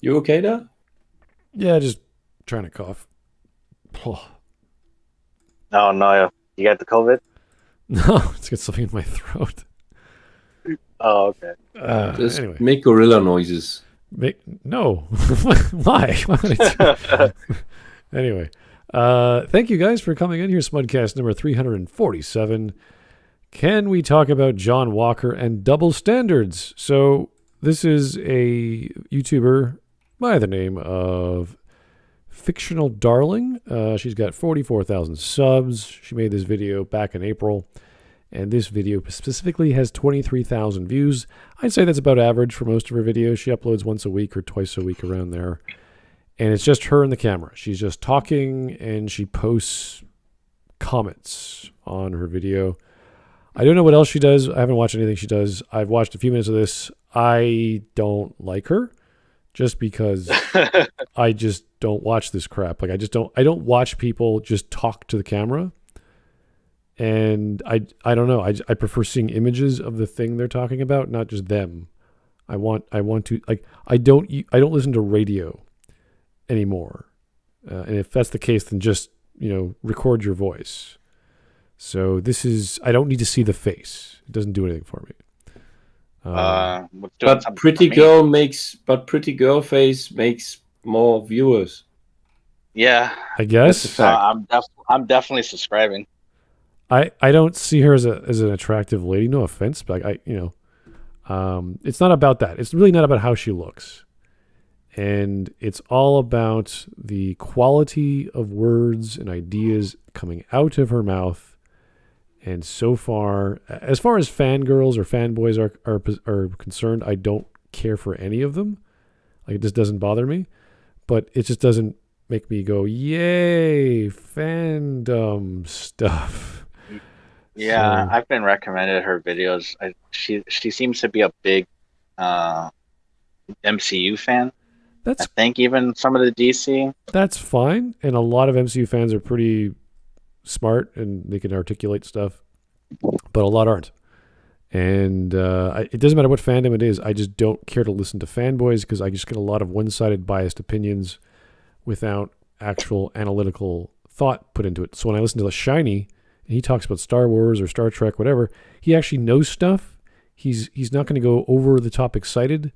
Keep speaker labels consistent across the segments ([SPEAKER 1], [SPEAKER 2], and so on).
[SPEAKER 1] You okay there?
[SPEAKER 2] Yeah, just trying to cough. Oh.
[SPEAKER 3] No, you got the COVID?
[SPEAKER 2] No, it's got something in my throat.
[SPEAKER 3] Oh, okay.
[SPEAKER 1] Just
[SPEAKER 2] Anyway.
[SPEAKER 1] make gorilla noises.
[SPEAKER 2] No. Why? Why would I do Anyway. Thank you guys for coming in here. Smudcast number 347. Can we talk about John Walker and double standards? So this is a YouTuber by the name of fictionaldarling. She's got 44,000 subs. She made this video back in April. And this video specifically has 23,000 views. I'd say that's about average for most of her videos. She uploads once a week or twice a week around there. And it's just her and the camera. She's just talking and she posts comments on her video. I don't know what else she does. I haven't watched anything she does. I've watched a few minutes of this. I don't like her just because I just don't watch this crap. Like I don't watch people just talk to the camera. And I don't know. I prefer seeing images of the thing they're talking about, not just them. I want to like I don't listen to radio anymore. And if that's the case, then just record your voice. So this is I don't need to see the face. It doesn't do anything for me.
[SPEAKER 1] But pretty girl face makes more viewers.
[SPEAKER 3] Yeah,
[SPEAKER 2] I guess.
[SPEAKER 3] I'm definitely subscribing.
[SPEAKER 2] I don't see her as an attractive lady. No offense, but it's not about that. It's really not about how she looks, and it's all about the quality of words and ideas coming out of her mouth. And so far as fangirls or fanboys are concerned, I don't care for any of them. Like it just doesn't bother me, but it just doesn't make me go, "Yay, fandom stuff."
[SPEAKER 3] Yeah, I've been recommended her videos. She seems to be a big MCU fan. I think even some of the DC.
[SPEAKER 2] That's fine, and a lot of MCU fans are pretty smart and they can articulate stuff, but a lot aren't. And it doesn't matter what fandom it is. I just don't care to listen to fanboys because I just get a lot of one-sided, biased opinions without actual analytical thought put into it. So when I listen to Shiny, and he talks about Star Wars or Star Trek, whatever, he actually knows stuff. He's not going to go over the top excited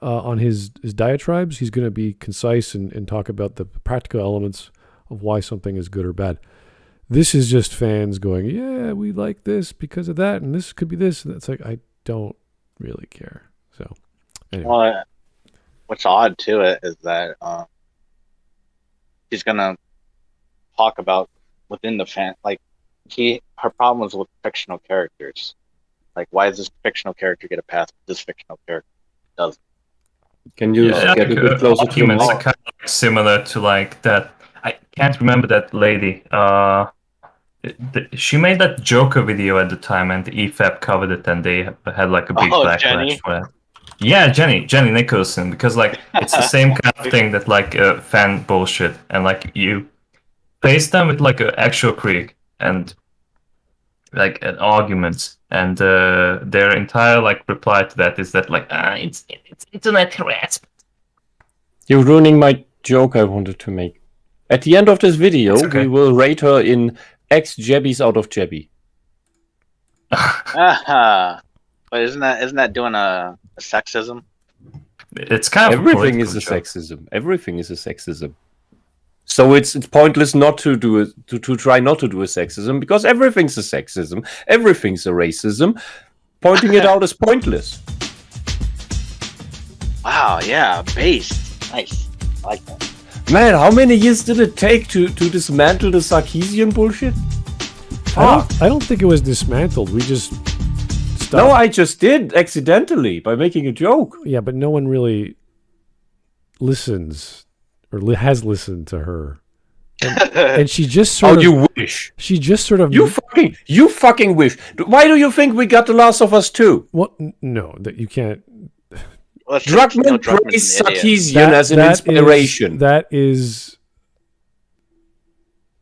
[SPEAKER 2] on his diatribes. He's going to be concise and talk about the practical elements of why something is good or bad. This is just fans going, yeah, we like this because of that, and this could be this. And it's like, I don't really care. So, anyway.
[SPEAKER 3] Well, what's odd to it is that he's going to talk about within the fan, like, her problem is with fictional characters. Like, why does this fictional character get a pass, but this fictional character doesn't?
[SPEAKER 1] Can you get a bit closer to
[SPEAKER 4] arguments are kind of like similar to like that. I can't remember that lady. She made that Joker video at the time, and the EFAP covered it, and they had like a big backlash for that. Yeah, Jenny Nicholson, because like it's the same kind of thing that like fan bullshit, and like you face them with like an actual critic and like arguments, and their entire like reply to that is that like it's internet harassment.
[SPEAKER 1] You're ruining my joke I wanted to make. At the end of this video, we will rate her in X jabbies out of jabby.
[SPEAKER 3] But isn't that doing a sexism?
[SPEAKER 4] It's kind of
[SPEAKER 1] everything is a sexism. Everything is a sexism. So it's pointless not to do it, to try not to do a sexism, because everything's a sexism, everything's a racism. Pointing it out is pointless.
[SPEAKER 3] Wow, yeah, based. Nice. I like that.
[SPEAKER 1] Man, how many years did it take to dismantle the Sarkeesian bullshit?
[SPEAKER 2] I don't think it was dismantled. We just stopped.
[SPEAKER 1] No, I just did accidentally by making a joke.
[SPEAKER 2] Yeah, but no one really listens or has listened to her, and she just sort of.
[SPEAKER 1] You wish.
[SPEAKER 2] She just sort of.
[SPEAKER 1] You fucking wish. Why do you think we got The Last of Us 2?
[SPEAKER 2] What? No, that you can't.
[SPEAKER 1] Druckmann praised Sarkeesian as an inspiration.
[SPEAKER 2] That is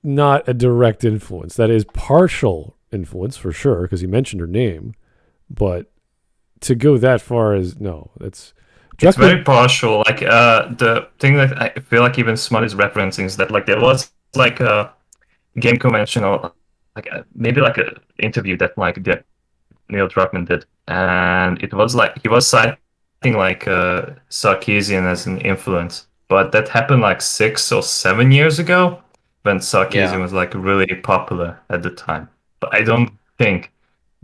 [SPEAKER 2] not a direct influence. That is partial influence for sure, because he mentioned her name. But to go that far as no, that's
[SPEAKER 4] It's very partial. Like the thing that I feel like even Smut is referencing is that like there was like a game convention or like maybe like an interview that like Neil Druckmann did, and it was like he was citing like Sarkeesian as an influence, but that happened like 6 or 7 years ago when Sarkeesian was like really popular at the time. But I don't think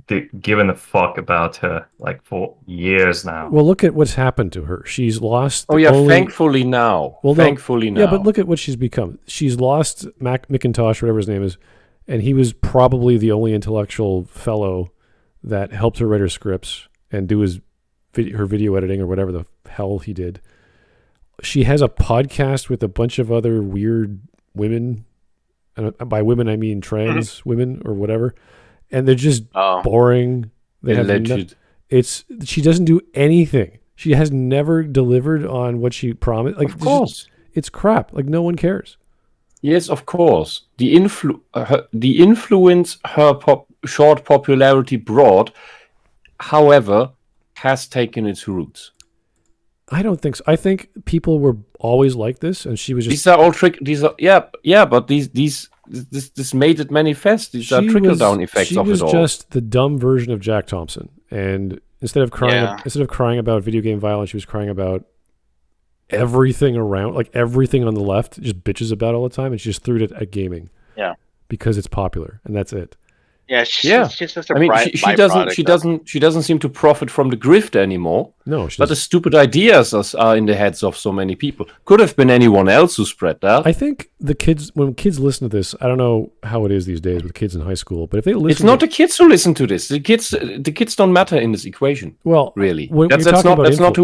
[SPEAKER 4] they've given a fuck about her like for years now.
[SPEAKER 2] Well, look at what's happened to her. She's lost.
[SPEAKER 1] Oh yeah, thankfully now. Well, thankfully now.
[SPEAKER 2] Yeah, but look at what she's become. She's lost McIntosh, whatever his name is, and he was probably the only intellectual fellow that helped her write her scripts and do her video editing or whatever the hell he did. She has a podcast with a bunch of other weird women, and by women I mean trans women or whatever, and they're just boring. They have she doesn't do anything. She has never delivered on what she promised. Like,
[SPEAKER 1] of course,
[SPEAKER 2] it's crap. Like, no one cares.
[SPEAKER 1] Yes, of course. The influence her short popularity brought, however, has taken its roots.
[SPEAKER 2] I don't think so. I think people were always like this, and she was just.
[SPEAKER 1] These are all but this made it manifest. These are trickle down effects of it all.
[SPEAKER 2] She was just the dumb version of Jack Thompson, and instead of crying about video game violence, she was crying about everything around, like everything on the left, just bitches about all the time, and she just threw it at gaming.
[SPEAKER 3] Yeah,
[SPEAKER 2] because it's popular, and that's it.
[SPEAKER 3] Yeah, she's just
[SPEAKER 1] she doesn't seem to profit from the grift anymore.
[SPEAKER 2] No,
[SPEAKER 1] but the stupid ideas are in the heads of so many people. Could have been anyone else who spread that.
[SPEAKER 2] I think when kids listen to this, I don't know how it is these days with kids in high school, but if they listen,
[SPEAKER 1] it's not the kids who listen to this. The kids don't matter in this equation.
[SPEAKER 2] Well,
[SPEAKER 1] really, that's not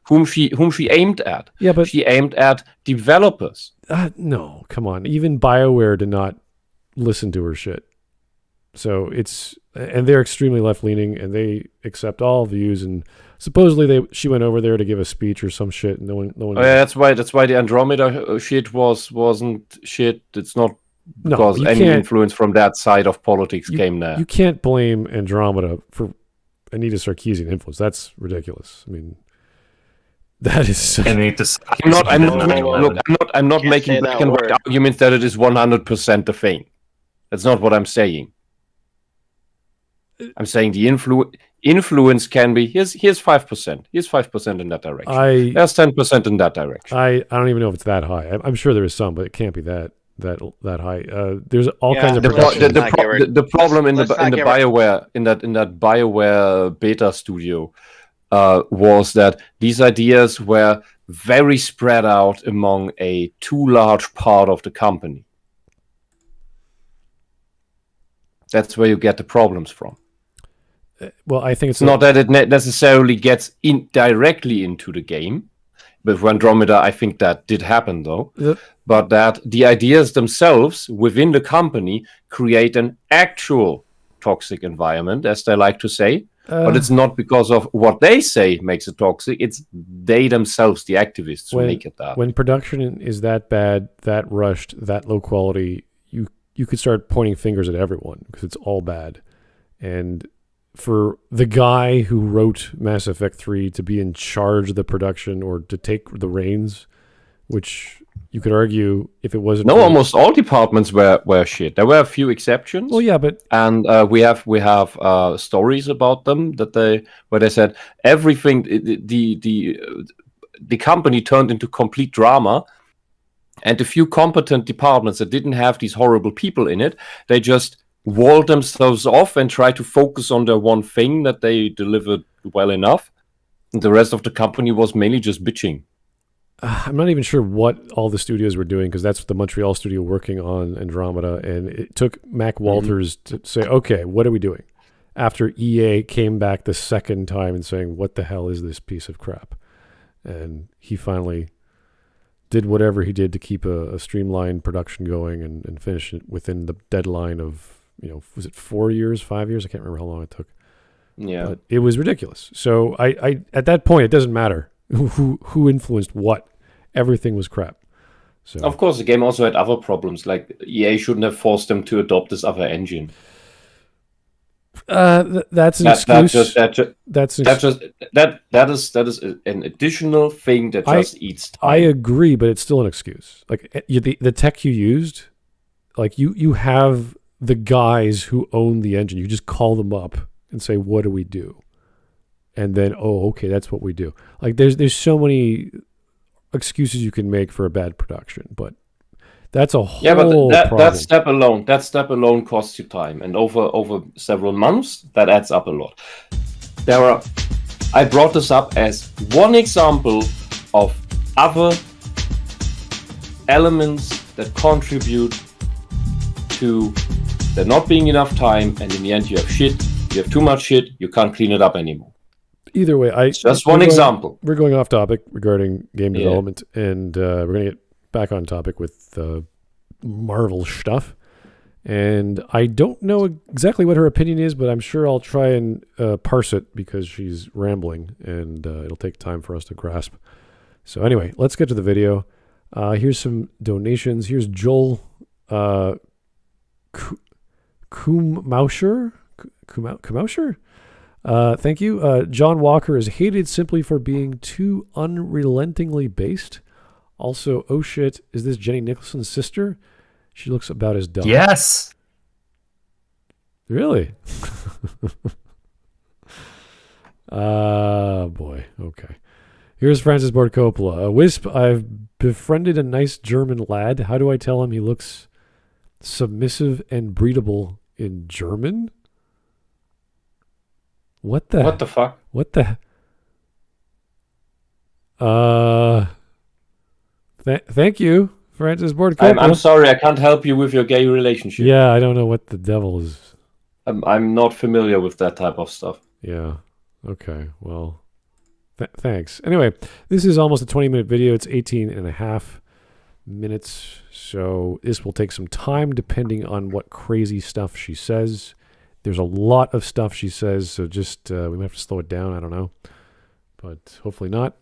[SPEAKER 1] whom she aimed at.
[SPEAKER 2] Yeah, but
[SPEAKER 1] she aimed at developers.
[SPEAKER 2] No, come on. Even BioWare did not listen to her shit. So and they're extremely left-leaning, and they accept all views. And supposedly she went over there to give a speech or some shit, and no one. Oh,
[SPEAKER 1] yeah, that's why the Andromeda shit wasn't shit. It's not because any influence from that side of politics came there.
[SPEAKER 2] You can't blame Andromeda for Anita Sarkeesian influence. That's ridiculous. I mean, that is.
[SPEAKER 1] I'm not making black and white arguments that it is 100% the thing. That's not what I'm saying. I'm saying the influence can be here's 5%. Here's 5% in that direction. There's 10% in that direction.
[SPEAKER 2] I don't even know if it's that high. I'm sure there is some, but it can't be that high. There's all kinds of
[SPEAKER 1] the problem in the BioWare in that BioWare beta studio was that these ideas were very spread out among a too large part of the company. That's where you get the problems from.
[SPEAKER 2] Well, I think it's
[SPEAKER 1] not that it necessarily gets directly into the game. But for Andromeda, I think that did happen, though. But that the ideas themselves within the company create an actual toxic environment, as they like to say. But it's not because of what they say makes it toxic. It's they themselves, the activists, who make it that.
[SPEAKER 2] When production is that bad, that rushed, that low quality, you could start pointing fingers at everyone because it's all bad. And for the guy who wrote Mass Effect 3 to be in charge of the production or to take the reins, which you could argue if it wasn't...
[SPEAKER 1] No, almost all departments were shit. There were a few exceptions.
[SPEAKER 2] Well, yeah, but...
[SPEAKER 1] And we have stories about them where they said everything... The company turned into complete drama. And the few competent departments that didn't have these horrible people in it, they just walled themselves off and tried to focus on their one thing that they delivered well enough. And the rest of the company was mainly just bitching.
[SPEAKER 2] I'm not even sure what all the studios were doing because that's the Montreal studio working on Andromeda. And it took Mac Walters to say, okay, what are we doing? After EA came back the second time and saying, what the hell is this piece of crap? And he finally... did whatever he did to keep a streamlined production going and finish it within the deadline of, was it 4 years, 5 years? I can't remember how long it took.
[SPEAKER 1] Yeah.
[SPEAKER 2] But it was ridiculous. So I at that point, it doesn't matter who influenced what. Everything was crap. So
[SPEAKER 1] of course, the game also had other problems. Like EA shouldn't have forced them to adopt this other engine.
[SPEAKER 2] That's an excuse. That
[SPEAKER 1] is an additional thing that just eats time.
[SPEAKER 2] I agree, but it's still an excuse. Like the tech you used, like you have the guys who own the engine. You just call them up and say, "What do we do?" And then, "Oh, okay, that's what we do." Like there's so many excuses you can make for a bad production, but that's a whole problem.
[SPEAKER 1] That step alone costs you time, and over several months, that adds up a lot. I brought this up as one example of other elements that contribute to there not being enough time, and in the end you have shit. You have too much shit. You can't clean it up anymore.
[SPEAKER 2] Either way,
[SPEAKER 1] it's just one example.
[SPEAKER 2] We're going off topic regarding game development, and we're going to get back on topic with Marvel stuff. And I don't know exactly what her opinion is, but I'm sure I'll try and parse it because she's rambling, and it'll take time for us to grasp. So anyway, let's get to the video. Here's some donations. Here's Joel Kumausher. Thank you. John Walker is hated simply for being too unrelentingly based. Also, oh shit, is this Jenny Nicholson's sister? She looks about as dumb.
[SPEAKER 4] Yes.
[SPEAKER 2] Really? Boy. Okay. Here's Francis Ford Coppola. Wisp, I've befriended a nice German lad. How do I tell him he looks submissive and breedable in German? What the
[SPEAKER 1] fuck?
[SPEAKER 2] What the? Thank you, Francis Ford Coppola.
[SPEAKER 1] I'm sorry, I can't help you with your gay relationship.
[SPEAKER 2] Yeah, I don't know what the devil is.
[SPEAKER 1] I'm not familiar with that type of stuff.
[SPEAKER 2] Yeah. Okay. Well, thanks. Anyway, this is almost a 20-minute video. It's 18 and a half minutes. So this will take some time depending on what crazy stuff she says. There's a lot of stuff she says, so just we might have to slow it down. I don't know. But hopefully not.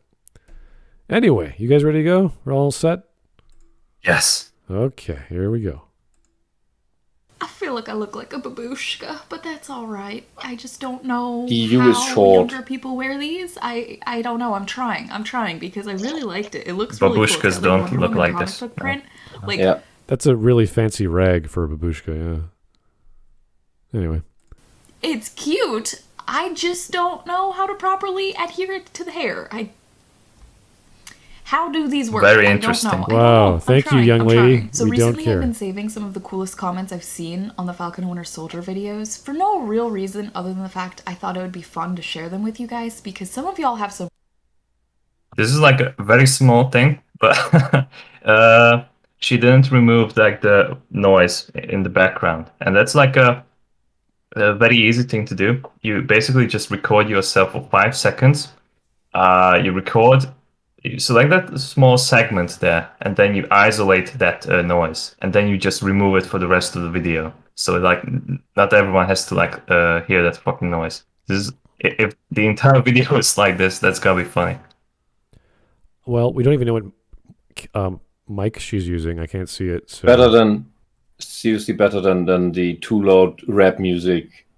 [SPEAKER 2] Anyway, you guys ready to go? We're all set?
[SPEAKER 4] Yes.
[SPEAKER 2] Okay, here we go.
[SPEAKER 5] I feel like I look like a babushka, but that's all right. I just don't know
[SPEAKER 1] how
[SPEAKER 5] younger people wear these. I don't know. I'm trying because I really liked it. It looks really cool.
[SPEAKER 4] Babushkas don't look like this.
[SPEAKER 5] Footprint.
[SPEAKER 4] No.
[SPEAKER 5] Like,
[SPEAKER 1] yeah.
[SPEAKER 2] That's a really fancy rag for a babushka, yeah. Anyway.
[SPEAKER 5] It's cute. I just don't know how to properly adhere it to the hair. How do these work?
[SPEAKER 4] Very interesting.
[SPEAKER 2] Wow, thank you, young lady.
[SPEAKER 5] So
[SPEAKER 2] we don't
[SPEAKER 5] recently
[SPEAKER 2] care.
[SPEAKER 5] I've been saving some of the coolest comments I've seen on the Falcon Winter Soldier videos for no real reason other than the fact I thought it would be fun to share them with you guys because some of y'all have some...
[SPEAKER 4] This is like a very small thing, but she didn't remove like the noise in the background. And that's like a very easy thing to do. You basically just record yourself for 5 seconds. You record... You select that small segment there, and then you isolate that noise, and then you just remove it for the rest of the video. So like, not everyone has to like hear that fucking noise. If the entire video is like this, that's gotta be funny.
[SPEAKER 2] Well, we don't even know what mic she's using. I can't see it. So.
[SPEAKER 1] Seriously better than the too loud rap music.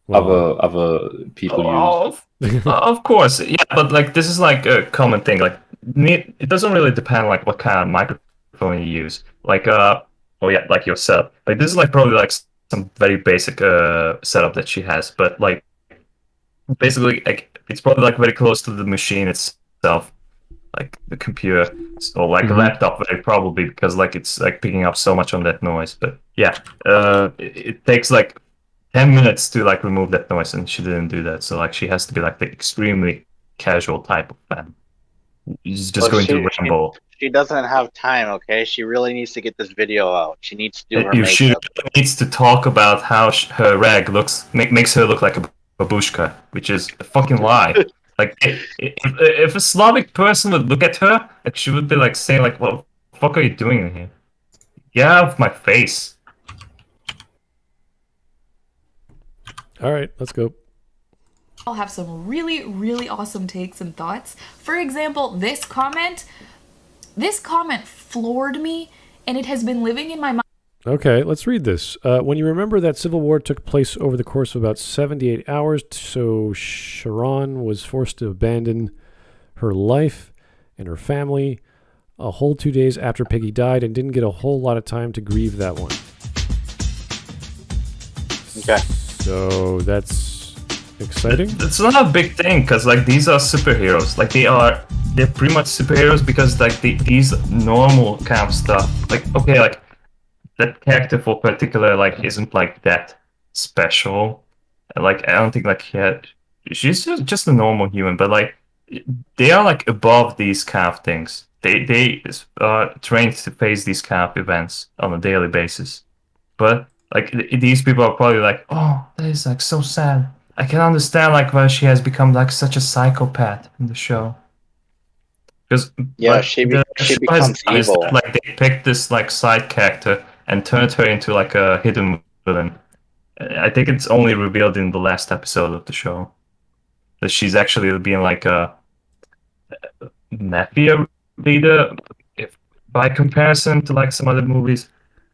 [SPEAKER 1] Other people use.
[SPEAKER 4] Of course, yeah, but like this is like a common thing. Like it doesn't really depend like what kind of microphone you use. Like like your setup. Like this is like probably like some very basic setup that she has, but like basically like it's probably like very close to the machine itself, like the computer or like a laptop, very probably because like it's like picking up so much on that noise. But yeah, it takes like 10 minutes to like remove that noise, and she didn't do that. So like she has to be like the extremely casual type of fan. She's just going to ramble.
[SPEAKER 3] She doesn't have time, okay? She really needs to get this video out. She needs to do her makeup.
[SPEAKER 4] She needs to talk about how her rag makes her look like a babushka, which is a fucking lie. Like if a Slavic person would look at her, like, she would be like saying like, "What the fuck are you doing in here? Get out of my face."
[SPEAKER 2] All right, let's go.
[SPEAKER 5] I'll have some really, really awesome takes and thoughts. For example, this comment floored me, and it has been living in my mind.
[SPEAKER 2] Okay, let's read this. When you remember that civil war took place over the course of about 78 hours, so Sharon was forced to abandon her life and her family a whole 2 days after Peggy died and didn't get a whole lot of time to grieve that one.
[SPEAKER 3] Okay.
[SPEAKER 2] So that's exciting.
[SPEAKER 4] It's not a big thing because like these are superheroes. Like they're pretty much superheroes because like these normal kind of stuff. Like okay, like that character for particular like isn't like that special. Like I don't think like she's just a normal human, but like they are like above these kind of things. They are trained to face these kind of events on a daily basis. But like these people are probably like, oh, that is like so sad. I can understand like why she has become like such a psychopath in the show. Because
[SPEAKER 3] she becomes evil.
[SPEAKER 4] Like they picked this like side character and turned her into like a hidden villain. I think it's only revealed in the last episode of the show that she's actually being like a mafia leader. If by comparison to like some other movies,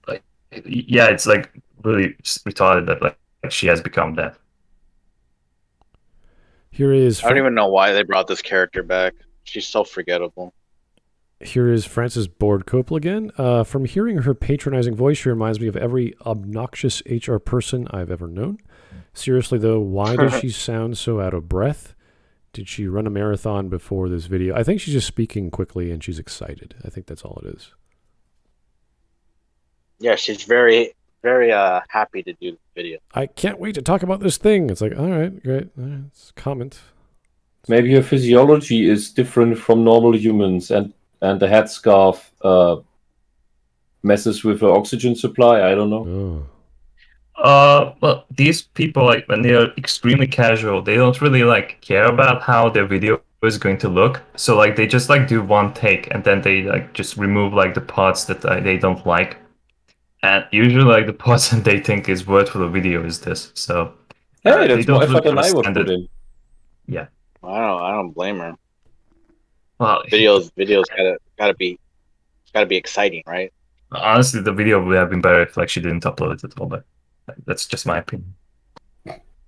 [SPEAKER 4] like yeah, it's like really retarded that like she has become that.
[SPEAKER 2] Here is.
[SPEAKER 3] I don't even know why they brought this character back. She's so forgettable.
[SPEAKER 2] Here is Frances Board Copel again. From hearing her patronizing voice, she reminds me of every obnoxious HR person I've ever known. Seriously, though, why does she sound so out of breath? Did she run a marathon before this video? I think she's just speaking quickly and she's excited. I think that's all it is.
[SPEAKER 3] Yeah, she's very, very happy to do the video.
[SPEAKER 2] I can't wait to talk about this thing. It's like, all right, great. All right, let's comment.
[SPEAKER 1] Maybe her physiology is different from normal humans, and the headscarf messes with her oxygen supply. I don't know.
[SPEAKER 4] Well, these people, like, when they are extremely casual, they don't really, like, care about how their video is going to look. So, like, they just, like, do one take, and then they, like, just remove, like, the parts that they don't like. And usually, like, the parts that they think is worth for the video is this. So,
[SPEAKER 1] hey, that's more effort than I would put in.
[SPEAKER 4] Yeah.
[SPEAKER 3] I don't blame her.
[SPEAKER 4] Well,
[SPEAKER 3] videos gotta be exciting, right?
[SPEAKER 4] Honestly, the video would have been better if, like, she didn't upload it at all, but that's just my opinion.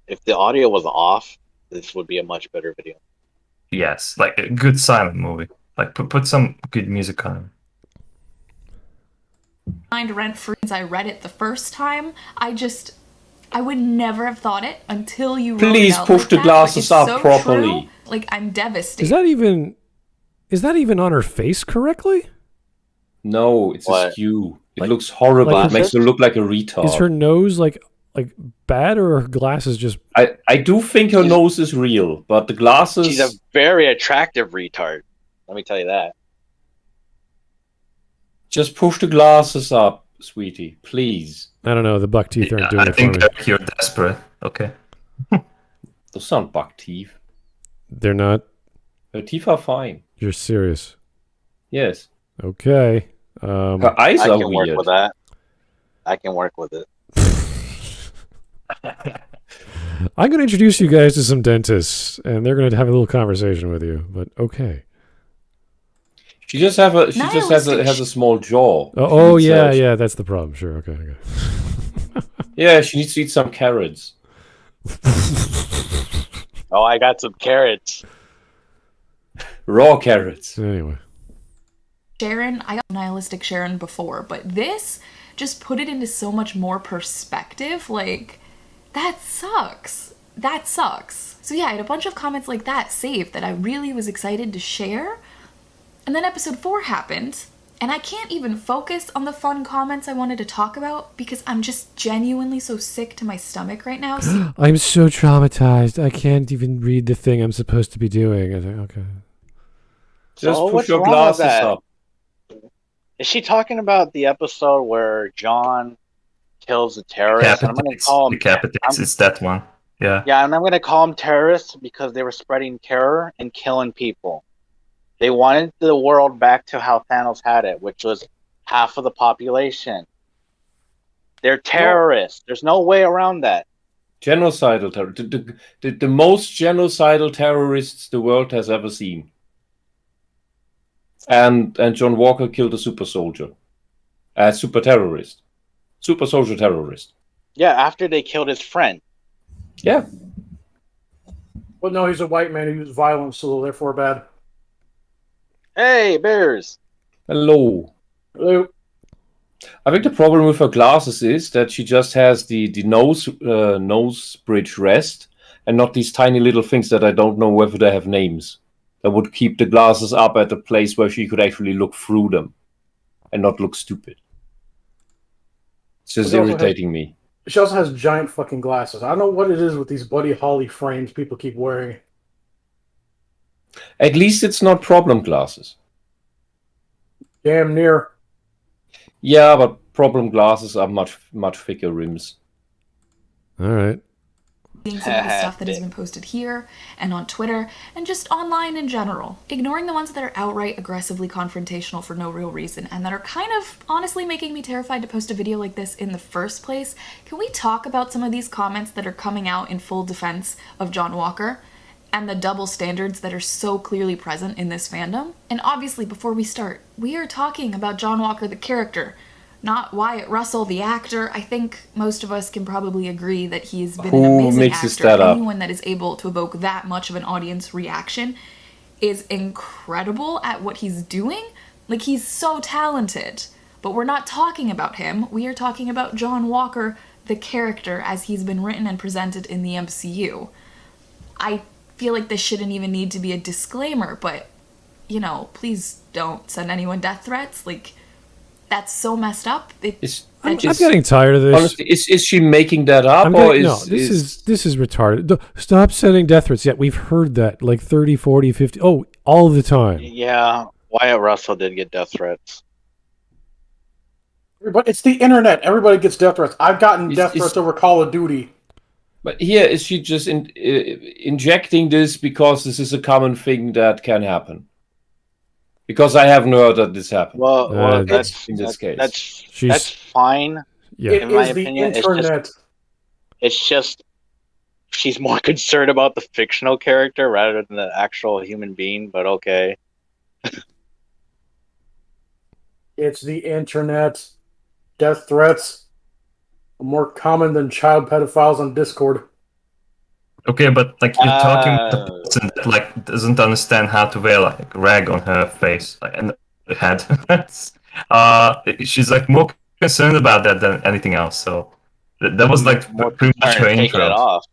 [SPEAKER 3] If the audio was off, this would be a much better video.
[SPEAKER 4] Yes, like a good silent movie. Like put some good music on it.
[SPEAKER 5] Mind rent free since I read it the first time. I would never have thought it until you wrote
[SPEAKER 1] Please
[SPEAKER 5] it out
[SPEAKER 1] push
[SPEAKER 5] like
[SPEAKER 1] the
[SPEAKER 5] that.
[SPEAKER 1] glasses
[SPEAKER 5] Like, it's
[SPEAKER 1] up
[SPEAKER 5] so
[SPEAKER 1] properly.
[SPEAKER 5] true. Like, I'm devastated.
[SPEAKER 2] Is that even on her face correctly?
[SPEAKER 1] No, it's
[SPEAKER 3] What?
[SPEAKER 1] askew. It looks horrible.
[SPEAKER 2] like
[SPEAKER 1] it makes her look like a retard.
[SPEAKER 2] Is her nose like bad, or her glasses just?
[SPEAKER 1] I do think her nose is real, but the glasses.
[SPEAKER 3] She's a very attractive retard. Let me tell you that.
[SPEAKER 1] Just push the glasses up, sweetie, please.
[SPEAKER 2] I don't know. The buck teeth aren't doing
[SPEAKER 4] I
[SPEAKER 2] it
[SPEAKER 4] think
[SPEAKER 2] for me.
[SPEAKER 4] you're desperate. Okay.
[SPEAKER 1] Those aren't buck teeth.
[SPEAKER 2] They're not.
[SPEAKER 1] Her teeth are fine.
[SPEAKER 2] You're serious?
[SPEAKER 1] Yes.
[SPEAKER 2] Okay.
[SPEAKER 1] Her eyes
[SPEAKER 3] I
[SPEAKER 1] are
[SPEAKER 3] can
[SPEAKER 1] weird.
[SPEAKER 3] work with that. I can work with it.
[SPEAKER 2] I'm going to introduce you guys to some dentists, and they're going to have a little conversation with you. But okay.
[SPEAKER 1] She just has a small jaw.
[SPEAKER 2] Oh yeah, that's the problem. Sure. Okay.
[SPEAKER 1] Yeah, she needs to eat some carrots.
[SPEAKER 3] Oh, I got some carrots.
[SPEAKER 1] Raw carrots.
[SPEAKER 2] Anyway.
[SPEAKER 5] Sharon, I got nihilistic Sharon before, but this just put it into so much more perspective. Like, that sucks. That sucks. So yeah, I had a bunch of comments like that saved that I really was excited to share. And then episode 4 happened, and I can't even focus on the fun comments I wanted to talk about because I'm just genuinely so sick to my stomach right now. So
[SPEAKER 2] I'm so traumatized. I can't even read the thing I'm supposed to be doing. I was like, okay.
[SPEAKER 1] Just push
[SPEAKER 3] what's
[SPEAKER 1] your
[SPEAKER 3] wrong with
[SPEAKER 1] glasses
[SPEAKER 3] that?
[SPEAKER 1] up.
[SPEAKER 3] Is she talking about the episode where John kills a terrorist? I'm going to call him
[SPEAKER 4] Decapitates. It's that one. Yeah.
[SPEAKER 3] Yeah, and I'm going to call them terrorists because they were spreading terror and killing people. They wanted the world back to how Thanos had it, which was half of the population. They're terrorists. There's no way around that.
[SPEAKER 1] Genocidal terror. The most genocidal terrorists the world has ever seen. And John Walker killed a super soldier. A super terrorist. Super social terrorist.
[SPEAKER 3] Yeah, after they killed his friend.
[SPEAKER 1] Yeah.
[SPEAKER 6] But no, he's a white man who used violence, so therefore bad.
[SPEAKER 3] Hey, bears!
[SPEAKER 1] Hello.
[SPEAKER 6] Hello.
[SPEAKER 1] I think the problem with her glasses is that she just has the nose bridge rest and not these tiny little things that I don't know whether they have names. That would keep the glasses up at a place where she could actually look through them and not look stupid. It's just irritating me.
[SPEAKER 6] She also has giant fucking glasses. I don't know what it is with these Buddy Holly frames people keep wearing.
[SPEAKER 1] At least it's not problem glasses.
[SPEAKER 6] Damn near.
[SPEAKER 1] Yeah, but problem glasses are much thicker rims.
[SPEAKER 2] All right.
[SPEAKER 5] Seeing some of the stuff that has been posted here and on Twitter and just online in general, ignoring the ones that are outright aggressively confrontational for no real reason and that are kind of honestly making me terrified to post a video like this in the first place. Can we talk about some of these comments that are coming out in full defense of John Walker and the double standards that are so clearly present in this fandom? And obviously, before we start, we are talking about John Walker the character, not Wyatt Russell, the actor. I think most of us can probably agree that he's been an amazing actor. Anyone that is able to evoke that much of an audience reaction is incredible at what he's doing. Like, he's so talented. But we're not talking about him. We are talking about John Walker, the character, as he's been written and presented in the MCU. I feel like this shouldn't even need to be a disclaimer, but, you know, please don't send anyone death threats. Like, that's so messed up.
[SPEAKER 2] I'm getting tired of this.
[SPEAKER 1] Honestly, is she making that up?
[SPEAKER 2] This is retarded. Stop sending death threats. Yeah, we've heard that like 30, 40, 50. Oh, all the time.
[SPEAKER 3] Yeah, Wyatt Russell did get death threats.
[SPEAKER 6] But it's the internet. Everybody gets death threats. I've gotten death threats over Call of Duty.
[SPEAKER 1] But here, is she just injecting this because this is a common thing that can happen? Because I haven't heard that this happened.
[SPEAKER 3] Well,
[SPEAKER 1] that's in this case.
[SPEAKER 3] That's fine.
[SPEAKER 2] Yeah.
[SPEAKER 6] It
[SPEAKER 3] in my
[SPEAKER 6] is the
[SPEAKER 3] opinion,
[SPEAKER 6] internet.
[SPEAKER 3] It's just she's more concerned about the fictional character rather than the actual human being. But okay.
[SPEAKER 6] It's the internet. Death threats are more common than child pedophiles on Discord.
[SPEAKER 4] Okay, but like you're talking about the person that like doesn't understand how to wear like a rag on her face, like and the head. She's like more concerned about that than anything else. So that was like pretty much her intro.
[SPEAKER 3] It off.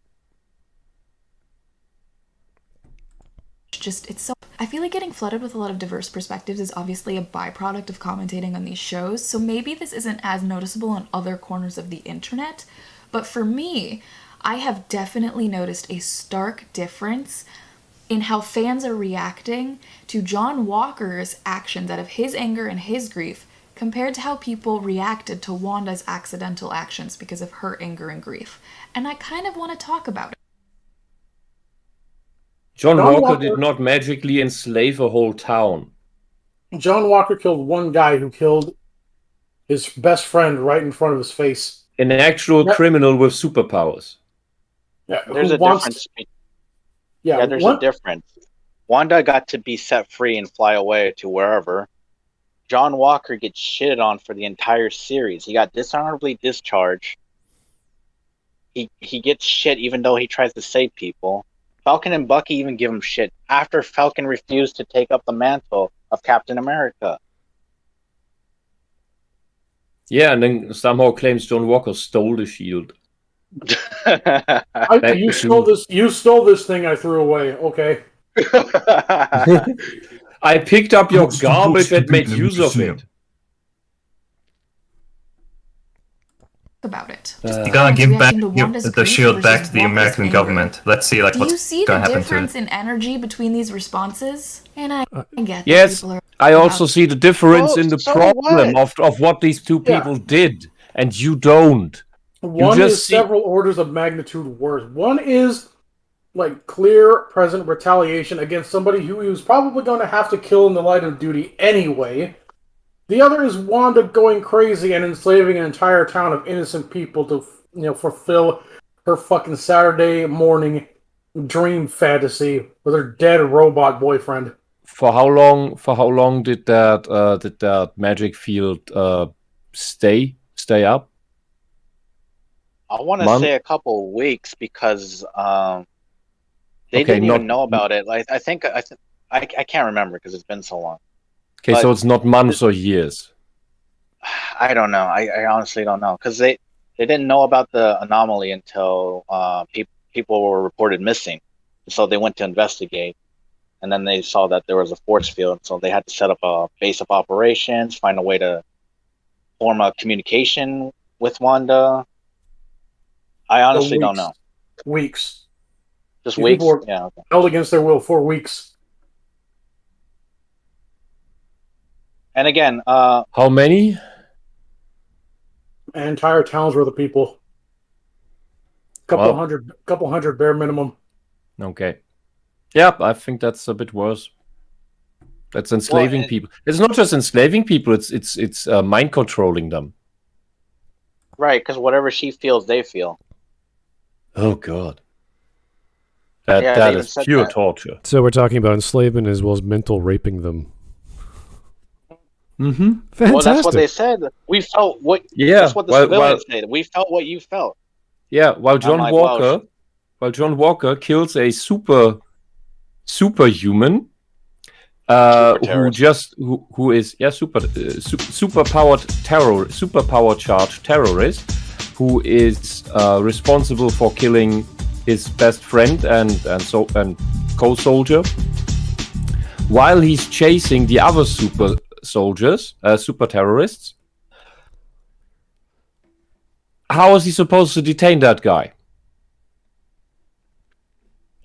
[SPEAKER 5] It's so, I feel like getting flooded with a lot of diverse perspectives is obviously a byproduct of commentating on these shows, so maybe this isn't as noticeable on other corners of the internet, but for me, I have definitely noticed a stark difference in how fans are reacting to John Walker's actions out of his anger and his grief compared to how people reacted to Wanda's accidental actions because of her anger and grief. And I kind of want to talk about it.
[SPEAKER 1] John Walker did not magically enslave a whole town.
[SPEAKER 6] John Walker killed one guy who killed his best friend right in front of his face.
[SPEAKER 1] An actual criminal with superpowers.
[SPEAKER 6] Yeah,
[SPEAKER 3] there's a difference. Yeah, there's a difference. Wanda got to be set free and fly away to wherever. John Walker gets shitted on for the entire series. He got dishonorably discharged. He gets shit even though he tries to save people. Falcon and Bucky even give him shit after Falcon refused to take up the mantle of Captain America.
[SPEAKER 1] Yeah, and then somehow claims John Walker stole the shield.
[SPEAKER 6] You stole this. You stole this thing I threw away. Okay.
[SPEAKER 1] I picked up your garbage and made use of it.
[SPEAKER 5] About it.
[SPEAKER 4] You're gonna give the shield back to the American government. Let's see, like, what's gonna happen to it.
[SPEAKER 5] Do you see the difference in energy between these responses? And I get that
[SPEAKER 1] yes,
[SPEAKER 5] people are
[SPEAKER 1] I also see the difference in the problem of what these two people did, and you don't.
[SPEAKER 6] One is several orders of magnitude worse. One is like clear present retaliation against somebody who he was probably going to have to kill in the line of duty anyway. The other is Wanda going crazy and enslaving an entire town of innocent people to, fulfill her fucking Saturday morning dream fantasy with her dead robot boyfriend.
[SPEAKER 1] For how long did that magic field stay up?
[SPEAKER 3] I want to say a couple of weeks because they didn't even know about it. Like I can't remember because it's been so long.
[SPEAKER 1] Okay, so it's not months or years.
[SPEAKER 3] I don't know. I honestly don't know because they didn't know about the anomaly until people were reported missing. So they went to investigate, and then they saw that there was a force field. So they had to set up a base of operations, find a way to form a communication with Wanda. I honestly don't know.
[SPEAKER 6] Weeks.
[SPEAKER 3] Just weeks? Yeah. Okay.
[SPEAKER 6] Held against their will for weeks.
[SPEAKER 3] And again,
[SPEAKER 1] how many?
[SPEAKER 6] An entire town's worth of people. Couple hundred bare minimum.
[SPEAKER 1] Okay. Yeah, I think that's a bit worse. That's enslaving people. It's not just enslaving people. It's mind controlling them.
[SPEAKER 3] Right, because whatever she feels, they feel.
[SPEAKER 1] Oh God. That is pure torture.
[SPEAKER 2] So we're talking about enslavement as well as mental raping them.
[SPEAKER 1] Mm-hmm.
[SPEAKER 2] Fantastic.
[SPEAKER 3] Well, that's what they said. We felt what. Yeah. That's what the civilians said. We felt what you felt.
[SPEAKER 1] Yeah. While John Walker kills a superhuman, who is superpower charged terrorist, who is responsible for killing his best friend and co-soldier, while he's chasing the other super terrorists. How is he supposed to detain that guy?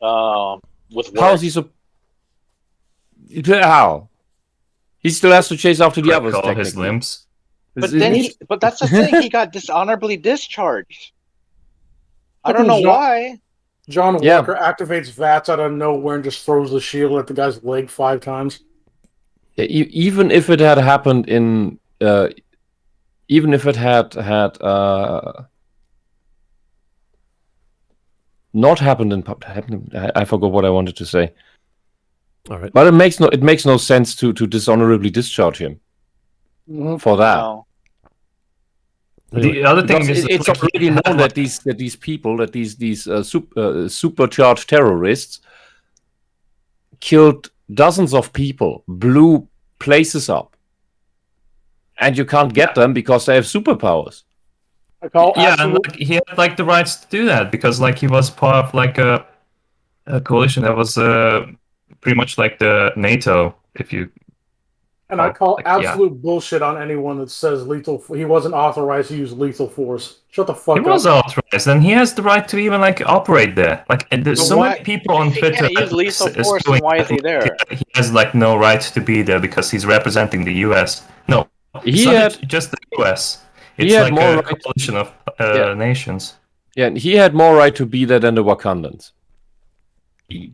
[SPEAKER 3] With words.
[SPEAKER 1] How is he how? He still has to chase after the others.
[SPEAKER 4] His limbs.
[SPEAKER 3] But that's the thing. He got dishonorably discharged. I don't know why.
[SPEAKER 6] John Walker activates VATS out of nowhere and just throws the shield at the guy's leg 5 times.
[SPEAKER 1] Even if it had happened in, even if it had not happened in, I forgot what I wanted to say.
[SPEAKER 2] All right,
[SPEAKER 1] but it makes no sense to dishonorably discharge him for that.
[SPEAKER 3] No.
[SPEAKER 4] The other thing is,
[SPEAKER 1] it's already known that these supercharged terrorists killed dozens of people, blew places up, and you can't get them because they have superpowers.
[SPEAKER 4] And he had like the rights to do that because like he was part of like a coalition that was pretty much like the NATO.
[SPEAKER 6] I call absolute bullshit on anyone that says he wasn't authorized to use lethal force. Shut the fuck up.
[SPEAKER 4] He was authorized, and he has the right to even like operate there. Like, and there's so many people on Twitter.
[SPEAKER 3] He can't use lethal force, and why is he there?
[SPEAKER 4] He has like no right to be there because he's representing the U.S. No, it's not just the U.S. It's like a coalition of nations.
[SPEAKER 1] Yeah, and he had more right to be there than the Wakandans.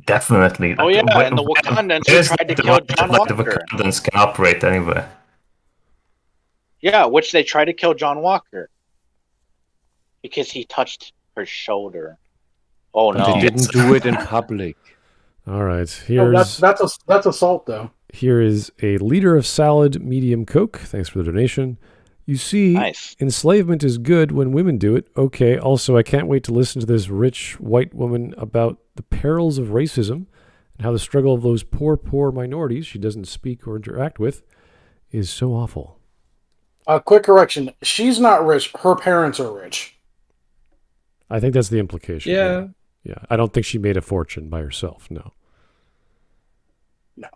[SPEAKER 4] Definitely.
[SPEAKER 3] Oh yeah, and the Wakandans tried to kill John Walker.
[SPEAKER 4] The Wakandans can operate anywhere.
[SPEAKER 3] Yeah, which they tried to kill John Walker because he touched her shoulder. Oh no!
[SPEAKER 1] But they didn't do it in public.
[SPEAKER 2] All right, here's
[SPEAKER 6] that's assault though.
[SPEAKER 2] Here is a liter of salad, medium Coke. Thanks for the donation. You see, enslavement is good when women do it. Okay, also, I can't wait to listen to this rich white woman about the perils of racism and how the struggle of those poor minorities she doesn't speak or interact with is so awful.
[SPEAKER 6] Quick correction. She's not rich. Her parents are rich.
[SPEAKER 2] I think that's the implication.
[SPEAKER 1] Yeah.
[SPEAKER 2] Yeah. I don't think she made a fortune by herself, no.
[SPEAKER 6] No.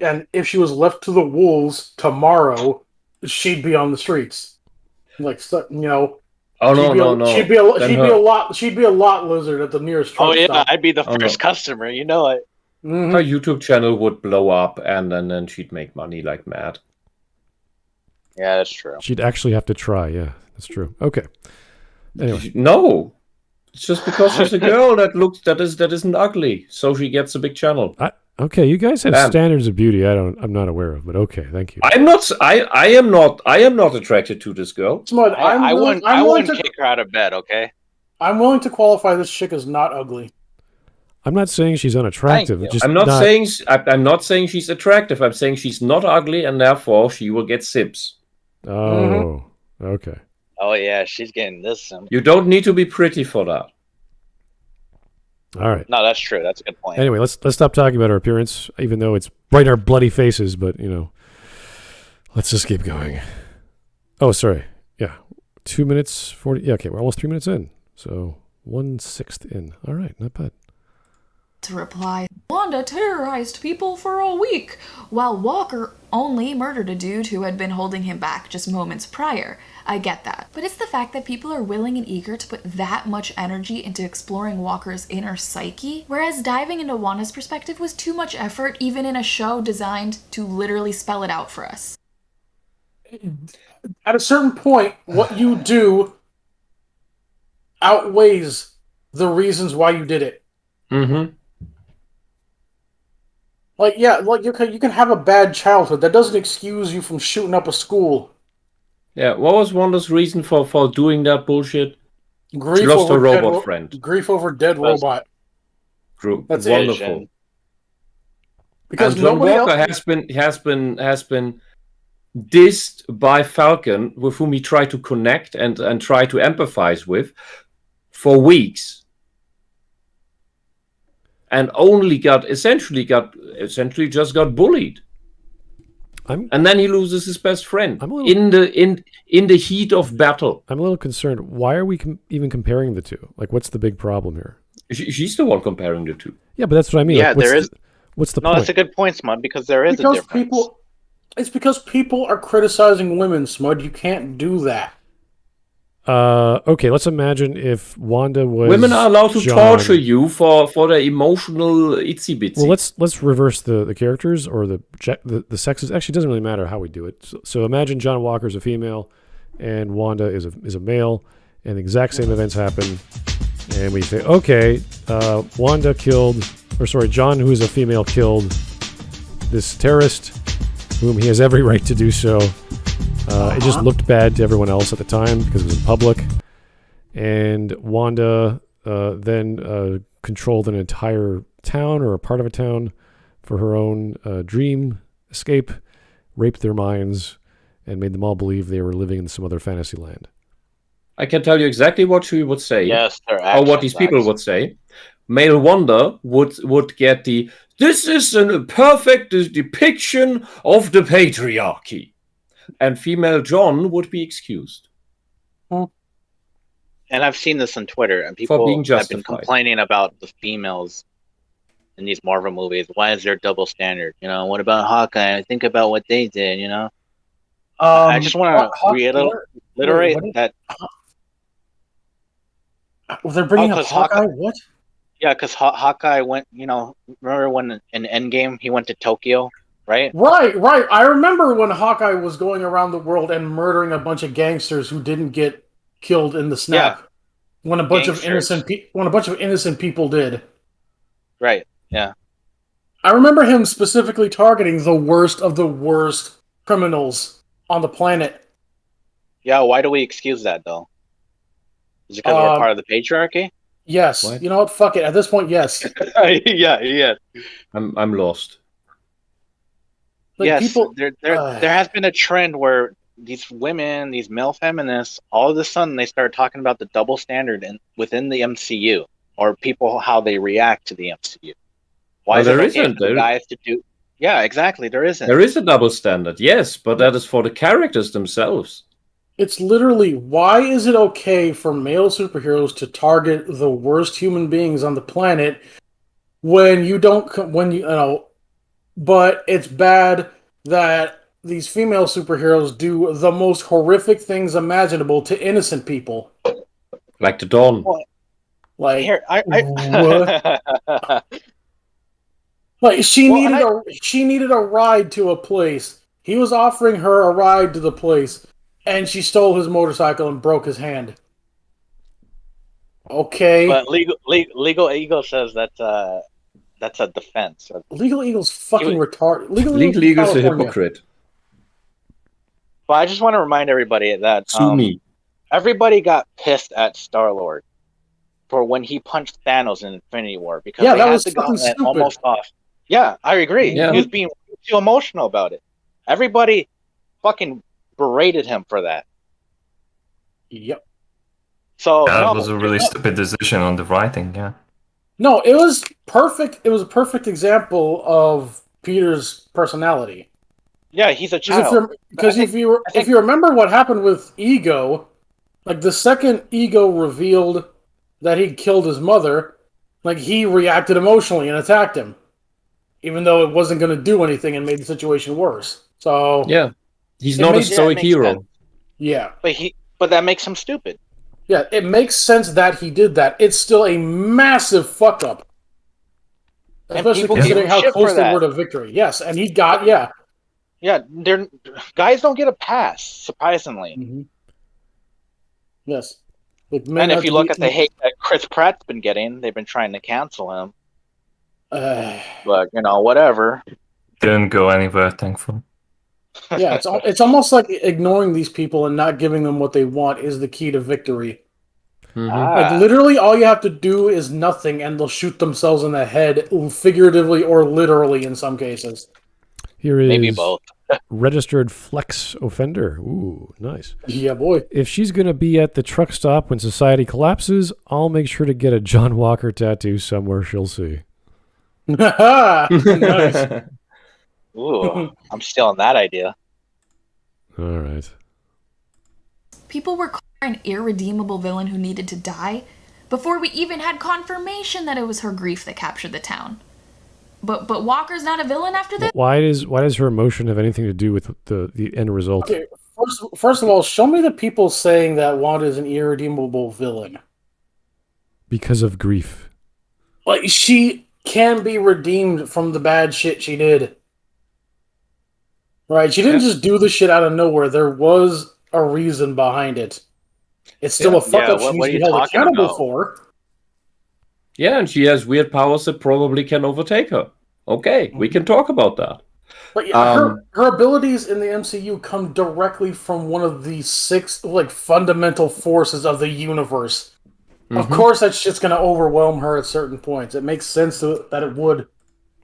[SPEAKER 6] And if she was left to the wolves tomorrow, she'd be on the streets, Oh no! She'd be a lot lizard at the nearest truck stop.
[SPEAKER 3] I'd be the first customer. You know it.
[SPEAKER 6] Mm-hmm.
[SPEAKER 1] Her YouTube channel would blow up, and then she'd make money like mad.
[SPEAKER 3] Yeah, that's true.
[SPEAKER 2] She'd actually have to try. Yeah, that's true. Okay. Anyway.
[SPEAKER 1] No, it's just because she's a girl that isn't ugly, so she gets a big channel.
[SPEAKER 2] Okay, you guys have standards of beauty I'm not aware of, but okay, thank you.
[SPEAKER 1] I am not attracted to this girl.
[SPEAKER 6] Smud,
[SPEAKER 3] I wouldn't kick her out of bed, okay?
[SPEAKER 6] I'm willing to qualify this chick as not ugly.
[SPEAKER 2] I'm not saying she's unattractive.
[SPEAKER 1] I'm not saying she's attractive. I'm saying she's not ugly, and therefore she will get sips.
[SPEAKER 2] Oh, okay.
[SPEAKER 3] Oh yeah, she's getting this.
[SPEAKER 1] You don't need to be pretty for that.
[SPEAKER 2] All right.
[SPEAKER 3] No, that's true. That's a good point.
[SPEAKER 2] Anyway, let's stop talking about our appearance, even though it's right in our bloody faces. But let's just keep going. Oh, sorry. Yeah, 2 minutes 40. Yeah, okay, we're almost 3 minutes in. So 1/6 in. All right, not bad.
[SPEAKER 5] To reply, Wanda terrorized people for a week, while Walker only murdered a dude who had been holding him back just moments prior. I get that. But it's the fact that people are willing and eager to put that much energy into exploring Walker's inner psyche, whereas diving into Wanda's perspective was too much effort, even in a show designed to literally spell it out for us.
[SPEAKER 6] At a certain point, what you do outweighs the reasons why you did it.
[SPEAKER 1] Mm-hmm.
[SPEAKER 6] Like, yeah, like you can have a bad childhood. That doesn't excuse you from shooting up a school.
[SPEAKER 1] Yeah, what was Wanda's reason for doing that bullshit?
[SPEAKER 6] Grief
[SPEAKER 1] she lost
[SPEAKER 6] over
[SPEAKER 1] her robot friend.
[SPEAKER 6] Grief over dead robot.
[SPEAKER 1] That's
[SPEAKER 6] wonderful.
[SPEAKER 1] it.
[SPEAKER 6] Because
[SPEAKER 1] and John Walker has been dissed by Falcon, with whom he tried to connect and try to empathize with, for weeks. And only essentially just got bullied. And then he loses his best friend in the heat of battle.
[SPEAKER 2] I'm a little concerned. Why are we even comparing the two? Like, what's the big problem here?
[SPEAKER 1] She's the one comparing the two.
[SPEAKER 2] Yeah, but that's what I mean.
[SPEAKER 3] Yeah,
[SPEAKER 2] like, what's the
[SPEAKER 3] no,
[SPEAKER 2] point?
[SPEAKER 3] that's a good point, Smud, because there is a difference.
[SPEAKER 6] It's because people are criticizing women, Smud. You can't do that.
[SPEAKER 2] Okay, let's imagine if Wanda was
[SPEAKER 1] women are allowed to
[SPEAKER 2] John.
[SPEAKER 1] torture you for their emotional itsy bitsy.
[SPEAKER 2] Well, let's reverse the characters or the sexes. Actually, it doesn't really matter how we do it. So imagine John Walker's a female, and Wanda is a male, and the exact same events happen, and we say, okay, John, who is a female, killed this terrorist, whom he has every right to do so. It just looked bad to everyone else at the time because it was in public. And Wanda then controlled an entire town or a part of a town for her own dream escape, raped their minds, and made them all believe they were living in some other fantasy land.
[SPEAKER 1] I can tell you exactly what she would say.
[SPEAKER 3] Yes,
[SPEAKER 1] or what these people would say. Male Wanda would get this is a perfect depiction of the patriarchy. And female John would be excused.
[SPEAKER 3] And I've seen this on Twitter, and people have been complaining about the females in these Marvel movies. Why is there a double standard? What about Hawkeye? Think about what they did, I just want to reiterate that...
[SPEAKER 6] They're bringing up Hawkeye? What?
[SPEAKER 3] Yeah, because Hawkeye went, remember when in Endgame he went to Tokyo? Right.
[SPEAKER 6] I remember when Hawkeye was going around the world and murdering a bunch of gangsters who didn't get killed in the snap. Yeah. When a bunch of innocent people did.
[SPEAKER 3] Right. Yeah.
[SPEAKER 6] I remember him specifically targeting the worst of the worst criminals on the planet.
[SPEAKER 3] Yeah. Why do we excuse that though? Is it because we're part of the patriarchy?
[SPEAKER 6] Yes. What? You know what? Fuck it. At this point, yes.
[SPEAKER 3] Yeah.
[SPEAKER 1] I'm lost.
[SPEAKER 3] Like yes, there has been a trend where these women, these male feminists, all of a sudden they start talking about the double standard within the MCU, or people how they react to the MCU. Why
[SPEAKER 1] there isn't
[SPEAKER 3] guys to do? Yeah, exactly. There isn't.
[SPEAKER 1] There is a double standard, yes, but that is for the characters themselves.
[SPEAKER 6] It's literally, why is it okay for male superheroes to target the worst human beings on the planet when you but it's bad that these female superheroes do the most horrific things imaginable to innocent people.
[SPEAKER 1] Like the Dunn.
[SPEAKER 6] Like,
[SPEAKER 3] here,
[SPEAKER 6] like she needed a ride to a place. He was offering her a ride to the place, and she stole his motorcycle and broke his hand. Okay.
[SPEAKER 3] But Legal Eagle says that's a defense.
[SPEAKER 6] Legal Eagle's fucking retarded.
[SPEAKER 1] Legal Eagle's a hypocrite.
[SPEAKER 3] But I just want to remind everybody that everybody got pissed at Star-Lord for when he punched Thanos in Infinity War because they had the gauntlet almost off. Yeah, I agree. Yeah. He was being too emotional about it. Everybody fucking berated him for that.
[SPEAKER 6] Yep.
[SPEAKER 3] So
[SPEAKER 4] That was a really stupid decision on the writing. Yeah.
[SPEAKER 6] No, it was perfect. It was a perfect example of Peter's personality.
[SPEAKER 3] Yeah, he's a child.
[SPEAKER 6] Because if you remember what happened with Ego, like the second Ego revealed that he'd killed his mother, like he reacted emotionally and attacked him, even though it wasn't going to do anything and made the situation worse. So
[SPEAKER 1] yeah, he's not a stoic hero.
[SPEAKER 3] Sense.
[SPEAKER 6] Yeah,
[SPEAKER 3] but that makes him stupid.
[SPEAKER 6] Yeah, it makes sense that he did that. It's still a massive fuck up. Especially considering how close they were to victory. Yes, and he got,
[SPEAKER 3] Yeah, guys don't get a pass, surprisingly.
[SPEAKER 6] Mm-hmm. Yes.
[SPEAKER 3] And if you look at the hate that Chris Pratt's been getting, they've been trying to cancel him. But, whatever.
[SPEAKER 4] Didn't go anywhere, thankfully.
[SPEAKER 6] Yeah, it's almost like ignoring these people and not giving them what they want is the key to victory.
[SPEAKER 1] Mm-hmm.
[SPEAKER 6] Like literally, all you have to do is nothing, and they'll shoot themselves in the head, figuratively or literally in some cases.
[SPEAKER 2] Here is
[SPEAKER 3] maybe both.
[SPEAKER 2] registered flex offender. Ooh, nice.
[SPEAKER 6] Yeah, boy.
[SPEAKER 2] If she's gonna be at the truck stop when society collapses, I'll make sure to get a John Walker tattoo somewhere. She'll see.
[SPEAKER 6] Nice.
[SPEAKER 3] Ooh, I'm stealing that idea.
[SPEAKER 2] All right.
[SPEAKER 5] People were calling her an irredeemable villain who needed to die before we even had confirmation that it was her grief that captured the town. But Walker's not a villain after this?
[SPEAKER 2] Why does her emotion have anything to do with the end result?
[SPEAKER 6] Okay, first of all, show me the people saying that Wanda is an irredeemable villain.
[SPEAKER 2] Because of grief.
[SPEAKER 6] Like, she can be redeemed from the bad shit she did. Right? She didn't just do the shit out of nowhere. There was a reason behind it. It's still a fuck up she needs to be held accountable for.
[SPEAKER 1] Yeah, and she has weird powers that probably can overtake her. Okay, we can talk about that.
[SPEAKER 6] But yeah, her abilities in the MCU come directly from one of the 6 fundamental forces of the universe. Mm-hmm. Of course, that shit's going to overwhelm her at certain points. It makes sense that it would.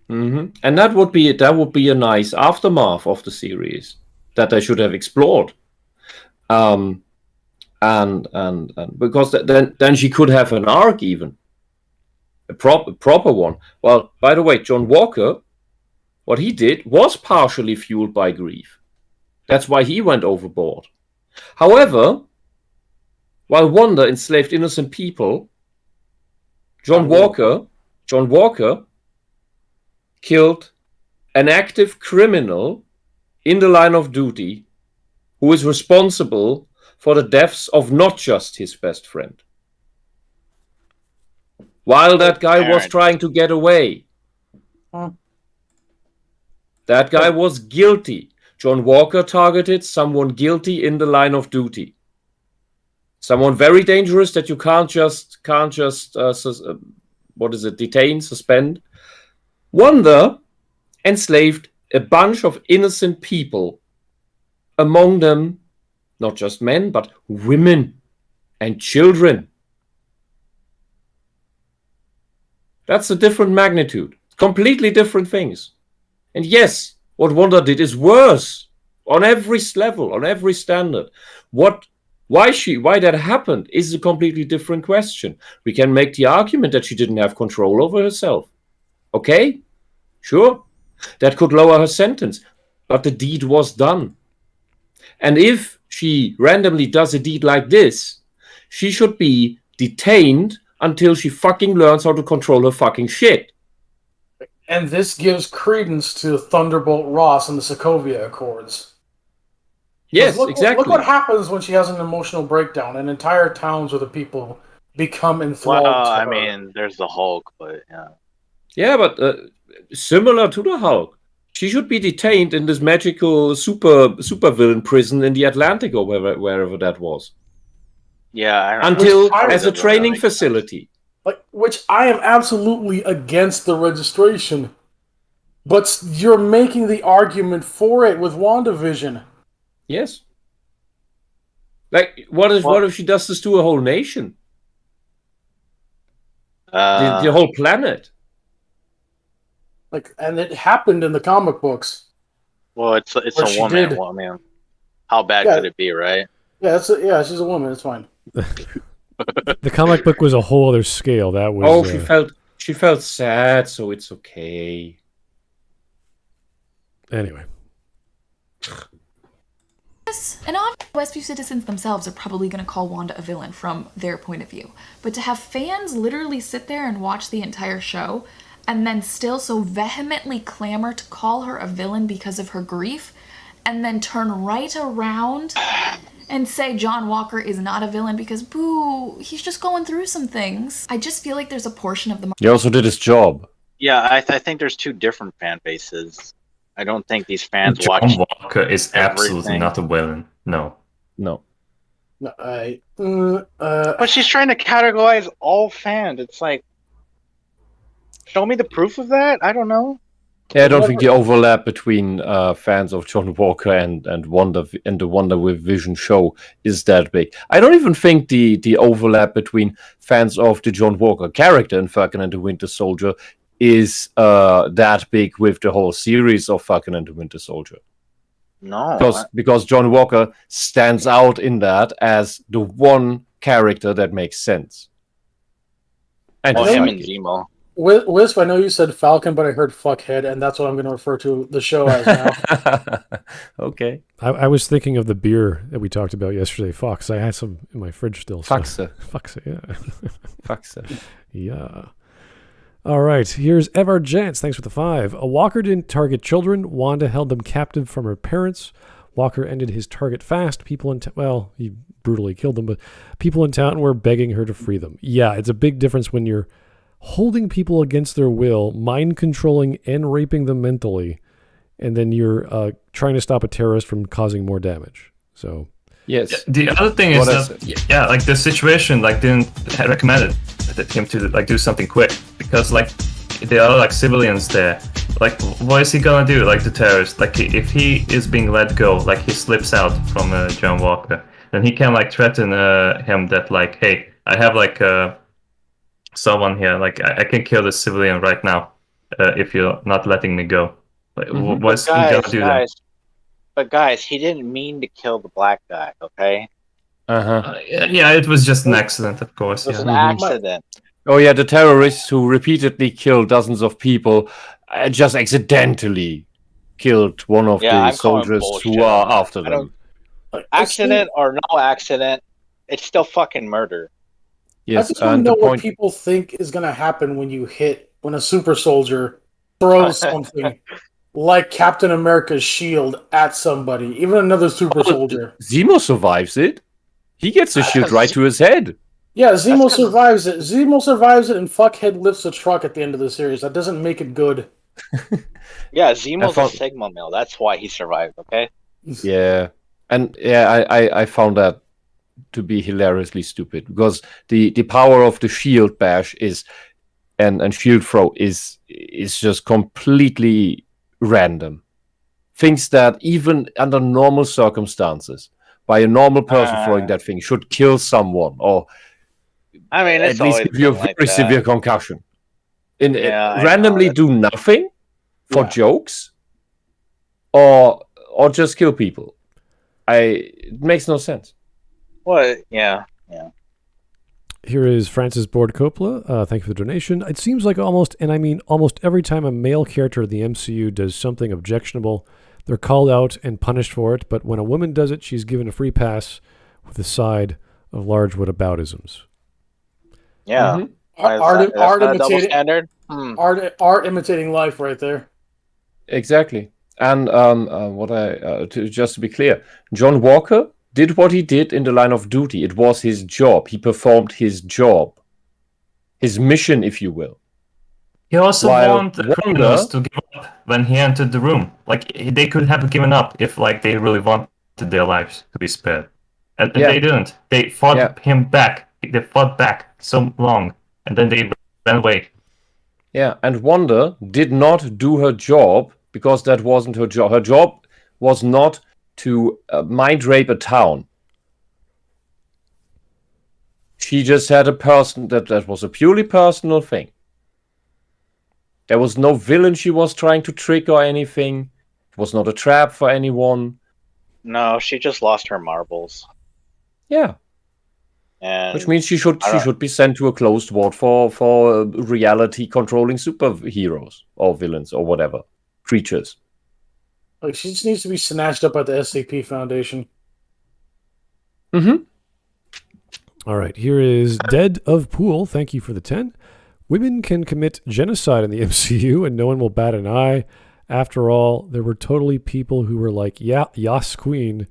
[SPEAKER 1] Mm-hmm. And that would be a nice aftermath of the series that they should have explored. And because then she could have an arc even. A proper one. Well, by the way, John Walker, what he did was partially fueled by grief. That's why he went overboard. However, while Wanda enslaved innocent people, John Walker killed an active criminal in the line of duty who is responsible for the deaths of not just his best friend. While that guy was trying to get away. That guy was guilty. John Walker targeted someone guilty in the line of duty. Someone very dangerous that you can't just detain, suspend. Wanda enslaved a bunch of innocent people. Among them, not just men, but women and children. That's a different magnitude. Completely different things. And yes, what Wanda did is worse on every level, on every standard. Why that happened is a completely different question. We can make the argument that she didn't have control over herself. Okay, sure. That could lower her sentence. But the deed was done. And if she randomly does a deed like this, she should be detained until she fucking learns how to control her fucking shit.
[SPEAKER 6] And this gives credence to Thunderbolt Ross and the Sokovia Accords.
[SPEAKER 1] Yes, exactly.
[SPEAKER 6] Look what happens when she has an emotional breakdown, and entire towns of the people become enthralled to her.
[SPEAKER 3] I mean, there's the Hulk, but yeah.
[SPEAKER 1] Yeah, but similar to the Hulk. She should be detained in this magical super villain prison in the Atlantic or wherever that was.
[SPEAKER 3] Yeah,
[SPEAKER 1] until as a training facility.
[SPEAKER 6] Which I am absolutely against the registration. But you're making the argument for it with WandaVision.
[SPEAKER 1] Yes. Like, what if she does this to a whole nation? The whole planet.
[SPEAKER 6] And it happened in the comic books.
[SPEAKER 3] Well, it's a woman. Well, I mean, how bad could it be, right?
[SPEAKER 6] Yeah, she's a woman. It's fine.
[SPEAKER 2] The comic book was a whole other scale. That was.
[SPEAKER 1] Oh, she felt sad, so it's okay.
[SPEAKER 2] Anyway.
[SPEAKER 5] And obviously, Westview citizens themselves are probably going to call Wanda a villain from their point of view. But to have fans literally sit there and watch the entire show and then still so vehemently clamor to call her a villain because of her grief, and then turn right around and say John Walker is not a villain because, boo, he's just going through some things. I just feel like there's a portion of the...
[SPEAKER 1] He also did his job.
[SPEAKER 3] Yeah, I think there's two different fan bases. I don't think these fans
[SPEAKER 4] John
[SPEAKER 3] watch
[SPEAKER 4] Walker is absolutely
[SPEAKER 3] everything.
[SPEAKER 4] not a villain. No.
[SPEAKER 3] But she's trying to categorize all fans. It's like, show me the proof of that? I don't know.
[SPEAKER 1] Yeah, I don't think the overlap between fans of John Walker and Wonder and the Wonder with Vision show is that big. I don't even think the overlap between fans of the John Walker character in Falcon and the Winter Soldier is that big with the whole series of Falcon and the Winter Soldier.
[SPEAKER 3] No,
[SPEAKER 1] because John Walker stands out in that as the one character that makes sense. And
[SPEAKER 3] him and Zemo.
[SPEAKER 6] Wisp, I know you said Falcon, but I heard fuckhead, and that's what I'm going to refer to the show as now.
[SPEAKER 1] Okay.
[SPEAKER 2] I was thinking of the beer that we talked about yesterday, Fox. I had some in my fridge still.
[SPEAKER 1] Faxe,
[SPEAKER 2] yeah.
[SPEAKER 1] Faxe.
[SPEAKER 2] Yeah. All right, here's Evar Jantz. Thanks for the 5. A Walker didn't target children. Wanda held them captive from her parents. Walker ended his target fast. People in he brutally killed them, but people in town were begging her to free them. Yeah, it's a big difference when you're holding people against their will, mind controlling and raping them mentally, and then you're trying to stop a terrorist from causing more damage. So
[SPEAKER 1] yes.
[SPEAKER 4] The other thing is that like the situation didn't recommend him to do something quick, because there are civilians there. What is he gonna do? The terrorist, if he is being let go, he slips out from John Walker, then he can threaten him that hey, I have someone here, I can kill this civilian right now if you're not letting me go. What's he gonna do then?
[SPEAKER 3] But guys, he didn't mean to kill the black guy, okay?
[SPEAKER 4] Yeah, it was just an accident, of course.
[SPEAKER 3] It was an accident.
[SPEAKER 1] Oh yeah, the terrorists who repeatedly killed dozens of people just accidentally killed one of the soldiers who are after them.
[SPEAKER 3] Accident or no accident, it's still fucking murder.
[SPEAKER 1] Yes,
[SPEAKER 6] I just want to know what people think is going to happen when a super soldier throws something like Captain America's shield at somebody, even another super soldier.
[SPEAKER 1] Zemo survives it. He gets the shield right to his head.
[SPEAKER 6] Yeah, Zemo survives it. Zemo survives it, and Fuckhead lifts a truck at the end of the series. That doesn't make it good.
[SPEAKER 3] Yeah, Zemo's a Sigma male. That's why he survived, okay?
[SPEAKER 1] Yeah. And I found that to be hilariously stupid, because the power of the shield bash and shield throw is just completely random. Things that even under normal circumstances, by a normal person throwing that thing, should kill someone, or
[SPEAKER 3] it's
[SPEAKER 1] at least give you a very severe concussion. Randomly do nothing for jokes, or just kill people. It makes no sense.
[SPEAKER 3] What? Yeah.
[SPEAKER 2] Here is Francis Board Coppola. Thank you for the donation. It seems like almost every time a male character of the MCU does something objectionable, they're called out and punished for it. But when a woman does it, she's given a free pass with a side of large whataboutisms.
[SPEAKER 3] Yeah.
[SPEAKER 6] Mm-hmm. Art imitating life right there.
[SPEAKER 1] Exactly. And just to be clear, John Walker did what he did in the line of duty. It was his job. He performed his job. His mission, if you will.
[SPEAKER 4] He also wanted the criminals to give up when he entered the room. They could have given up if they really wanted their lives to be spared. And they didn't. They fought him back. They fought back so long, and then they ran away.
[SPEAKER 1] Yeah, and Wanda did not do her job, because that wasn't her job. Her job was not to mind rape a town. She just had a person that was a purely personal thing. There was no villain she was trying to trick or anything. It was not a trap for anyone.
[SPEAKER 3] No, she just lost her marbles.
[SPEAKER 1] Yeah.
[SPEAKER 3] And
[SPEAKER 1] Which means she should be sent to a closed ward for reality controlling superheroes or villains or whatever creatures.
[SPEAKER 6] Like, she just needs to be snatched up at the SCP Foundation.
[SPEAKER 1] Mm-hmm.
[SPEAKER 2] All right, here is Dead of Pool. Thank you for the 10. Women can commit genocide in the MCU and no one will bat an eye. After all, there were totally people who were like, yeah, Yas Queen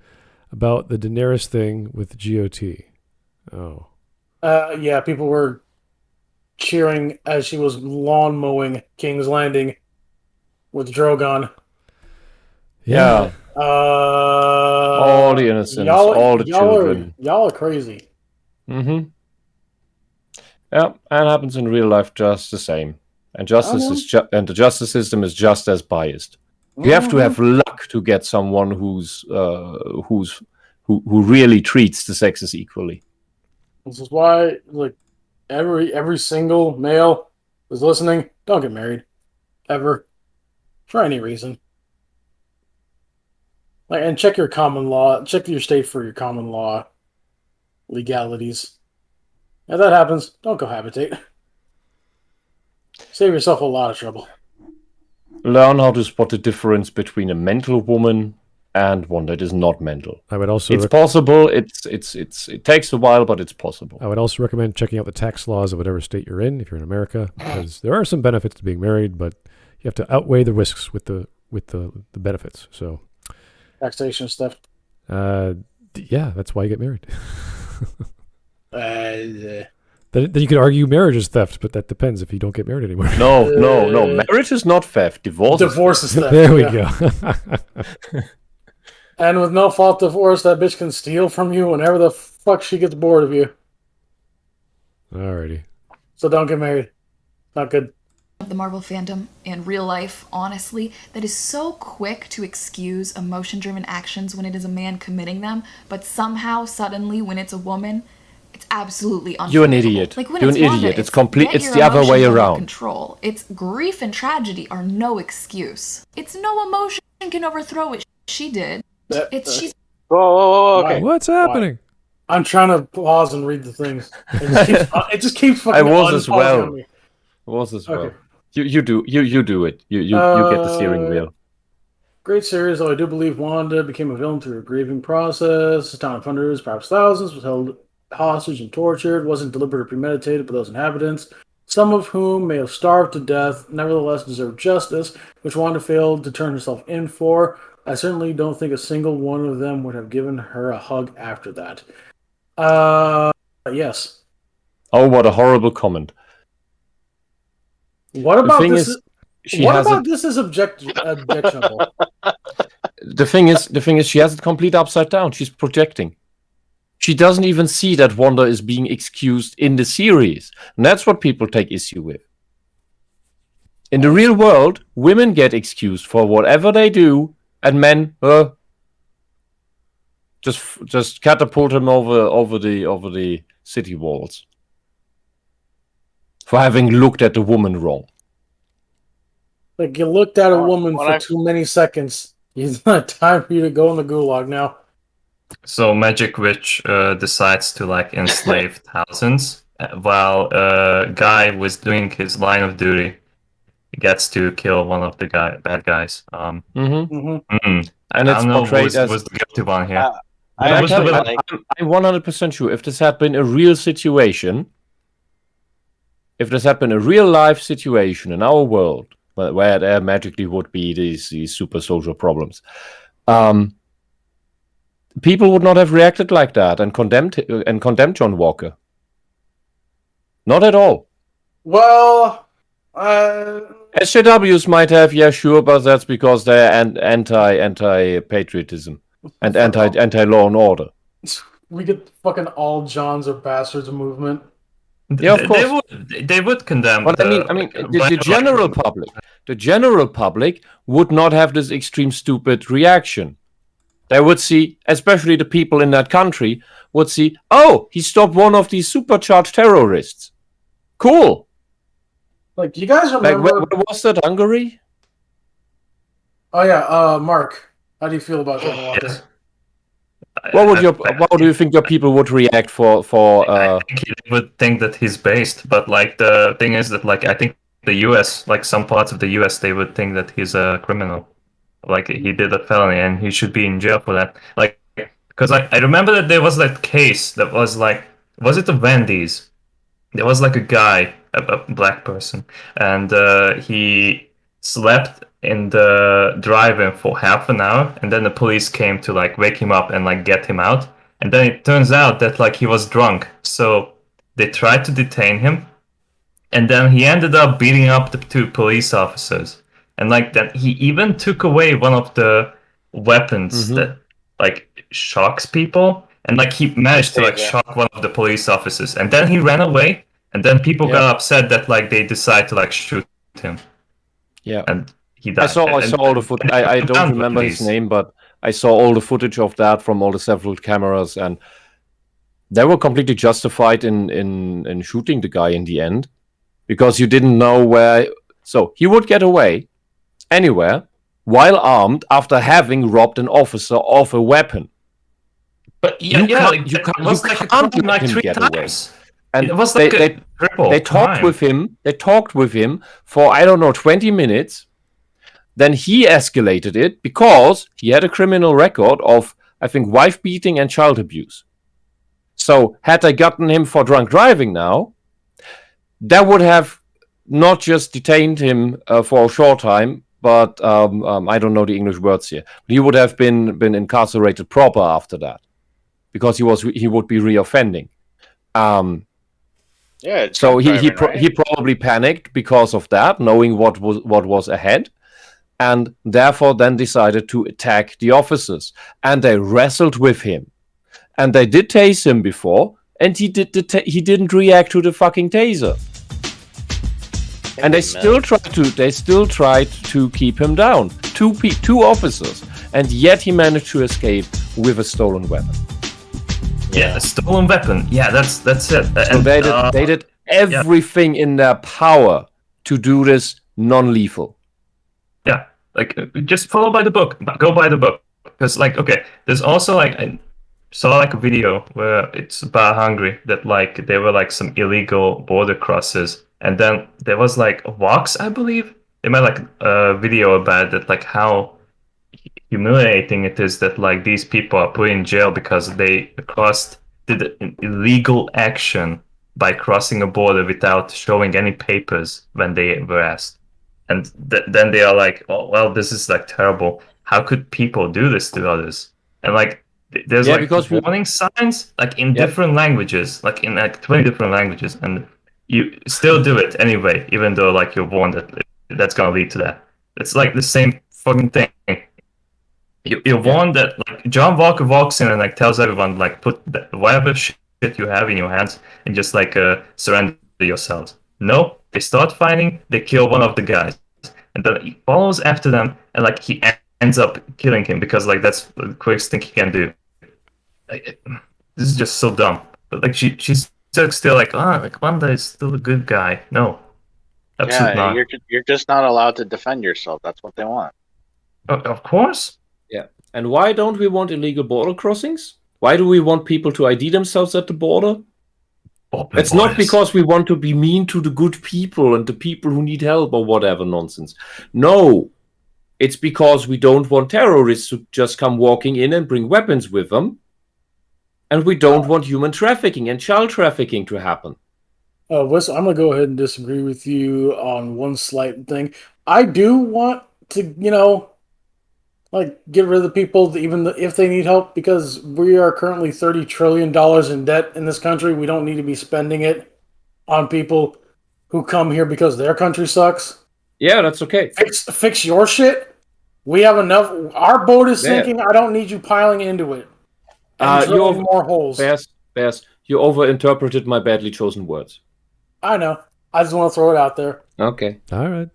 [SPEAKER 2] about the Daenerys thing with GOT. Oh.
[SPEAKER 6] Yeah, people were cheering as she was lawn mowing King's Landing with Drogon.
[SPEAKER 1] Yeah. All the innocents, all the children.
[SPEAKER 6] Y'all are crazy.
[SPEAKER 1] Mm-hmm. Yeah, and it happens in real life just the same. And the justice system is just as biased. You have to have luck to get someone who really treats the sexes equally.
[SPEAKER 6] This is why, like, every single male who's listening, don't get married, ever, for any reason. Like, and check your common law. Check your state for your common law legalities. If that happens, don't cohabitate. Save yourself a lot of trouble.
[SPEAKER 1] Learn how to spot the difference between a mental woman and one that is not mental.
[SPEAKER 2] I would also
[SPEAKER 1] it's possible. It takes a while, but it's possible.
[SPEAKER 2] I would also recommend checking out the tax laws of whatever state you're in if you're in America, because there are some benefits to being married, but you have to outweigh the risks with the benefits. So
[SPEAKER 6] taxation stuff.
[SPEAKER 2] Yeah, that's why you get married. Then you could argue marriage is theft, but that depends if you don't get married anymore.
[SPEAKER 1] No. Marriage is not theft. Divorce
[SPEAKER 6] is theft.
[SPEAKER 2] There we go.
[SPEAKER 6] And with no fault divorce, that bitch can steal from you whenever the fuck she gets bored of you.
[SPEAKER 2] Alrighty.
[SPEAKER 6] So don't get married. Not good.
[SPEAKER 5] The Marvel fandom and real life, honestly, that is so quick to excuse emotion-driven actions when it is a man committing them, but somehow, suddenly, when it's a woman, it's absolutely unforgivable.
[SPEAKER 1] You're an idiot.
[SPEAKER 5] Like when
[SPEAKER 1] You're
[SPEAKER 5] it's
[SPEAKER 1] an
[SPEAKER 5] Wanda,
[SPEAKER 1] idiot. It's complete.
[SPEAKER 5] get
[SPEAKER 1] It's
[SPEAKER 5] your
[SPEAKER 1] the other way
[SPEAKER 5] emotions under
[SPEAKER 1] around.
[SPEAKER 5] Control. It's grief and tragedy are no excuse. It's no emotion can overthrow what she did. She's.
[SPEAKER 3] Whoa, okay.
[SPEAKER 2] What's happening?
[SPEAKER 6] I'm trying to pause and read the things. It just keeps fucking.
[SPEAKER 1] I was as well.
[SPEAKER 6] on me. Okay.
[SPEAKER 1] You do it. You get the steering wheel.
[SPEAKER 6] Great series, though I do believe Wanda became a villain through a grieving process. The town of hundreds, perhaps thousands, was held hostage and tortured. It wasn't deliberate or premeditated by those inhabitants, some of whom may have starved to death, nevertheless deserve justice, which Wanda failed to turn herself in for. I certainly don't think a single one of them would have given her a hug after that. Yes.
[SPEAKER 1] Oh, what a horrible comment.
[SPEAKER 6] What about this?
[SPEAKER 1] This
[SPEAKER 6] is objectionable?
[SPEAKER 1] The thing is, she has it complete upside down. She's projecting. She doesn't even see that Wanda is being excused in the series, and that's what people take issue with. In the real world, women get excused for whatever they do, and men just catapult them over the city walls for having looked at the woman wrong.
[SPEAKER 6] Like, you looked at a woman for too many seconds. It's not time for you to go in the gulag now.
[SPEAKER 4] So Magic Witch decides to like enslave thousands, while a guy was doing his line of duty. He gets to kill one of the bad guys.
[SPEAKER 1] And it's portrayed as
[SPEAKER 4] was the guilty one here.
[SPEAKER 1] I'm 100% sure if this had been a real situation, if this had been a real life situation in our world, where there magically would be these super social problems, people would not have reacted like that and condemned John Walker. Not at all.
[SPEAKER 6] Well,
[SPEAKER 1] SJWs might have, yeah, sure, but that's because they're anti-patriotism and anti-law and order.
[SPEAKER 6] We get fucking all Johns are bastards movement.
[SPEAKER 1] Yeah, of course.
[SPEAKER 4] They would condemn.
[SPEAKER 1] But the general public would not have this extreme stupid reaction. They would see, especially the people in that country, would see, oh, he stopped one of these supercharged terrorists. Cool.
[SPEAKER 6] Like, you guys remember...
[SPEAKER 1] Like, where was that, Hungary?
[SPEAKER 6] Oh, yeah, Mark. How do you feel about that?
[SPEAKER 4] Yes.
[SPEAKER 1] How do you think your people would react for?
[SPEAKER 4] I think he would think that he's based, but like the thing is that like I think the U.S. like some parts of the U.S. they would think that he's a criminal, like he did a felony and he should be in jail for that. Like because I remember that there was that case that was like, was it the Wendy's? There was like a guy, a black person, and he slept in the drive-in for half an hour, and then the police came to like wake him up and like get him out. And then it turns out that like he was drunk, so they tried to detain him, and then he ended up beating up the two police officers. And like that, he even took away one of the weapons that like shocks people, and like he managed to like shock one of the police officers, and then he ran away. And then people got upset that like they decided to like shoot him. Yeah, and he died.
[SPEAKER 1] I saw all the footage. I don't remember his name, but I saw all the footage of that from all the several cameras, and they were completely justified in shooting the guy in the end, because you didn't know where. So he would get away anywhere while armed after having robbed an officer of a weapon.
[SPEAKER 4] But you can't like 3 times.
[SPEAKER 1] And
[SPEAKER 4] it was like
[SPEAKER 1] they talked with him. They talked with him for, I don't know, 20 minutes. Then he escalated it because he had a criminal record of, I think, wife beating and child abuse. So had I gotten him for drunk driving now, that would have not just detained him for a short time, but I don't know the English words here. He would have been incarcerated proper after that, because he would be reoffending. So he probably panicked because of that, knowing what was ahead, and therefore then decided to attack the officers. And they wrestled with him, and they did tase him before, and he didn't react to the fucking taser. And they still tried to keep him down. Two officers, and yet he managed to escape with a stolen weapon.
[SPEAKER 4] Yeah, a stolen weapon. Yeah, that's it.
[SPEAKER 1] So they did everything in their power to do this non-lethal.
[SPEAKER 4] Yeah, like just follow by the book. Go by the book, because like there's also like I saw like a video where it's about Hungary that like there were like some illegal border crosses, and then there was like Vox, I believe. They made like a video about that, like how humiliating it is that like these people are put in jail because they did an illegal action by crossing a border without showing any papers when they were asked. And then they are like, oh well, this is like terrible. How could people do this to others? And like there's like warning signs like in different languages, like in like 20 different languages, and you still do it anyway, even though like you're warned that that's gonna lead to that. It's like the same fucking thing. You're warned that like John Walker walks in and like tells everyone like put whatever shit you have in your hands and just like surrender yourselves. No, they start fighting, they kill one of the guys, and then he follows after them, and like he ends up killing him because like that's the quickest thing he can do. Like, this is just so dumb. But like she's still like, like Wanda is still a good guy. No, absolutely not.
[SPEAKER 3] You're just not allowed to defend yourself. That's what they want.
[SPEAKER 4] Of course.
[SPEAKER 1] Yeah. And why don't we want illegal border crossings? Why do we want people to ID themselves at the border? It's not because we want to be mean to the good people and the people who need help or whatever nonsense. No. It's because we don't want terrorists to just come walking in and bring weapons with them. And we don't want human trafficking and child trafficking to happen.
[SPEAKER 6] Wes, I'm going to go ahead and disagree with you on one slight thing. I do want to, like get rid of the people, even if they need help, because we are currently $30 trillion in debt in this country. We don't need to be spending it on people who come here because their country sucks.
[SPEAKER 1] Yeah, that's okay.
[SPEAKER 6] Fix your shit. We have enough. Our boat is sinking. I don't need you piling into it. You're more holes.
[SPEAKER 1] Bears, you overinterpreted my badly chosen words.
[SPEAKER 6] I know. I just want to throw it out there.
[SPEAKER 1] Okay.
[SPEAKER 2] All right.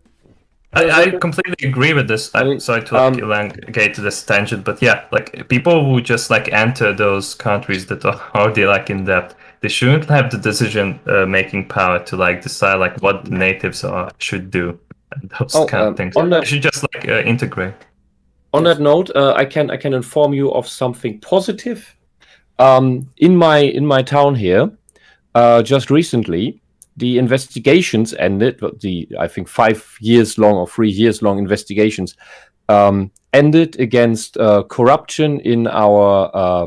[SPEAKER 4] I completely agree with this. I'm sorry to elongate to this tangent, but yeah, like people who just like enter those countries that are already like in debt, they shouldn't have the decision making power to like decide like what the natives should do and those kind of things. They should just like integrate.
[SPEAKER 1] On that note, I can inform you of something positive in my town here, just recently, the investigations ended. I think 5 years long or 3 years long investigations ended against corruption in our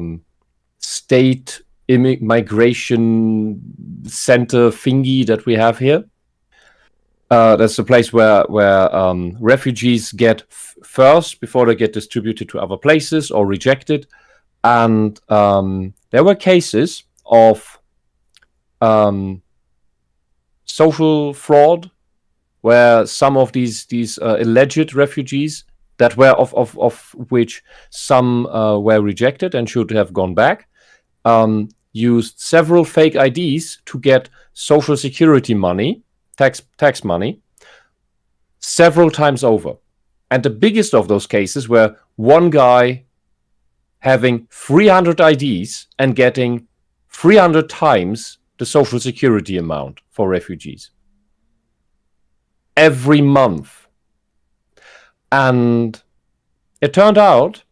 [SPEAKER 1] state migration center thingy that we have here. That's the place where refugees get first before they get distributed to other places or rejected. And there were cases of social fraud where some of these alleged refugees that were of which some were rejected and should have gone back, used several fake IDs to get social security money, tax money, several times over. And the biggest of those cases were one guy having 300 IDs and getting 300 times the social security amount for refugees every month. And it turned out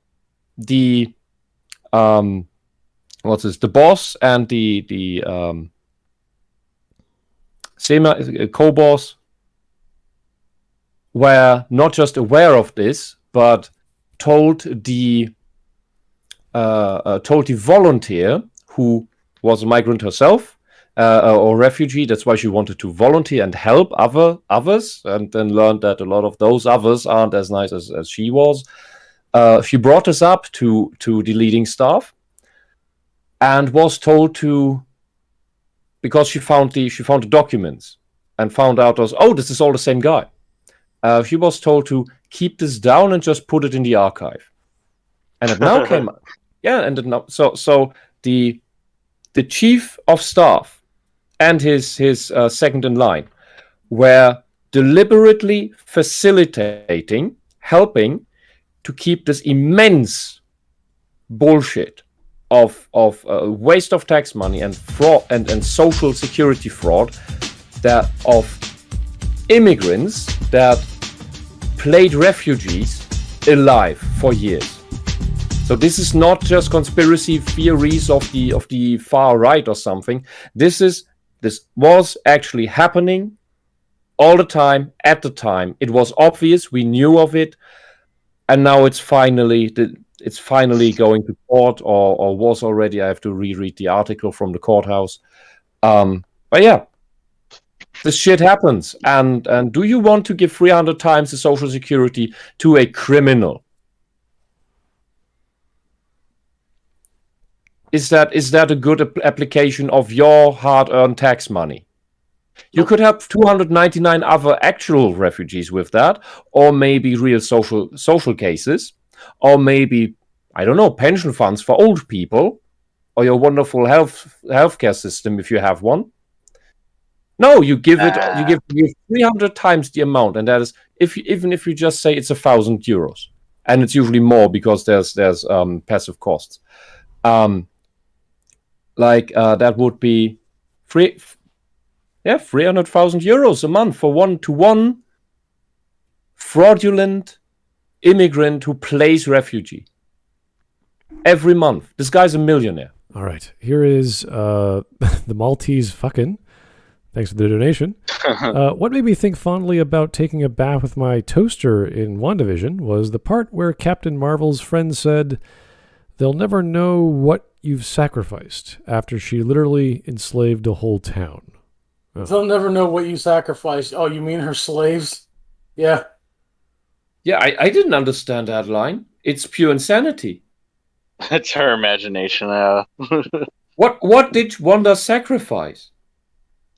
[SPEAKER 1] the boss and the co-boss were not just aware of this, but told the volunteer, who was a migrant herself or refugee. That's why she wanted to volunteer and help others, and then learned that a lot of those others aren't as nice as she was. She brought us up to the leading staff and was told to, because she found the documents and found out this is all the same guy. She was told to keep this down and just put it in the archive. And it now came up. Yeah, and it now, so the chief of staff and his second in line were deliberately facilitating, helping to keep this immense bullshit of waste of tax money and fraud and social security fraud that of immigrants that played refugees alive for years. So this is not just conspiracy theories of the far right or something. This was actually happening all the time, at the time. It was obvious, we knew of it, and now it's finally going to court, or was already. I have to reread the article from the courthouse. But yeah, this shit happens. And do you want to give 300 times the social security to a criminal? Is that a good application of your hard-earned tax money? You could have 299 other actual refugees with that, or maybe real social cases, or maybe, I don't know, pension funds for old people, or your wonderful healthcare system if you have one. No, you give 300 times the amount, and that is even if you just say it's 1,000 euros, and it's usually more because there's passive costs. That would be 300,000 euros a month for one fraudulent immigrant who plays refugee every month. This guy's a millionaire.
[SPEAKER 2] All right, here is the Maltese fucking. Thanks for the donation. What made me think fondly about taking a bath with my toaster in WandaVision was the part where Captain Marvel's friend said, "They'll never know what you've sacrificed," after she literally enslaved a whole town.
[SPEAKER 6] Oh. They'll never know what you sacrificed. Oh, you mean her slaves? Yeah.
[SPEAKER 1] Yeah, I didn't understand that line. It's pure insanity.
[SPEAKER 3] It's her imagination.
[SPEAKER 1] What did Wanda sacrifice?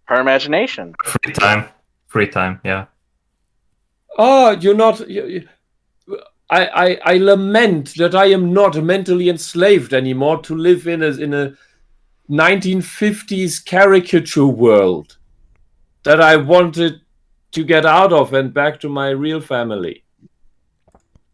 [SPEAKER 3] Her imagination.
[SPEAKER 4] Free time, yeah.
[SPEAKER 1] Oh, you're not... I lament that I am not mentally enslaved anymore to live in a 1950s caricature world that I wanted to get out of and back to my real family.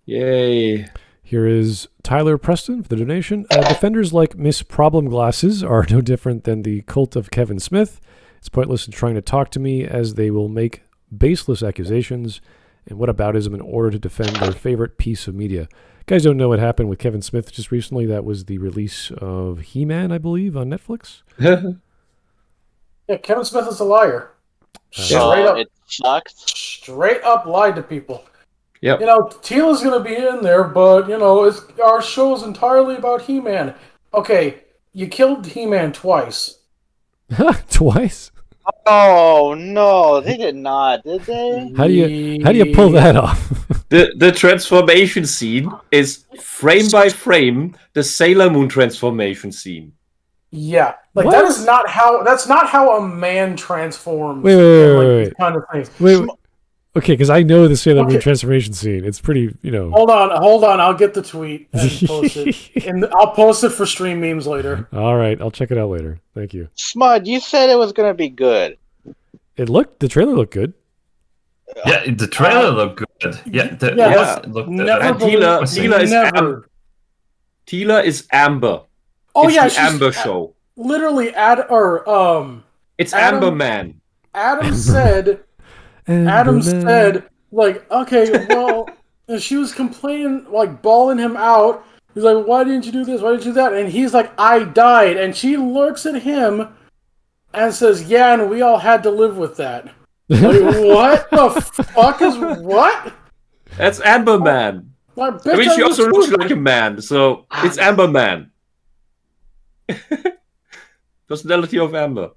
[SPEAKER 1] Yay.
[SPEAKER 2] Here is Tyler Preston for the donation. Defenders like Miss Problem Glasses are no different than the cult of Kevin Smith. It's pointless in trying to talk to me, as they will make baseless accusations and whataboutism in order to defend their favorite piece of media. guys don't know what happened with Kevin Smith just recently. That was the release of He-Man, I believe, on Netflix.
[SPEAKER 6] Yeah, Kevin Smith is a liar.
[SPEAKER 3] It sucks.
[SPEAKER 6] Straight up lied to people.
[SPEAKER 1] Yep.
[SPEAKER 6] Teela's going to be in there, but, our show is entirely about He-Man. Okay, you killed He-Man twice.
[SPEAKER 2] Twice?
[SPEAKER 3] Oh, no, they did not, did they?
[SPEAKER 2] How do you pull that off?
[SPEAKER 1] The transformation scene is frame by frame the Sailor Moon transformation scene.
[SPEAKER 6] Yeah,
[SPEAKER 2] What?
[SPEAKER 6] that's not how a man transforms.
[SPEAKER 2] Wait.
[SPEAKER 6] Kind of things.
[SPEAKER 2] Wait. Okay, because I know the Sailor Moon transformation scene. It's pretty,
[SPEAKER 6] Hold on. I'll get the tweet and post it, and I'll post it for stream memes later.
[SPEAKER 2] All right, I'll check it out later. Thank you.
[SPEAKER 3] Smud, you said it was gonna be good.
[SPEAKER 2] The trailer looked good.
[SPEAKER 4] Yeah, the trailer looked good. Yeah,
[SPEAKER 6] Yeah.
[SPEAKER 4] looked
[SPEAKER 6] Never
[SPEAKER 1] And
[SPEAKER 6] believe-
[SPEAKER 1] Tila is Amber.
[SPEAKER 6] Oh
[SPEAKER 1] It's
[SPEAKER 6] yeah,
[SPEAKER 1] the
[SPEAKER 6] she's
[SPEAKER 1] Amber show.
[SPEAKER 6] literally
[SPEAKER 1] It's
[SPEAKER 6] Adam-
[SPEAKER 1] Amber Man.
[SPEAKER 6] Adam said. Adam said, okay, well, and she was complaining, bawling him out. He's like, why didn't you do this? Why didn't you do that? And he's like, I died. And she looks at him and says, yeah, and we all had to live with that. What the fuck is what?
[SPEAKER 1] That's Amber Man.
[SPEAKER 6] Bitch,
[SPEAKER 1] She also looks like a man, so it's Amber Man. Personality of Amber.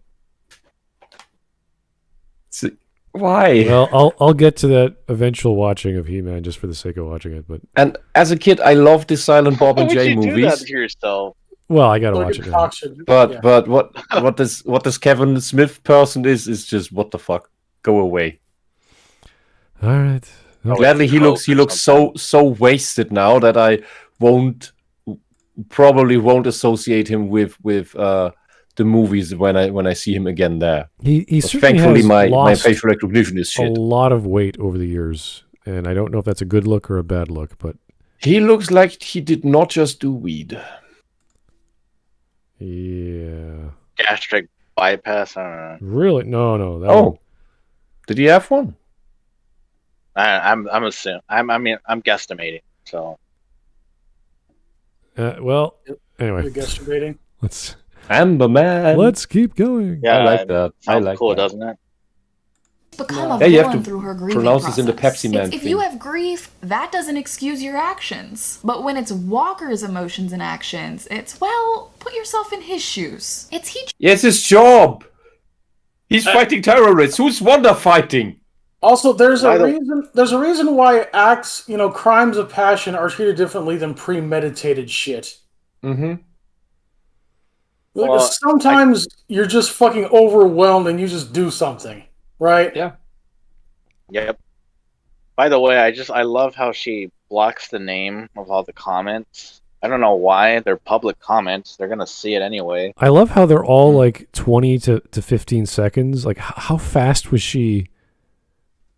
[SPEAKER 1] Why?
[SPEAKER 2] Well, I'll get to that eventual watching of He-Man just for the sake of watching it. But
[SPEAKER 1] And as a kid, I loved the Silent Bob
[SPEAKER 3] Why
[SPEAKER 1] and
[SPEAKER 3] would
[SPEAKER 1] Jay
[SPEAKER 3] you do that
[SPEAKER 1] movies.
[SPEAKER 3] to yourself?
[SPEAKER 2] I gotta watch it now.
[SPEAKER 1] But what this Kevin Smith person is just what the fuck? Go away.
[SPEAKER 2] All right.
[SPEAKER 1] Gladly, he looks so wasted now that I probably won't associate him with the movies when I see him again there.
[SPEAKER 2] He certainly
[SPEAKER 1] Thankfully,
[SPEAKER 2] has
[SPEAKER 1] my
[SPEAKER 2] lost
[SPEAKER 1] facial recognition is
[SPEAKER 2] a
[SPEAKER 1] shit.
[SPEAKER 2] lot of weight over the years, and I don't know if that's a good look or a bad look. But
[SPEAKER 1] He looks like he did not just do weed.
[SPEAKER 2] yeah,
[SPEAKER 3] Gastric bypass. I don't know.
[SPEAKER 2] really, no. That
[SPEAKER 1] Oh, did he have one?
[SPEAKER 3] I'm assuming. I'm guesstimating. So
[SPEAKER 2] well, anyway,
[SPEAKER 6] You're guesstimating.
[SPEAKER 1] Amber Man.
[SPEAKER 2] let's keep going.
[SPEAKER 3] yeah,
[SPEAKER 1] I like that. I
[SPEAKER 3] sounds
[SPEAKER 1] like
[SPEAKER 3] cool,
[SPEAKER 1] that.
[SPEAKER 3] doesn't it?
[SPEAKER 5] Become a
[SPEAKER 1] Yeah, you have
[SPEAKER 5] villain
[SPEAKER 1] to
[SPEAKER 5] through her grieving
[SPEAKER 1] pronounce
[SPEAKER 5] process.
[SPEAKER 1] this in the Pepsi Man
[SPEAKER 5] If
[SPEAKER 1] thing.
[SPEAKER 5] you have grief, that doesn't excuse your actions. But when it's Walker's emotions and actions, it's, put yourself in his shoes. It's
[SPEAKER 1] Yeah, it's his job. He's fighting terrorists. Who's Wanda fighting?
[SPEAKER 6] Also, there's a reason why acts, crimes of passion are treated differently than premeditated shit.
[SPEAKER 1] Mm-hmm.
[SPEAKER 6] Sometimes you're just fucking overwhelmed and you just do something, right?
[SPEAKER 1] Yeah.
[SPEAKER 3] Yep. By the way, I love how she blocks the name of all the comments. I don't know why. They're public comments. They're gonna see it anyway.
[SPEAKER 2] I love how they're all like 20 to 15 seconds. Like, how fast was she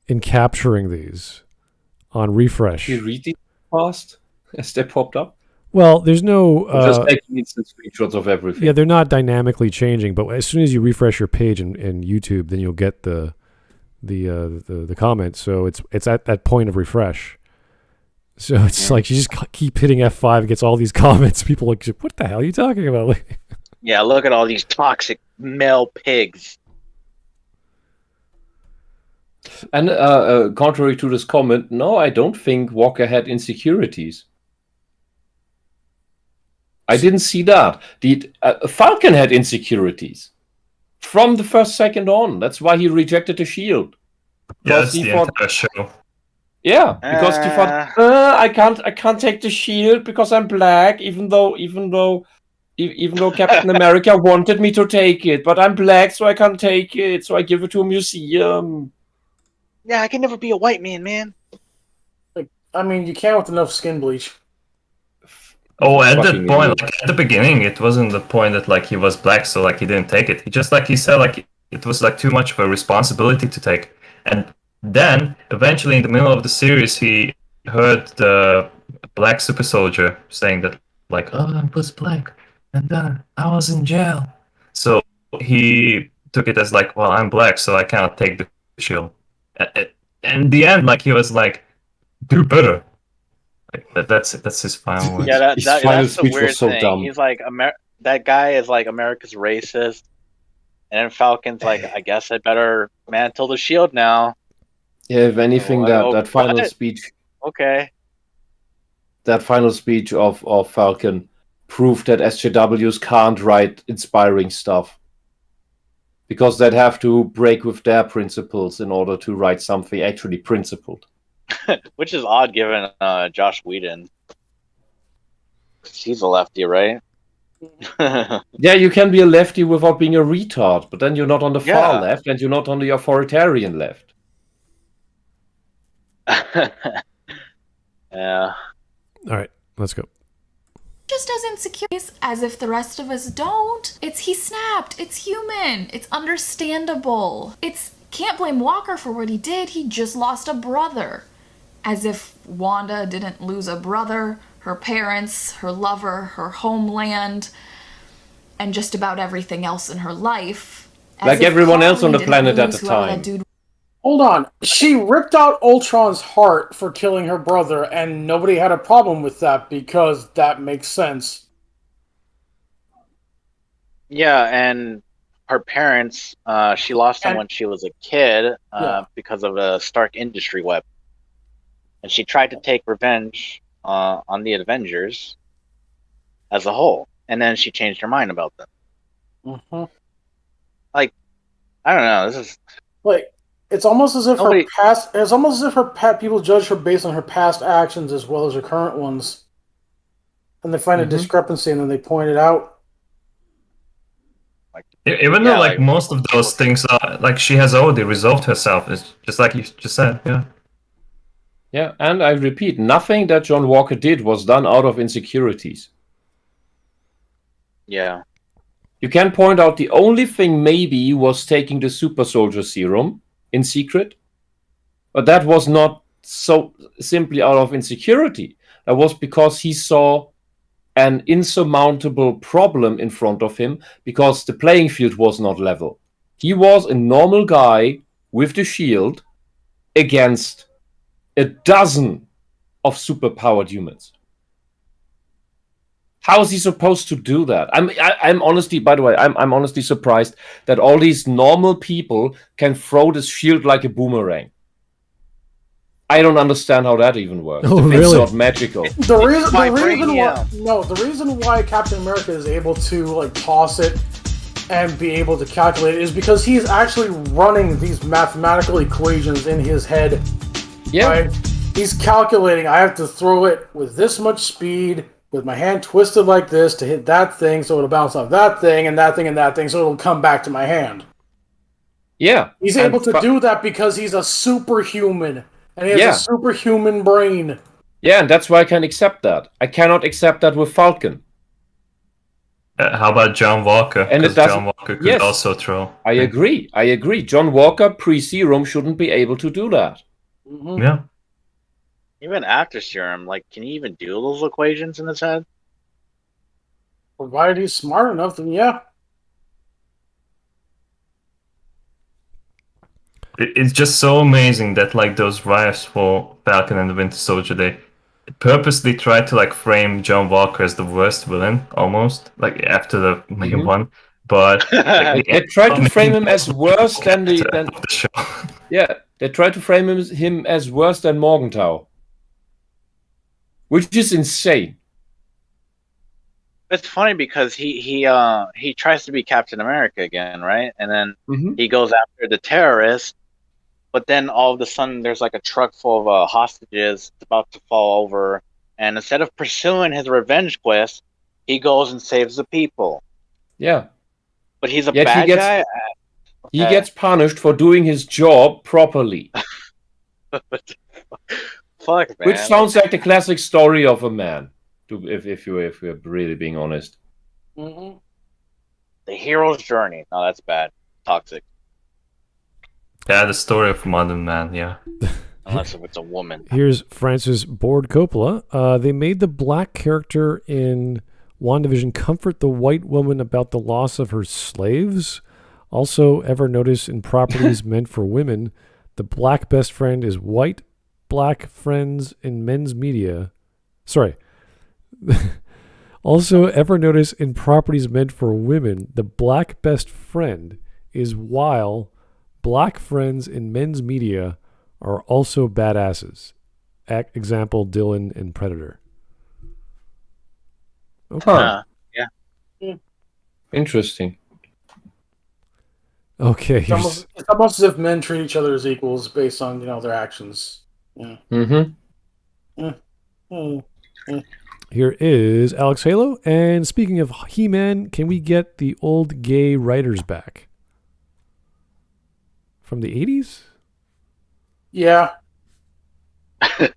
[SPEAKER 2] in capturing these on refresh?
[SPEAKER 1] Did you read these fast as they popped up?
[SPEAKER 2] Well, there's no...
[SPEAKER 1] Just taking instant screenshots of everything.
[SPEAKER 2] yeah, they're not dynamically changing, but as soon as you refresh your page in YouTube, then you'll get the comment. So it's at that point of refresh. So it's like you just keep hitting F5, gets all these comments. People are like, what the hell are you talking about?
[SPEAKER 3] Yeah, look at all these toxic male pigs.
[SPEAKER 1] And contrary to this comment, no, I don't think Walker had insecurities. I didn't see that. Falcon had insecurities from the first second on. That's why he rejected the shield.
[SPEAKER 4] Yeah, that's the entire show.
[SPEAKER 1] Yeah, because he thought, I can't take the shield because I'm black, even though Captain America wanted me to take it, but I'm black, so I can't take it. So I give it to a museum.
[SPEAKER 3] Yeah, I can never be a white man.
[SPEAKER 6] I mean, you can with enough skin bleach.
[SPEAKER 4] Oh, at that
[SPEAKER 1] Fucking
[SPEAKER 4] point,
[SPEAKER 1] idiot.
[SPEAKER 4] at the beginning, it wasn't the point that he was black, so he didn't take it. He just he said it was too much of a responsibility to take. And then eventually, in the middle of the series, he heard the black super soldier saying that oh, I was black, and I was in jail. So he took it as well, I'm black, so I cannot take the shield. And in the end, he was do better. That's his final words.
[SPEAKER 3] Yeah,
[SPEAKER 1] His final
[SPEAKER 3] that's the
[SPEAKER 1] speech was
[SPEAKER 3] weird
[SPEAKER 1] so
[SPEAKER 3] thing.
[SPEAKER 1] dumb.
[SPEAKER 3] He's like, that guy is like America's racist, and then Falcon's like, I guess I better mantle the shield now.
[SPEAKER 1] Yeah, if anything, that final
[SPEAKER 3] what?
[SPEAKER 1] speech,
[SPEAKER 3] Okay.
[SPEAKER 1] that final speech of Falcon proved that SJWs can't write inspiring stuff. Because they'd have to break with their principles in order to write something actually principled.
[SPEAKER 3] Which is odd given Josh Whedon. He's a lefty, right?
[SPEAKER 1] Yeah, you can be a lefty without being a retard, but then you're not on the far left and you're not on the authoritarian left.
[SPEAKER 3] Yeah.
[SPEAKER 2] All right, let's go.
[SPEAKER 5] Just as insecure as if the rest of us don't. He snapped. It's human. It's understandable. Can't blame Walker for what he did. He just lost a brother. As if Wanda didn't lose a brother, her parents, her lover, her homeland, and just about everything else in her life.
[SPEAKER 1] Like everyone else on the planet at the time.
[SPEAKER 6] Hold on. She ripped out Ultron's heart for killing her brother, and nobody had a problem with that because that makes sense.
[SPEAKER 3] Yeah, and her parents, she lost them when she was a kid because of a Stark Industry weapon. And she tried to take revenge on the Avengers as a whole. And then she changed her mind about them.
[SPEAKER 6] Mm-hmm.
[SPEAKER 3] Like, I don't know. This is...
[SPEAKER 6] Like... It's almost as if people judge her based on her past actions as well as her current ones, and they find a discrepancy and then they point it out.
[SPEAKER 4] Even though like most of those things are like she has already resolved herself, it's just like you just said, yeah.
[SPEAKER 1] Yeah, and I repeat, nothing that John Walker did was done out of insecurities.
[SPEAKER 3] Yeah.
[SPEAKER 1] You can point out the only thing maybe was taking the super soldier serum in secret, but that was not so simply out of insecurity. That was because he saw an insurmountable problem in front of him because the playing field was not level. He was a normal guy with the shield against a dozen of superpowered humans. How is he supposed to do that? I'm honestly, by the way, I'm honestly surprised that all these normal people can throw this shield like a boomerang. I don't understand how that even works.
[SPEAKER 2] Oh,
[SPEAKER 1] It's
[SPEAKER 2] really?
[SPEAKER 1] not magical.
[SPEAKER 6] The reason why Captain America is able to like toss it and be able to calculate it is because he's actually running these mathematical equations in his head.
[SPEAKER 1] Yeah.
[SPEAKER 6] Right? He's calculating, I have to throw it with this much speed, with my hand twisted like this to hit that thing, so it'll bounce off that thing, and that thing, and that thing, so it'll come back to my hand.
[SPEAKER 1] Yeah.
[SPEAKER 6] He's able to do that because he's a superhuman, and he has a superhuman brain.
[SPEAKER 1] Yeah, and that's why I can accept that. I cannot accept that with Falcon.
[SPEAKER 4] How about John Walker?
[SPEAKER 1] And it
[SPEAKER 4] John Walker could also throw.
[SPEAKER 1] I agree. John Walker, pre-serum, shouldn't be able to do that.
[SPEAKER 6] Mm-hmm.
[SPEAKER 4] Yeah.
[SPEAKER 3] Even after serum, like, can he even do those equations in his head?
[SPEAKER 6] Provided he's smart enough, then yeah.
[SPEAKER 4] It's just so amazing that like those writers for Falcon and the Winter Soldier, they purposely tried to like frame John Walker as the worst villain, almost like after the main one. But like,
[SPEAKER 1] they tried to frame him as worse than
[SPEAKER 4] the show.
[SPEAKER 1] Yeah, they tried to frame him as worse than Morgenthau. Which is insane.
[SPEAKER 3] It's funny because he tries to be Captain America again, right? And then he goes after the terrorists, but then all of a sudden there's like a truck full of hostages about to fall over, and instead of pursuing his revenge quest, he goes and saves the people.
[SPEAKER 1] Yeah.
[SPEAKER 3] But he's a bad guy?
[SPEAKER 1] He gets punished for doing his job properly.
[SPEAKER 3] Fuck, man.
[SPEAKER 1] Which sounds like the classic story of a man, if you're really being honest.
[SPEAKER 3] Mm-hmm. The hero's journey. No, that's bad. Toxic.
[SPEAKER 4] Yeah, the story of modern man, yeah.
[SPEAKER 3] Unless if it's a woman.
[SPEAKER 2] Here's Francis Ford Coppola. They made the black character in WandaVision comfort the white woman about the loss of her slaves. Also, ever notice in properties meant for women, the black best friend is white black friends in men's media Sorry. Also, ever notice in properties meant for women, the black best friend is while black friends in men's media are also badasses. Example, Dylan and Predator. Okay.
[SPEAKER 1] Huh.
[SPEAKER 3] Yeah.
[SPEAKER 1] Interesting.
[SPEAKER 2] Okay.
[SPEAKER 6] It's almost as if men treat each other as equals based on their actions. Yeah.
[SPEAKER 2] Here is Alex Halo. And speaking of He-Man, can we get the old gay writers back? From the 80s?
[SPEAKER 6] Yeah.
[SPEAKER 2] I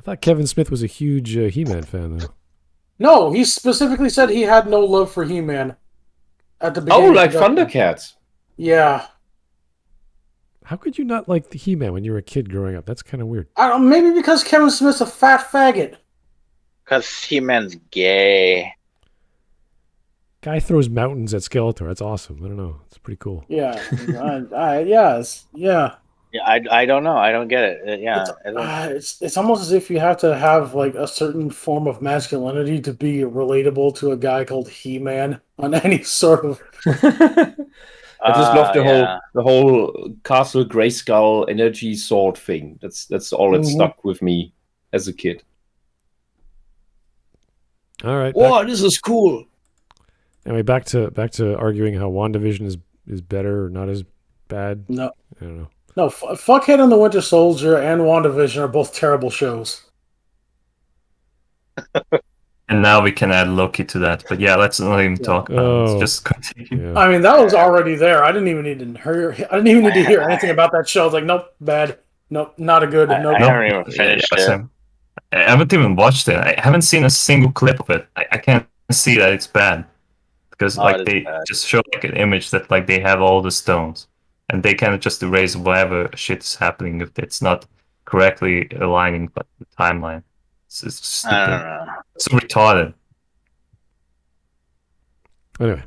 [SPEAKER 2] thought Kevin Smith was a huge He-Man fan, though.
[SPEAKER 6] No, he specifically said he had no love for He-Man at the beginning.
[SPEAKER 1] Oh, like Thundercats.
[SPEAKER 6] Yeah.
[SPEAKER 2] How could you not like the He-Man when you were a kid growing up? That's kind of weird.
[SPEAKER 6] I don't know, maybe because Kevin Smith's a fat faggot.
[SPEAKER 3] Because He-Man's gay.
[SPEAKER 2] Guy throws mountains at Skeletor. That's awesome. I don't know. It's pretty cool.
[SPEAKER 6] Yeah. Yeah.
[SPEAKER 3] Yeah, I don't know. I don't get it. Yeah.
[SPEAKER 6] It's almost as if you have to have like a certain form of masculinity to be relatable to a guy called He-Man on any sort of.
[SPEAKER 1] I just love the whole Castle Grayskull energy sword thing. That's all that stuck with me as a kid.
[SPEAKER 2] All right.
[SPEAKER 1] Whoa, this is cool.
[SPEAKER 2] Anyway, back to arguing how WandaVision is better or not as bad.
[SPEAKER 6] No,
[SPEAKER 2] I don't know.
[SPEAKER 6] No, Fuckhead and the Winter Soldier and WandaVision are both terrible shows.
[SPEAKER 4] And now we can add Loki to that. But yeah, let's not even talk about it. Let's just continue.
[SPEAKER 2] Yeah.
[SPEAKER 6] I mean, that was already there. I didn't even need to hear anything about that show. I was like, nope, bad. Nope, not a good. Nope.
[SPEAKER 3] I haven't even finished it.
[SPEAKER 4] I haven't even watched it. I haven't seen a single clip of it. I can't see that it's bad. Because they just show like an image that like they have all the stones. And they kind of just erase whatever shit is happening if it's not correctly aligning with the timeline. It's stupid.
[SPEAKER 3] I don't know.
[SPEAKER 4] It's retarded.
[SPEAKER 2] Anyway.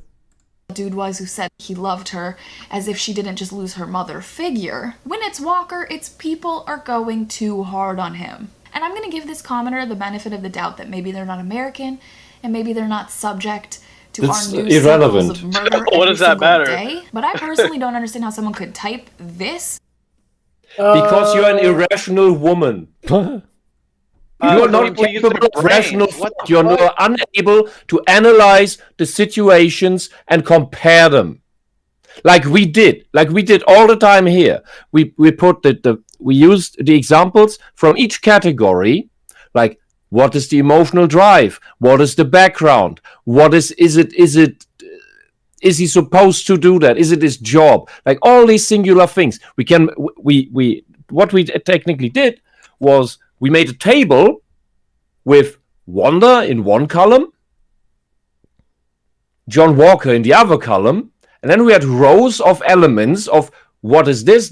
[SPEAKER 5] Dude was who said he loved her as if she didn't just lose her mother figure. When it's Walker, it's people are going too hard on him. And I'm going to give this commenter the benefit of the doubt that maybe they're not American and maybe they're not subject to
[SPEAKER 1] It's
[SPEAKER 5] our news
[SPEAKER 1] irrelevant.
[SPEAKER 5] cycles of murder
[SPEAKER 3] What does that matter?
[SPEAKER 5] day. But I personally don't understand how someone could type this.
[SPEAKER 1] Because you're an irrational woman. You're not capable of rational thought. You're not unable to analyze the situations and compare them. Like we did all the time here. We put we used the examples from each category, like what is the emotional drive? What is the background? What is he supposed to do that? Is it his job? Like all these singular things. What we technically did was we made a table with Wanda in one column, John Walker in the other column, and then we had rows of elements of what is this,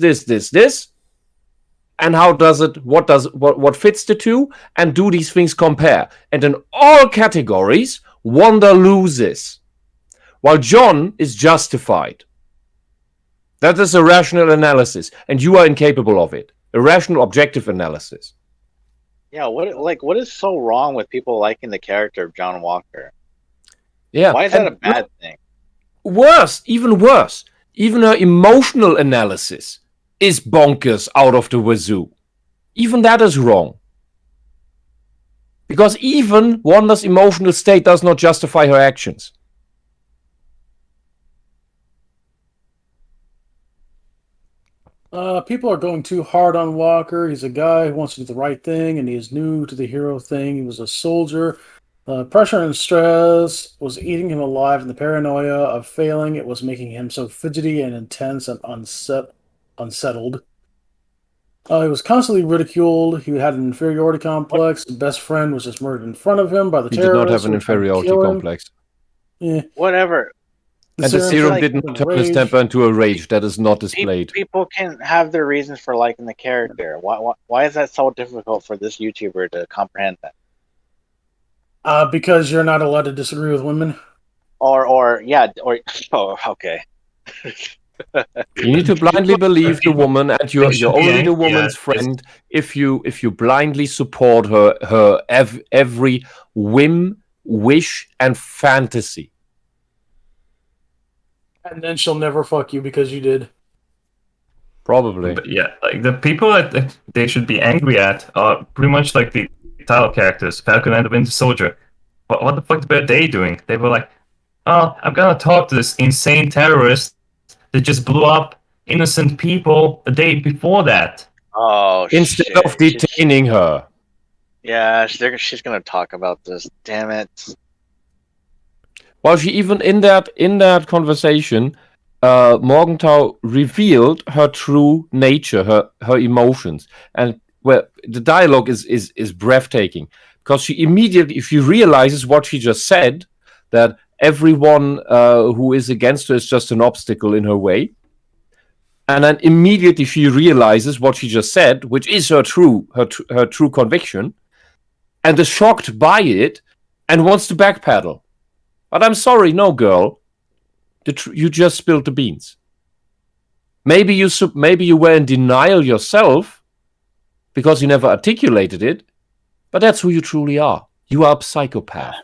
[SPEAKER 1] and what fits the two, and do these things compare. And in all categories, Wanda loses, while John is justified. That is a rational analysis, and you are incapable of it. A rational, objective analysis.
[SPEAKER 3] Yeah, what is so wrong with people liking the character of John Walker?
[SPEAKER 1] Yeah,
[SPEAKER 3] why is that a bad thing?
[SPEAKER 1] Even worse, even her emotional analysis is bonkers out of the wazoo. Even that is wrong. Because even Wanda's emotional state does not justify her actions.
[SPEAKER 6] People are going too hard on Walker. He's a guy who wants to do the right thing, and he is new to the hero thing. He was a soldier. Pressure and stress was eating him alive, and the paranoia of failing, it was making him so fidgety and intense and unsettled. He was constantly ridiculed. He had an inferiority complex. His best friend was just murdered in front of him by the terrorists.
[SPEAKER 1] He did not have an inferiority complex.
[SPEAKER 6] Yeah.
[SPEAKER 3] Whatever.
[SPEAKER 1] And the serum did not turn his temper into a rage. That is not displayed.
[SPEAKER 3] People can have their reasons for liking the character. Why is that so difficult for this YouTuber to comprehend that?
[SPEAKER 6] Because you're not allowed to disagree with women.
[SPEAKER 3] Oh, okay.
[SPEAKER 1] You need to blindly believe the woman, and you're only the woman's friend if you blindly support her every whim, wish, and fantasy.
[SPEAKER 6] And then she'll never fuck you because you did.
[SPEAKER 1] Probably.
[SPEAKER 4] But yeah, like the people that they should be angry at are pretty much like the title characters, Falcon and the Winter Soldier. What the fuck were they doing? They were like, oh, I'm gonna talk to this insane terrorist that just blew up innocent people the day before that.
[SPEAKER 3] Oh,
[SPEAKER 1] instead
[SPEAKER 3] shit.
[SPEAKER 1] of detaining her.
[SPEAKER 3] Yeah, she's gonna talk about this. Damn it.
[SPEAKER 1] Well, she even in that conversation, Morgenthau revealed her true nature, her emotions, and well, the dialogue is breathtaking because she immediately, if she realizes what she just said, that everyone who is against her is just an obstacle in her way, and then immediately she realizes what she just said, which is her true conviction, and is shocked by it and wants to backpedal. But I'm sorry, no, girl. You just spilled the beans. Maybe you were in denial yourself because you never articulated it, but that's who you truly are. You are a psychopath.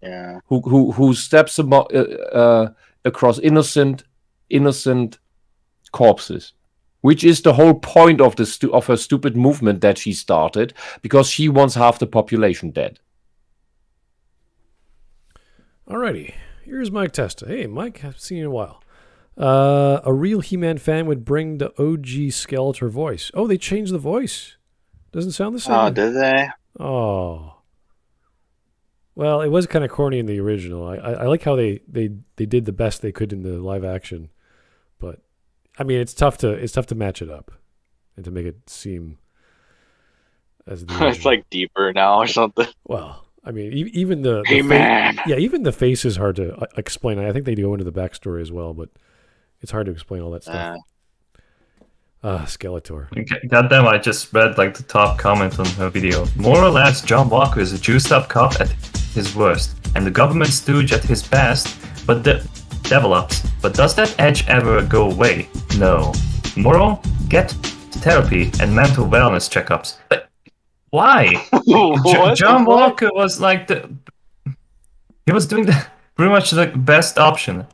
[SPEAKER 3] Yeah.
[SPEAKER 1] Who steps across innocent corpses, which is the whole point of her stupid movement that she started, because she wants half the population dead.
[SPEAKER 2] Alrighty, here's Mike Testa. Hey, Mike, haven't seen you in a while. A real He-Man fan would bring the OG Skeletor voice. Oh, they changed the voice. Doesn't sound the same.
[SPEAKER 3] Oh, did they?
[SPEAKER 2] Oh. Well, it was kind of corny in the original. I like how they did the best they could in the live action, but I mean it's tough to match it up and to make it seem as the
[SPEAKER 3] It's like deeper now or something.
[SPEAKER 2] Well, I mean even the
[SPEAKER 3] man.
[SPEAKER 2] even the face is hard to explain. I think they go into the backstory as well, but it's hard to explain all that stuff. Skeletor.
[SPEAKER 4] Goddamn, I just read like the top comment on her video. More or less, John Walker is a juiced up cop at his worst, and the government stooge at his best, but develops. But does that edge ever go away? No. Moral? Get therapy and mental wellness checkups. But why? John Walker was like he was doing pretty much the best option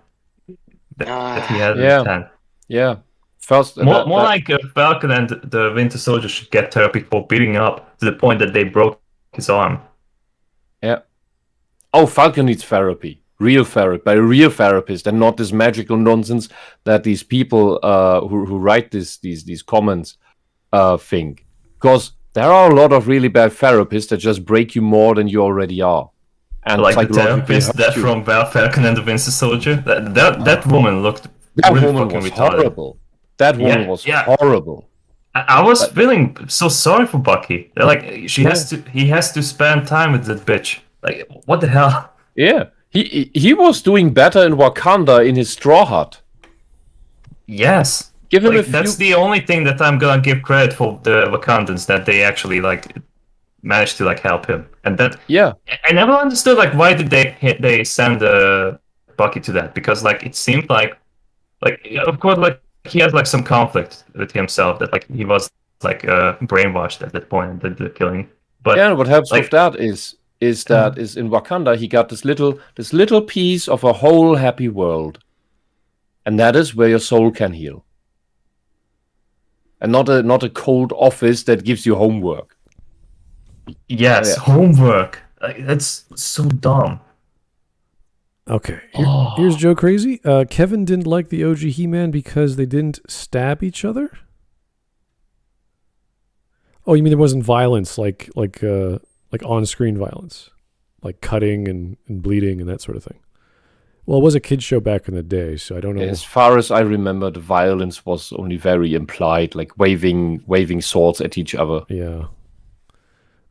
[SPEAKER 4] that he had at the time.
[SPEAKER 1] Yeah. First,
[SPEAKER 4] more like Falcon and the Winter Soldier should get therapy for beating up to the point that they broke his arm.
[SPEAKER 1] Yeah. Oh, Falcon needs therapy. Real therapy. By a real therapist, and not this magical nonsense that these people who write these comments think. Because there are a lot of really bad therapists that just break you more than you already are. And
[SPEAKER 4] like the therapist that from Falcon and the Winter Soldier? That woman looked really fucking retarded.
[SPEAKER 1] Horrible. That woman was horrible.
[SPEAKER 4] I was feeling so sorry for Bucky. Like he has to spend time with that bitch. Like what the hell?
[SPEAKER 1] Yeah, he was doing better in Wakanda in his straw hut.
[SPEAKER 4] Yes,
[SPEAKER 1] give him
[SPEAKER 4] that's the only thing that I'm gonna give credit for the Wakandans, that they actually like managed to like help him. And that I never understood like why did they send Bucky to that, because like it seemed like of course like he has like some conflict with himself, that like he was like brainwashed at that point and did the killing. But
[SPEAKER 1] what helps with that is in Wakanda he got this little piece of a whole happy world, and that is where your soul can heal, and not a cold office that gives you homework.
[SPEAKER 4] Yes, homework. That's so dumb.
[SPEAKER 2] Okay, here's Joe Crazy. Kevin didn't like the OG He-Man because they didn't stab each other? Oh, you mean there wasn't violence, like on-screen violence? Like cutting and bleeding and that sort of thing? Well, it was a kid's show back in the day, so I don't know.
[SPEAKER 1] As far as I remember, the violence was only very implied, like waving swords at each other.
[SPEAKER 2] Yeah.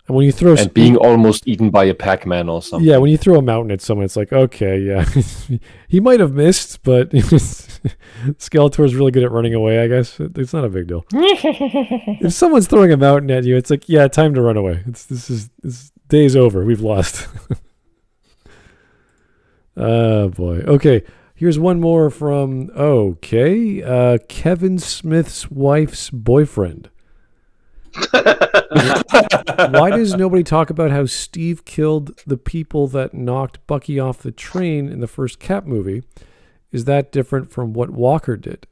[SPEAKER 2] And when you throw
[SPEAKER 1] being almost eaten by a Pac-Man or something.
[SPEAKER 2] Yeah, when you throw a mountain at someone, it's like, okay, yeah, he might have missed, but Skeletor's really good at running away. I guess it's not a big deal. If someone's throwing a mountain at you, it's like, yeah, time to run away. This day's over. We've lost. Oh boy. Okay, Here's one more from Kevin Smith's wife's boyfriend. Why does nobody talk about how Steve killed the people that knocked Bucky off the train in the first Cap movie? Is that different from what Walker did?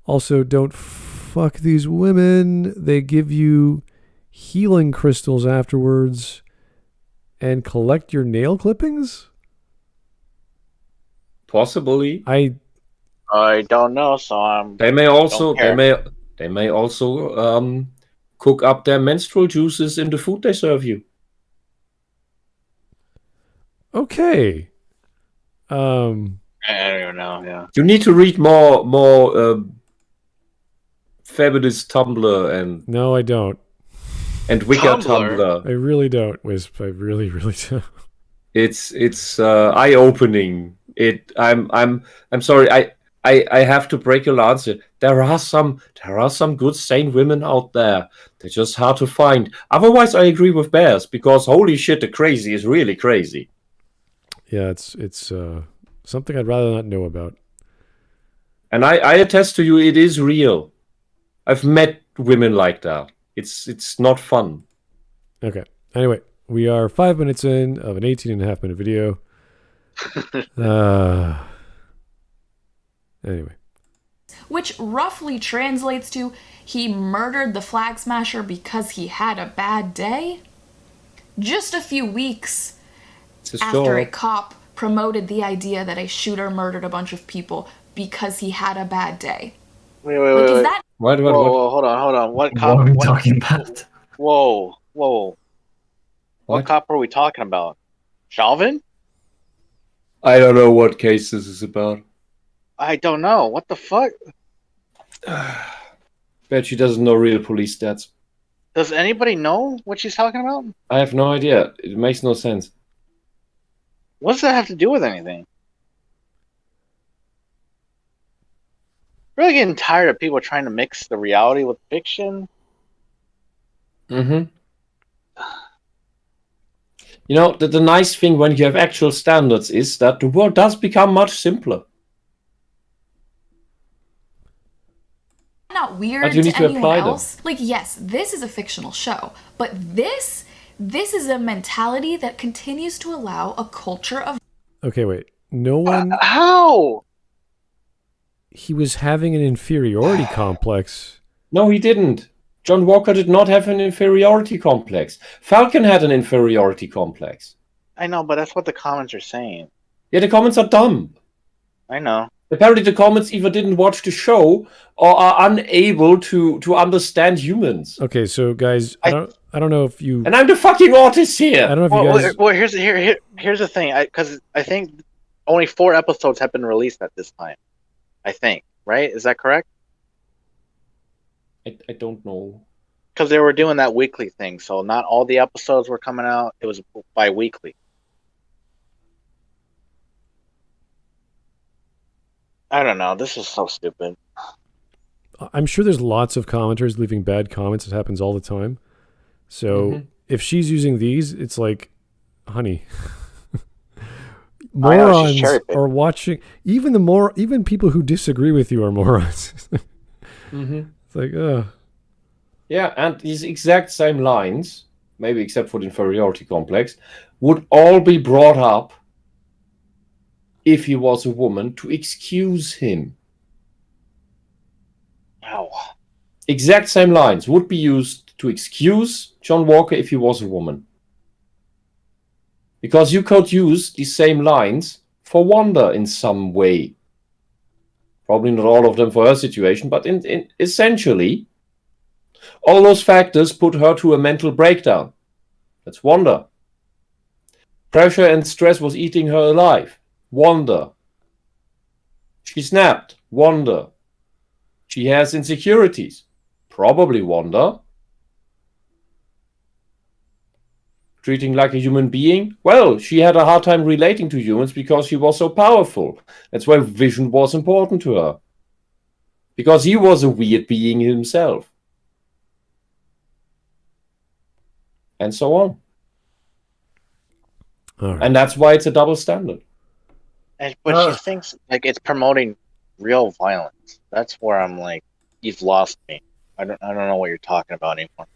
[SPEAKER 2] Also, don't fuck these women. They give you healing crystals afterwards and collect your nail clippings?
[SPEAKER 1] Possibly.
[SPEAKER 3] I don't know, so
[SPEAKER 1] They may also cook up their menstrual juices in the food they serve you.
[SPEAKER 2] Okay.
[SPEAKER 3] I don't even know. Yeah.
[SPEAKER 1] You need to read more feminist Tumblr and
[SPEAKER 2] No, I don't.
[SPEAKER 1] and Wicca Tumblr.
[SPEAKER 2] I really don't, Wisp. I really, really don't.
[SPEAKER 1] It's eye-opening. I'm sorry. I have to break your lance here. There are some good sane women out there. They're just hard to find. Otherwise, I agree with Bears because holy shit, the crazy is really crazy.
[SPEAKER 2] Yeah, it's something I'd rather not know about.
[SPEAKER 1] And I attest to you, it is real. I've met women like that. It's not fun.
[SPEAKER 2] Okay. Anyway, we are 5 minutes in of an 18.5-minute video. Anyway.
[SPEAKER 5] Which roughly translates to he murdered the flag smasher because he had a bad day? Just a few weeks after a cop promoted the idea that a shooter murdered a bunch of people because he had a bad day.
[SPEAKER 3] Wait.
[SPEAKER 5] Is that...
[SPEAKER 1] What?
[SPEAKER 3] Whoa, hold on. What cop?
[SPEAKER 4] What are we talking about?
[SPEAKER 3] Whoa. What cop are we talking about? Chauvin?
[SPEAKER 1] I don't know what case this is about.
[SPEAKER 3] I don't know. What the fuck?
[SPEAKER 1] Bet she doesn't know real police stats.
[SPEAKER 3] Does anybody know what she's talking about?
[SPEAKER 1] I have no idea. It makes no sense.
[SPEAKER 3] What does that have to do with anything? Really getting tired of people trying to mix the reality with fiction.
[SPEAKER 1] Mm-hmm. You know, the nice thing when you have actual standards is that the world does become much simpler.
[SPEAKER 5] Not weird
[SPEAKER 1] But you need
[SPEAKER 5] to
[SPEAKER 1] to apply
[SPEAKER 5] anyone
[SPEAKER 1] them.
[SPEAKER 5] else? Like, yes, this is a fictional show, but this is a mentality that continues to allow a culture of...
[SPEAKER 2] Okay, wait. No one...
[SPEAKER 3] How?
[SPEAKER 2] He was having an inferiority complex.
[SPEAKER 1] No, he didn't. John Walker did not have an inferiority complex. Falcon had an inferiority complex.
[SPEAKER 3] I know, but that's what the comments are saying.
[SPEAKER 1] Yeah, the comments are dumb.
[SPEAKER 3] I know.
[SPEAKER 1] Apparently the comments either didn't watch the show or are unable to understand humans.
[SPEAKER 2] Okay, so guys, I don't know if you...
[SPEAKER 1] And I'm the fucking autist here!
[SPEAKER 2] I don't know if you guys...
[SPEAKER 3] Well, here's the thing. Because I think only 4 episodes have been released at this time. I think. Right? Is that correct?
[SPEAKER 1] I don't know.
[SPEAKER 3] Because they were doing that weekly thing. So not all the episodes were coming out. It was bi-weekly. I don't know. This is so stupid.
[SPEAKER 2] I'm sure there's lots of commenters leaving bad comments. It happens all the time. So if she's using these, it's like, honey, morons are watching. Even people who disagree with you are morons. It's like,
[SPEAKER 1] yeah, and these exact same lines, maybe except for the inferiority complex, would all be brought up if he was a woman to excuse him.
[SPEAKER 3] Wow.
[SPEAKER 1] Exact same lines would be used to excuse John Walker if he was a woman. Because you could use the same lines for Wanda in some way. Probably not all of them for her situation, but in essentially, all those factors put her to a mental breakdown. That's Wanda. Pressure and stress was eating her alive. Wanda. She snapped. Wanda. She has insecurities. Probably Wanda. Treating like a human being? Well, she had a hard time relating to humans because she was so powerful. That's why Vision was important to her. Because he was a weird being himself. And so on.
[SPEAKER 2] all right.
[SPEAKER 1] And that's why it's a double standard.
[SPEAKER 3] But she thinks like it's promoting real violence. That's where I'm like, you've lost me. I don't know what you're talking about anymore.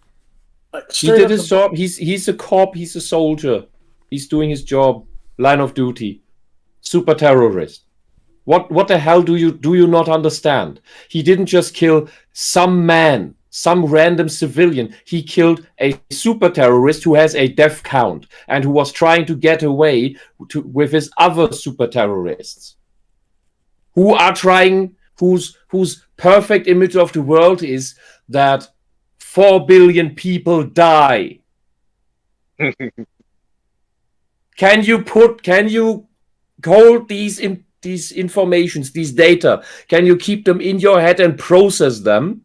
[SPEAKER 1] He did his job. He's a cop. He's a soldier. He's doing his job. Line of duty. Super terrorist. What the hell do you not understand? He didn't just kill some man, some random civilian. He killed a super terrorist who has a death count and who was trying to get away with his other super terrorists, who are trying, whose perfect image of the world is that 4 billion people die. Can you hold these informations, these data? Can you keep them in your head and process them?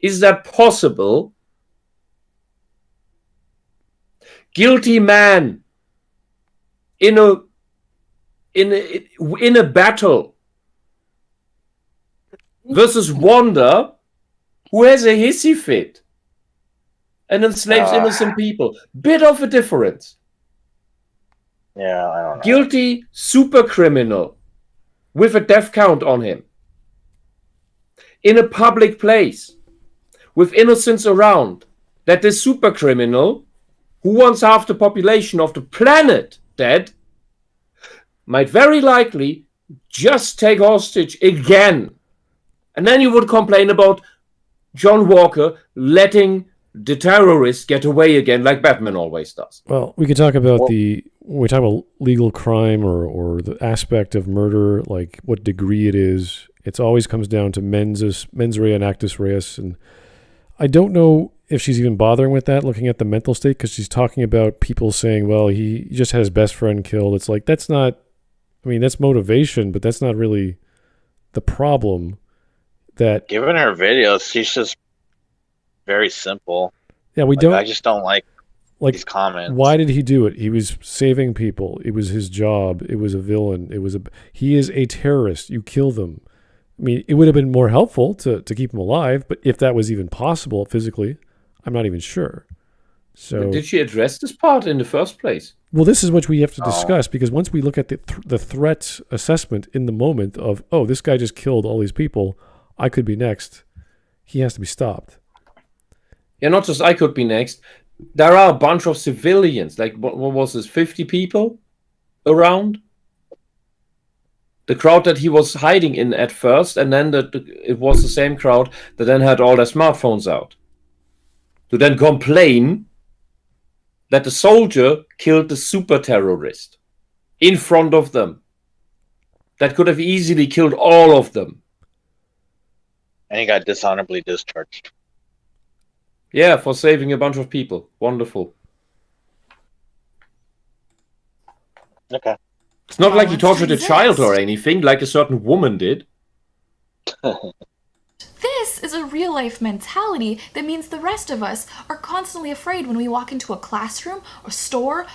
[SPEAKER 1] Is that possible? Guilty man in a battle versus Wanda, who has a hissy fit and enslaves innocent people. Bit of a difference.
[SPEAKER 3] Yeah, I don't know.
[SPEAKER 1] Guilty super criminal with a death count on him in a public place with innocents around, that the super criminal, who wants half the population of the planet dead, might very likely just take hostage again. And then you would complain about John Walker letting the terrorists get away again, like Batman always does.
[SPEAKER 2] Well, we could talk about when we talk about legal crime or the aspect of murder, like what degree it is. It always comes down to mens rea and actus reus, and I don't know if she's even bothering with that, looking at the mental state, because she's talking about people saying, well, he just had his best friend killed. It's like, that's not, I mean, that's motivation, but that's not really the problem. That
[SPEAKER 3] given her videos, she's just very simple.
[SPEAKER 2] Yeah, I
[SPEAKER 3] just don't like these comments.
[SPEAKER 2] Why did he do it? He was saving people. It was his job. It was a villain. He is a terrorist. You kill them. I mean, it would have been more helpful to keep him alive, but if that was even possible physically, I'm not even sure. So
[SPEAKER 1] did she address this part in the first place?
[SPEAKER 2] Well, this is what we have to discuss, because once we look at the threat assessment in the moment of, oh, this guy just killed all these people, I could be next, he has to be stopped.
[SPEAKER 1] Yeah, not just I could be next. There are a bunch of civilians, like what was this, 50 people around? The crowd that he was hiding in at first, and then it was the same crowd that then had all their smartphones out. To then complain that the soldier killed the super terrorist in front of them. That could have easily killed all of them.
[SPEAKER 3] And he got dishonorably discharged.
[SPEAKER 1] Yeah, for saving a bunch of people. Wonderful.
[SPEAKER 3] Okay.
[SPEAKER 1] It's not like he tortured a child or anything, like a certain woman did.
[SPEAKER 5] This is a real-life mentality that means the rest of us are constantly afraid when we walk into a classroom, a store,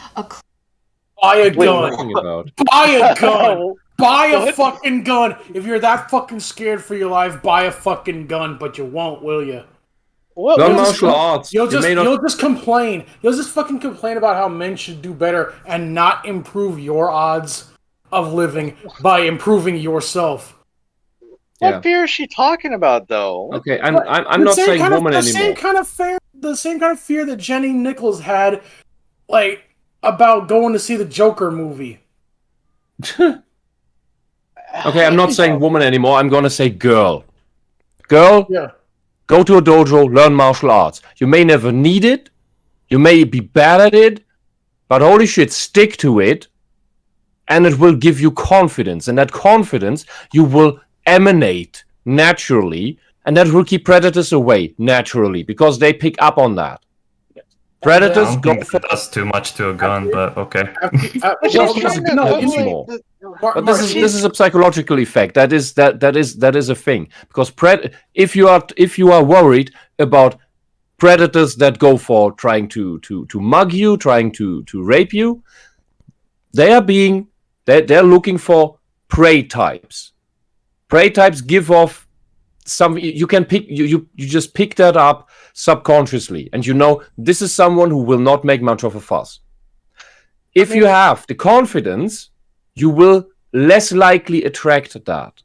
[SPEAKER 6] Buy a gun. Buy a gun. Buy a fucking gun. If you're that fucking scared for your life, buy a fucking gun, but you won't, will you?
[SPEAKER 1] Learn martial arts.
[SPEAKER 6] You'll just complain. You'll just fucking complain about how men should do better and not improve your odds of living by improving yourself.
[SPEAKER 3] What fear is she talking about, though?
[SPEAKER 1] Okay, I'm not saying woman anymore.
[SPEAKER 6] The same kind of fear that Jenny Nichols had, like, about going to see the Joker movie.
[SPEAKER 1] Okay, I'm not saying woman anymore. I'm gonna say girl. Girl.
[SPEAKER 6] Yeah.
[SPEAKER 1] Go to a dojo, learn martial arts. You may never need it, you may be bad at it, but holy shit, stick to it, and it will give you confidence. And that confidence you will emanate naturally, and that will keep predators away naturally, because they pick up on that. Predators go for
[SPEAKER 4] us too much to a gun, but okay.
[SPEAKER 1] But this is a psychological effect. That is a thing, because if you are worried about predators that go for trying to mug you, trying to rape you, they're looking for prey types. Prey types give off some. You can pick. You just pick that up subconsciously, and you know this is someone who will not make much of a fuss. If you have the confidence, you will less likely attract that.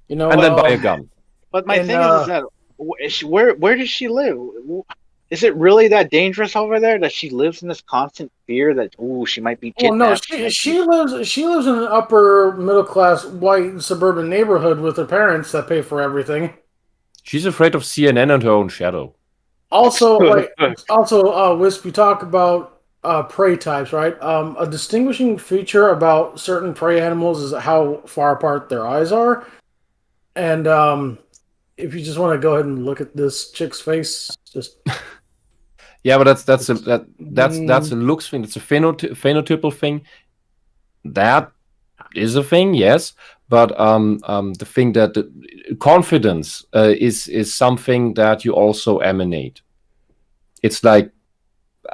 [SPEAKER 6] You know,
[SPEAKER 1] And then buy a gun.
[SPEAKER 3] But my thing is that where does she live? Is it really that dangerous over there that she lives in this constant fear that she might be kidnapped?
[SPEAKER 6] Well, no, she lives in an upper middle class white suburban neighborhood with her parents that pay for everything.
[SPEAKER 1] She's afraid of CNN and her own shadow.
[SPEAKER 6] Also, Wisp, you talk about prey types, right? A distinguishing feature about certain prey animals is how far apart their eyes are. And if you just want to go ahead and look at this chick's face, just
[SPEAKER 1] yeah, but that's a looks thing. It's a phenotypal thing. That is a thing, yes. But the thing that confidence is something that you also emanate. It's like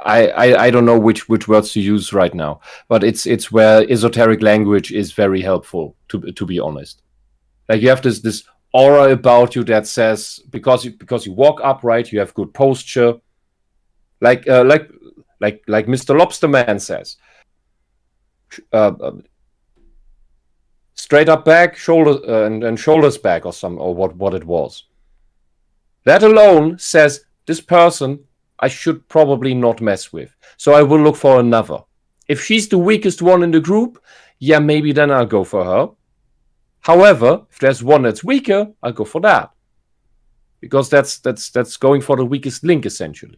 [SPEAKER 1] I don't know which words to use right now, but it's where esoteric language is very helpful. To be honest, like you have this aura about you that says because you walk upright, you have good posture, like Mr. Lobster Man says. Straight up back, shoulder and shoulders back, or what it was. That alone says this person I should probably not mess with. So I will look for another. If she's the weakest one in the group, yeah, maybe then I'll go for her. However, if there's one that's weaker, I'll go for that. Because that's going for the weakest link essentially.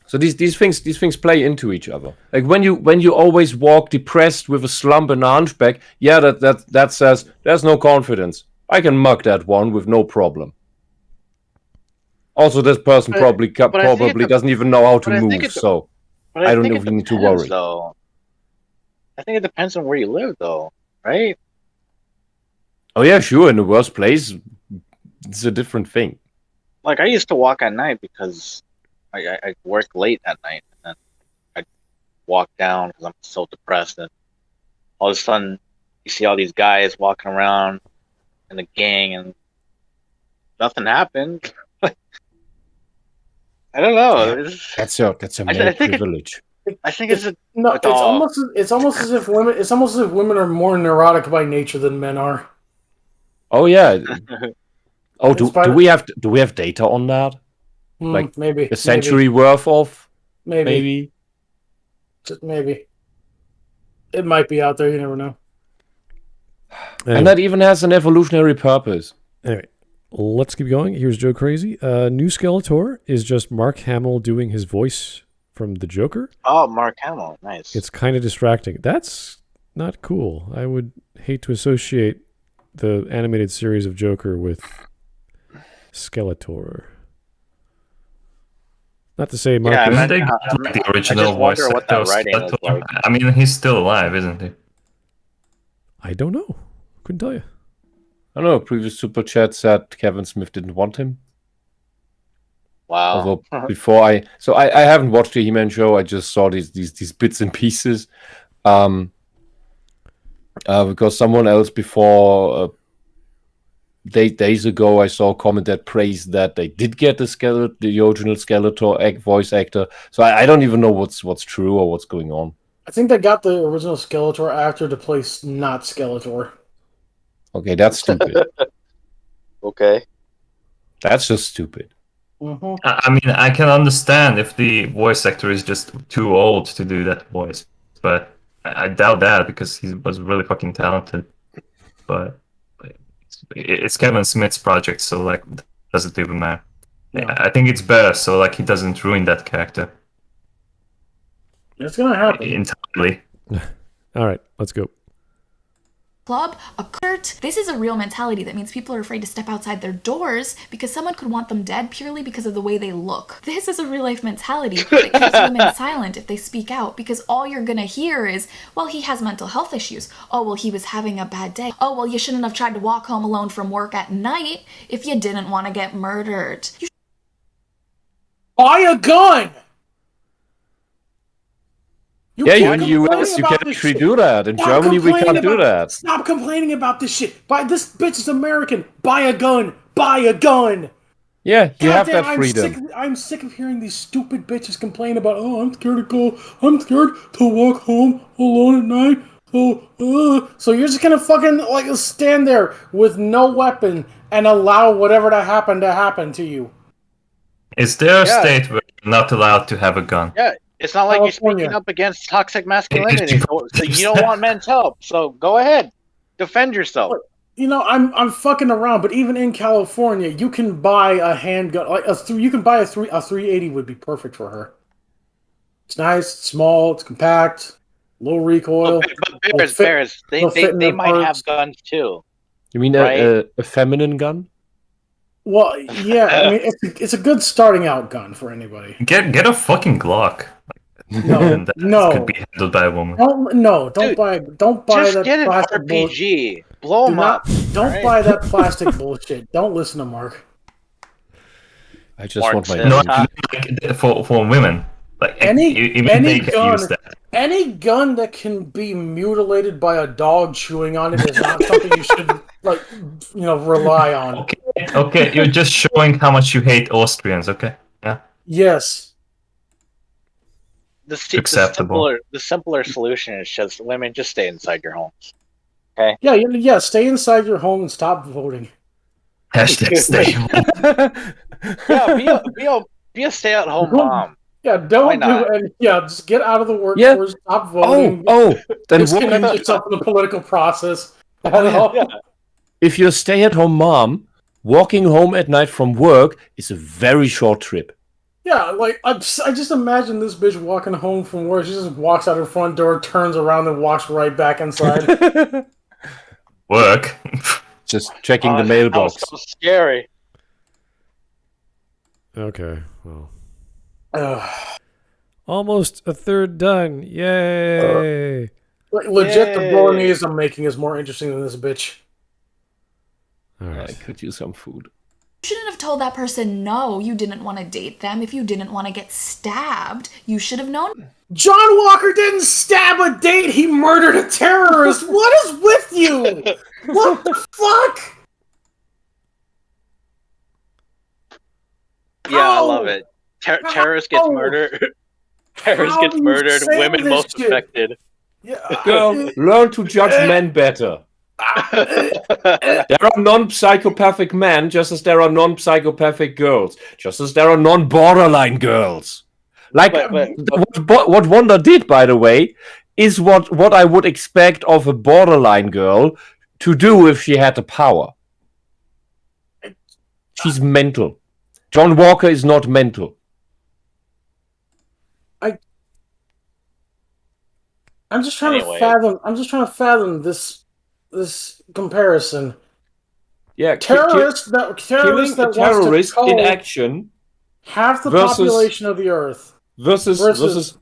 [SPEAKER 1] So these things play into each other. Like when you always walk depressed with a slump and a hunchback, yeah, that says there's no confidence. I can mug that one with no problem. Also, this person probably doesn't even know how to move, so I don't even need to worry.
[SPEAKER 3] Though. I think it depends on where you live, though, right?
[SPEAKER 1] Oh yeah, sure. In the worst place, it's a different thing.
[SPEAKER 3] Like I used to walk at night because I work late at night, and then I walk down because I'm so depressed, and all of a sudden you see all these guys walking around in a gang, and nothing happened. I don't know.
[SPEAKER 1] That's a male privilege.
[SPEAKER 3] I think it's
[SPEAKER 6] almost as if women are more neurotic by nature than men are.
[SPEAKER 1] Oh yeah. Oh, do we have data on that? Like
[SPEAKER 6] maybe
[SPEAKER 1] a century worth of
[SPEAKER 6] maybe. Just maybe. It might be out there. You never know.
[SPEAKER 2] Anyway.
[SPEAKER 1] And that even has an evolutionary purpose.
[SPEAKER 2] Anyway, let's keep going. Here's Joe Crazy. New Skeletor is just Mark Hamill doing his voice from the Joker.
[SPEAKER 3] Oh, Mark Hamill. Nice.
[SPEAKER 2] It's kind of distracting. That's not cool. I would hate to associate the animated series of Joker with Skeletor. Not to say Mark...
[SPEAKER 4] Yeah, they got the original voice actor. Like. I mean, he's still alive, isn't he?
[SPEAKER 2] I don't know. Couldn't tell you.
[SPEAKER 1] I don't know. Previous super chat said Kevin Smith didn't want him.
[SPEAKER 3] Wow.
[SPEAKER 1] Although before I haven't watched the He-Man show. I just saw these bits and pieces. Because someone else before days ago I saw a comment that praised that they did get the original Skeletor voice actor. So I don't even know what's true or what's going on.
[SPEAKER 6] I think they got the original Skeletor actor to play not Skeletor.
[SPEAKER 1] Okay, that's stupid.
[SPEAKER 3] Okay.
[SPEAKER 1] That's just stupid.
[SPEAKER 6] Mm-hmm.
[SPEAKER 4] I mean, I can understand if the voice actor is just too old to do that voice, but I doubt that because he was really fucking talented. But it's Kevin Smith's project, so like, doesn't even matter. Yeah. I think it's better, so like he doesn't ruin that character.
[SPEAKER 6] It's gonna happen
[SPEAKER 4] entirely.
[SPEAKER 2] All right, let's go.
[SPEAKER 5] Club, a cult. This is a real mentality that means people are afraid to step outside their doors because someone could want them dead purely because of the way they look. This is a real life mentality that keeps women silent if they speak out because all you're gonna hear is, well, he has mental health issues. Oh, well, he was having a bad day. Oh, well, you shouldn't have tried to walk home alone from work at night if you didn't want to get murdered.
[SPEAKER 6] Buy a gun!
[SPEAKER 1] In the US you can actually do that. In Germany we can't do that.
[SPEAKER 6] Stop complaining about this shit. This bitch is American. Buy a gun. Buy a gun.
[SPEAKER 1] Yeah, you have that
[SPEAKER 6] I'm
[SPEAKER 1] freedom.
[SPEAKER 6] I'm sick of hearing these stupid bitches complain about, oh, I'm scared to walk home alone at night. So you're just gonna fucking like stand there with no weapon and allow whatever to happen to you.
[SPEAKER 4] Is there a
[SPEAKER 3] Yeah.
[SPEAKER 4] state where you're not allowed to have a gun?
[SPEAKER 3] Yeah, it's not like you're
[SPEAKER 6] California.
[SPEAKER 3] speaking up against toxic masculinity. So you don't want men's help. So go ahead, defend yourself.
[SPEAKER 6] You know, I'm fucking around, but even in California, you can buy a handgun. Like you can buy a 380 would be perfect for her. It's nice, it's small, it's compact, low recoil.
[SPEAKER 3] But bears, they might have guns too.
[SPEAKER 1] You mean
[SPEAKER 3] right?
[SPEAKER 1] a feminine gun?
[SPEAKER 6] Well, yeah, I mean it's a good starting out gun for anybody.
[SPEAKER 4] Get a fucking Glock.
[SPEAKER 6] No,
[SPEAKER 4] And that
[SPEAKER 6] no.
[SPEAKER 4] could be handled by a woman.
[SPEAKER 6] Don't
[SPEAKER 3] Dude,
[SPEAKER 6] buy
[SPEAKER 3] Just
[SPEAKER 6] that
[SPEAKER 3] get an
[SPEAKER 6] plastic bullshit.
[SPEAKER 3] RPG. Blow them up.
[SPEAKER 6] Don't
[SPEAKER 3] right?
[SPEAKER 6] buy that plastic bullshit. Don't listen to Mark.
[SPEAKER 1] I just
[SPEAKER 3] Mark
[SPEAKER 1] want my
[SPEAKER 3] says-
[SPEAKER 4] No,
[SPEAKER 1] gun.
[SPEAKER 4] like, for women. Like
[SPEAKER 6] Any
[SPEAKER 4] they can
[SPEAKER 6] gun,
[SPEAKER 4] use that.
[SPEAKER 6] any gun that can be mutilated by a dog chewing on it is not something you should rely on.
[SPEAKER 4] Okay, you're just showing how much you hate Austrians, okay? Yeah.
[SPEAKER 6] Yes.
[SPEAKER 4] Acceptable.
[SPEAKER 3] The simpler solution is just women just stay inside your homes.
[SPEAKER 6] Yeah. Stay inside your home and stop voting.
[SPEAKER 4] Hashtag stay home.
[SPEAKER 3] Yeah, be a stay-at-home mom.
[SPEAKER 6] Yeah,
[SPEAKER 3] Why
[SPEAKER 6] don't do
[SPEAKER 3] not?
[SPEAKER 6] any. Yeah, just get out of the workforce. Stop voting.
[SPEAKER 1] Then
[SPEAKER 6] Disconnect
[SPEAKER 1] walking,
[SPEAKER 6] yourself from the political process.
[SPEAKER 1] if you're a stay-at-home mom, walking home at night from work is a very short trip.
[SPEAKER 6] Yeah, like I just imagine this bitch walking home from work. She just walks out her front door, turns around, and walks right back inside.
[SPEAKER 4] Work.
[SPEAKER 1] Just checking the mailbox.
[SPEAKER 3] That was so scary.
[SPEAKER 2] Okay, well. Almost a third done. Yay!
[SPEAKER 6] Legit, the
[SPEAKER 3] Yay.
[SPEAKER 6] bolognese I'm making is more interesting than this bitch.
[SPEAKER 2] All
[SPEAKER 1] I
[SPEAKER 2] right.
[SPEAKER 1] could use some food.
[SPEAKER 5] You shouldn't have told that person no, you didn't want to date them. If you didn't want to get stabbed, you should have known.
[SPEAKER 6] John Walker didn't stab a date. He murdered a terrorist. What is with you? What the fuck?
[SPEAKER 3] Yeah, I
[SPEAKER 6] How?
[SPEAKER 3] love it. Terrorist gets murdered. Terrorist
[SPEAKER 6] How
[SPEAKER 3] gets
[SPEAKER 6] do you
[SPEAKER 3] murdered.
[SPEAKER 6] say
[SPEAKER 3] Women
[SPEAKER 6] this
[SPEAKER 3] most
[SPEAKER 6] shit?
[SPEAKER 3] affected.
[SPEAKER 6] Yeah,
[SPEAKER 1] Girl, learn to judge men better. There are non-psychopathic men, just as there are non-psychopathic girls, just as there are non-borderline girls. Like what Wanda did, by the way, is what I would expect of a borderline girl to do if she had the power. She's mental. John Walker is not mental.
[SPEAKER 6] I'm just trying to fathom this comparison.
[SPEAKER 1] Yeah,
[SPEAKER 6] Terrorists that
[SPEAKER 1] killing a
[SPEAKER 6] wants
[SPEAKER 1] terrorist
[SPEAKER 6] to
[SPEAKER 1] in
[SPEAKER 6] cull
[SPEAKER 1] action
[SPEAKER 6] half the
[SPEAKER 1] versus-
[SPEAKER 6] population of the Earth
[SPEAKER 1] versus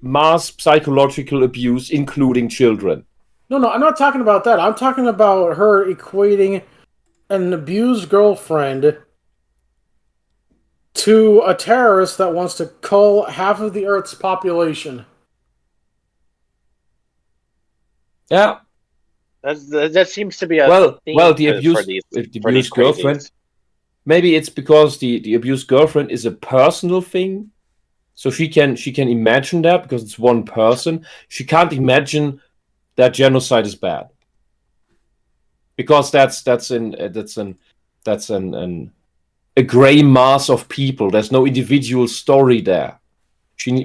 [SPEAKER 1] mass psychological abuse, including children.
[SPEAKER 6] No, I'm not talking about that. I'm talking about her equating an abused girlfriend to a terrorist that wants to cull half of the Earth's population.
[SPEAKER 1] Yeah.
[SPEAKER 3] That seems to be a theme
[SPEAKER 1] the abused
[SPEAKER 3] for these
[SPEAKER 1] girlfriend.
[SPEAKER 3] crazies.
[SPEAKER 1] Maybe it's because the abused girlfriend is a personal thing, so she can imagine that because it's one person. She can't imagine that genocide is bad because that's a gray mass of people. There's no individual story there.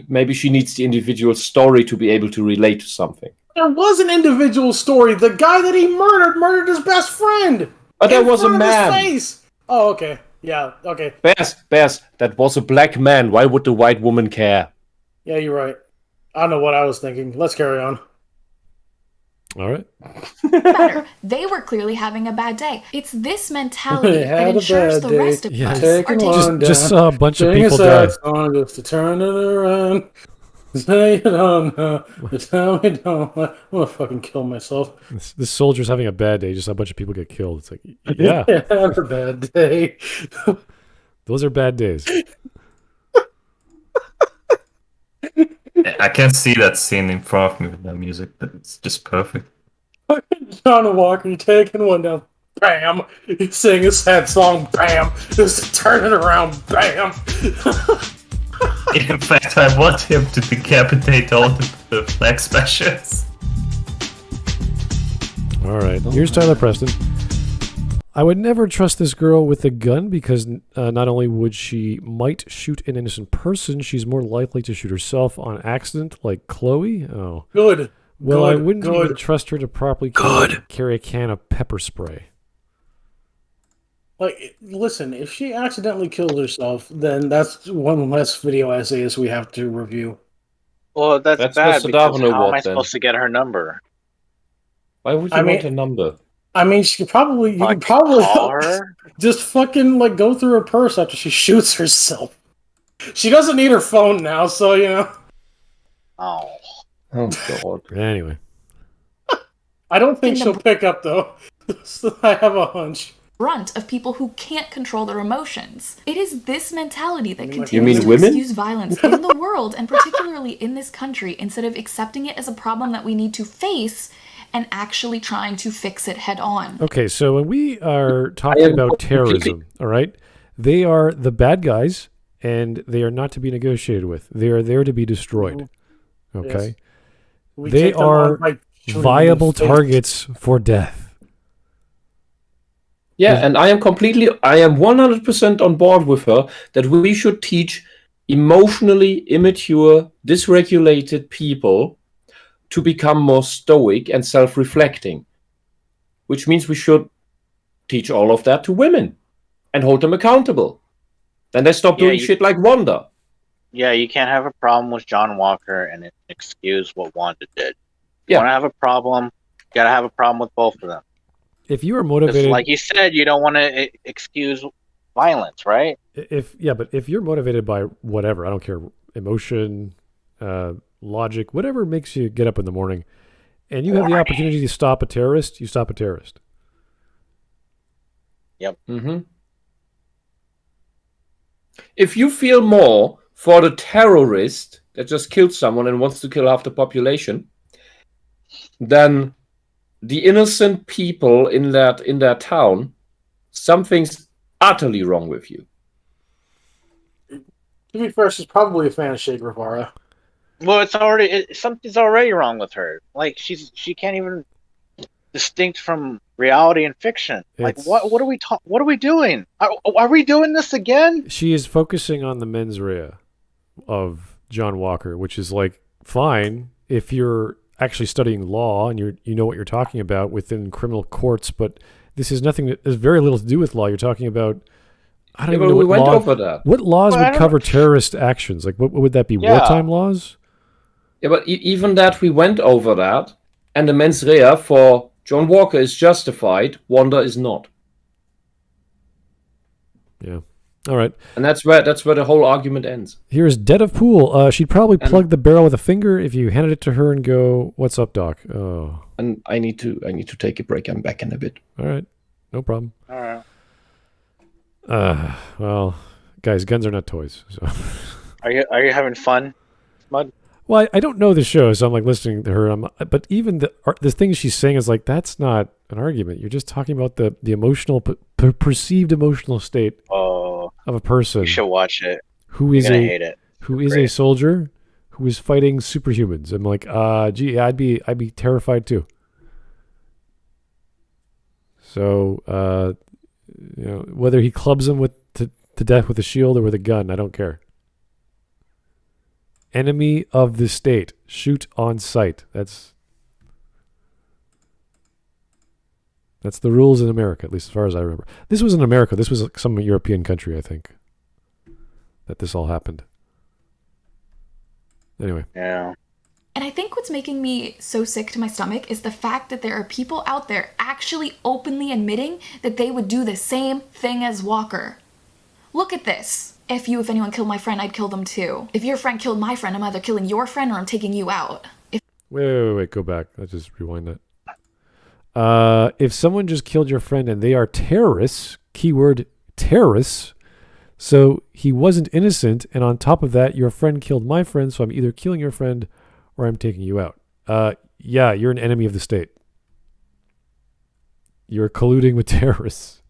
[SPEAKER 1] Maybe she needs the individual story to be able to relate to something.
[SPEAKER 6] There was an individual story. The guy that he murdered his best friend.
[SPEAKER 1] But there was a
[SPEAKER 6] in front of his
[SPEAKER 1] man.
[SPEAKER 6] face. Oh, okay. Yeah, okay.
[SPEAKER 1] Bears, that was a black man. Why would the white woman care?
[SPEAKER 6] Yeah, you're right. I don't know what I was thinking. Let's carry on.
[SPEAKER 2] All right.
[SPEAKER 5] Better. They were clearly having a bad day. It's this mentality
[SPEAKER 6] Had
[SPEAKER 5] that
[SPEAKER 6] a
[SPEAKER 5] ensures
[SPEAKER 6] bad
[SPEAKER 5] the
[SPEAKER 6] day.
[SPEAKER 5] rest of
[SPEAKER 2] Yeah.
[SPEAKER 5] us
[SPEAKER 6] Taking
[SPEAKER 5] are taking.
[SPEAKER 6] one
[SPEAKER 2] Just saw a bunch of
[SPEAKER 6] Sing
[SPEAKER 2] people
[SPEAKER 6] a sad
[SPEAKER 2] die.
[SPEAKER 6] song just to turn it around. Say you don't know. Just tell me don't. I'm gonna fucking kill myself.
[SPEAKER 2] This soldier's having a bad day. Just saw a bunch of people get killed. It's like, yeah,
[SPEAKER 6] Had a bad day.
[SPEAKER 2] those are bad days.
[SPEAKER 4] I can't see that scene in front of me with that music, but it's just perfect.
[SPEAKER 6] John Walker taking one down. bam. He's singing a sad song, bam. Just turn it around, bam.
[SPEAKER 4] In fact, I want him to decapitate all the flag smashers.
[SPEAKER 2] All right, here's Tyler Preston. I would never trust this girl with a gun because not only would she might shoot an innocent person, she's more likely to shoot herself on accident, like Chloe. Oh,
[SPEAKER 6] Good.
[SPEAKER 2] well,
[SPEAKER 6] good,
[SPEAKER 2] I wouldn't
[SPEAKER 6] good.
[SPEAKER 2] even trust her to properly carry a can of pepper spray.
[SPEAKER 6] Like, listen, if she accidentally kills herself, then that's one less video essays we have to review.
[SPEAKER 3] Well, that's
[SPEAKER 1] That's
[SPEAKER 3] bad
[SPEAKER 1] the
[SPEAKER 3] because
[SPEAKER 1] Darwin
[SPEAKER 3] how am
[SPEAKER 1] Award,
[SPEAKER 3] I
[SPEAKER 1] then.
[SPEAKER 3] supposed to get her number?
[SPEAKER 1] Why would you
[SPEAKER 6] I mean-
[SPEAKER 1] want a number?
[SPEAKER 6] I mean, you could probably
[SPEAKER 3] Call her?
[SPEAKER 6] just fucking like go through her purse after she shoots herself. She doesn't need her phone now, so you know.
[SPEAKER 3] Oh.
[SPEAKER 1] Oh god.
[SPEAKER 2] Anyway,
[SPEAKER 6] I don't think she'll pick up though. So I have a hunch.
[SPEAKER 5] Brunt of people who can't control their emotions. It is this mentality that
[SPEAKER 6] You
[SPEAKER 5] continues
[SPEAKER 1] mean
[SPEAKER 5] to
[SPEAKER 1] women?
[SPEAKER 5] excuse violence in the world and particularly in this country instead of accepting it as a problem that we need to face and actually trying to fix it head on.
[SPEAKER 2] okay, so when we are talking about terrorism, all right, they are the bad guys, and they are not to be negotiated with. They are there to be destroyed. Okay,
[SPEAKER 6] Yes. We
[SPEAKER 2] They
[SPEAKER 6] take them on
[SPEAKER 2] are
[SPEAKER 6] by shooting
[SPEAKER 2] viable
[SPEAKER 6] them in the face.
[SPEAKER 2] targets for death.
[SPEAKER 1] Yeah, and I am 100% on board with her that we should teach emotionally immature, dysregulated people to become more stoic and self-reflecting, which means we should teach all of that to women and hold them accountable. Then they stop doing shit like Wanda.
[SPEAKER 3] Yeah, you can't have a problem with John Walker and excuse what Wanda did. You
[SPEAKER 1] Yeah.
[SPEAKER 3] want to have a problem, you gotta have a problem with both of them.
[SPEAKER 2] If you are
[SPEAKER 3] 'Cause
[SPEAKER 2] motivated,
[SPEAKER 3] like you said, you don't want to excuse violence, right?
[SPEAKER 2] but if you're motivated by whatever, I don't care, emotion, logic, whatever makes you get up in the morning, and you have the opportunity to stop a terrorist, you stop a terrorist.
[SPEAKER 1] Mm-hmm. If you feel more for the terrorist that just killed someone and wants to kill half the population than the innocent people in that town, something's utterly wrong with you.
[SPEAKER 6] To be fair, she's probably a fan of Che Guevara.
[SPEAKER 3] Well, something's already wrong with her. Like she can't even distinct from reality and fiction. Like
[SPEAKER 2] It's-
[SPEAKER 3] what are we doing? Are we doing this again?
[SPEAKER 2] She is focusing on the mens rea of John Walker, which is like fine if you're actually studying law and you know what you're talking about within criminal courts, but this is nothing that has very little to do with law. You're talking about I don't
[SPEAKER 1] Yeah,
[SPEAKER 2] even
[SPEAKER 1] but
[SPEAKER 2] know
[SPEAKER 1] we
[SPEAKER 2] what
[SPEAKER 1] went
[SPEAKER 2] law,
[SPEAKER 1] over that.
[SPEAKER 2] what laws
[SPEAKER 3] Well, I
[SPEAKER 2] would
[SPEAKER 3] don't-
[SPEAKER 2] cover terrorist actions. Like what would that be?
[SPEAKER 3] Yeah.
[SPEAKER 2] Wartime laws?
[SPEAKER 1] Yeah, but even that, we went over that, and the mens rea for John Walker is justified, Wanda is not.
[SPEAKER 2] Yeah. All right.
[SPEAKER 1] And that's where the whole argument ends.
[SPEAKER 2] Here's Dead of Pool. She'd probably plug the barrel with a finger if you handed it to her and go, "What's up, Doc?" Oh,
[SPEAKER 1] And I need to take a break. I'm back in a bit.
[SPEAKER 2] all right, no problem.
[SPEAKER 3] All right.
[SPEAKER 2] Well, guys, guns are not toys. So,
[SPEAKER 3] Are you having fun, Smud?
[SPEAKER 2] well, I don't know the show, so I'm like listening to her. But even the things she's saying is like that's not an argument. You're just talking about the emotional, perceived emotional state
[SPEAKER 3] Oh,
[SPEAKER 2] of a person
[SPEAKER 3] you should watch it.
[SPEAKER 2] who
[SPEAKER 3] You're
[SPEAKER 2] is
[SPEAKER 3] gonna hate it.
[SPEAKER 2] who is a
[SPEAKER 3] Great.
[SPEAKER 2] soldier who is fighting superhumans. I'm like, gee, I'd be terrified too. So, whether he clubs him to death with a shield or with a gun, I don't care. Enemy of the state, shoot on sight. That's the rules in America, at least as far as I remember. This was in America. This was some European country, I think, that this all happened. Anyway.
[SPEAKER 3] Yeah.
[SPEAKER 5] And I think what's making me so sick to my stomach is the fact that there are people out there actually openly admitting that they would do the same thing as Walker. Look at this. If anyone killed my friend, I'd kill them too. If your friend killed my friend, I'm either killing your friend or I'm taking you out.
[SPEAKER 2] Wait, go back. Let's just rewind that. If someone just killed your friend and they are terrorists, keyword terrorists, so he wasn't innocent, and on top of that, your friend killed my friend, so I'm either killing your friend or I'm taking you out. Yeah, you're an enemy of the state. you're colluding with terrorists.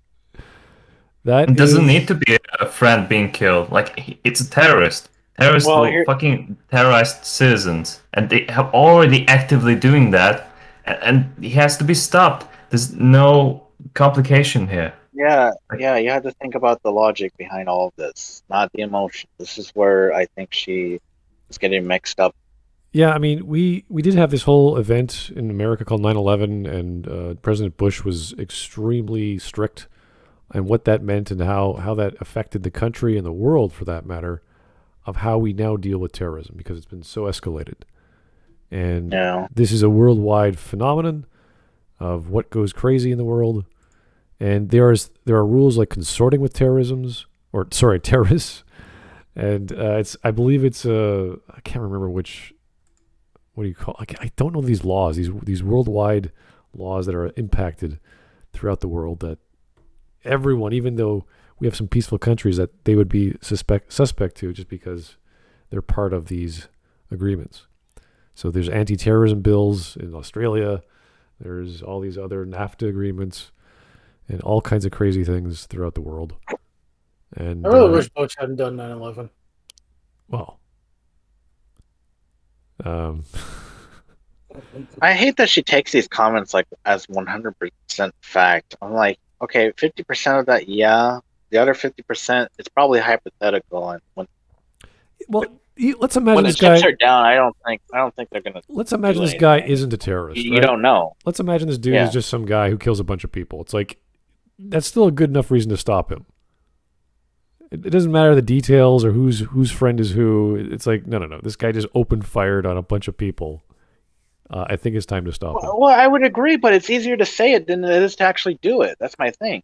[SPEAKER 4] It doesn't need to be a friend being killed. Like, it's a terrorist. Terrorists will fucking terrorize citizens, and they have already actively doing that, and he has to be stopped. There's no complication here.
[SPEAKER 3] Yeah, you have to think about the logic behind all of this, not the emotion. This is where I think she is getting mixed up.
[SPEAKER 2] Yeah, I mean, we did have this whole event in America called 9/11, and President Bush was extremely strict on what that meant and how that affected the country and the world, for that matter, of how we now deal with terrorism, because it's been so escalated. And this is a worldwide phenomenon of what goes crazy in the world. And there are rules like consorting with terrorists, and I believe it's I can't remember which. What do you call? I don't know these laws, these worldwide laws that are impacted throughout the world, that everyone, even though we have some peaceful countries, that they would be suspect to, just because they're part of these agreements. So there's anti-terrorism bills in Australia. There's all these other NAFTA agreements and all kinds of crazy things throughout the world. And
[SPEAKER 6] I really wish Bush hadn't done 9/11.
[SPEAKER 2] Well,
[SPEAKER 3] I hate that she takes these comments like as 100% fact. I'm like, okay, 50% of that, yeah. The other 50%, it's probably hypothetical. And
[SPEAKER 2] let's imagine
[SPEAKER 3] when
[SPEAKER 2] this
[SPEAKER 3] the chips are down, I don't think they're gonna.
[SPEAKER 2] Let's imagine this guy isn't a terrorist.
[SPEAKER 3] You don't know.
[SPEAKER 2] Let's imagine this dude is just some guy who kills a bunch of people. It's like, that's still a good enough reason to stop him. It doesn't matter the details or whose friend is who. It's like, no. This guy just opened fired on a bunch of people. I think it's time to stop him.
[SPEAKER 3] Well, I would agree, but it's easier to say it than it is to actually do it. That's my thing.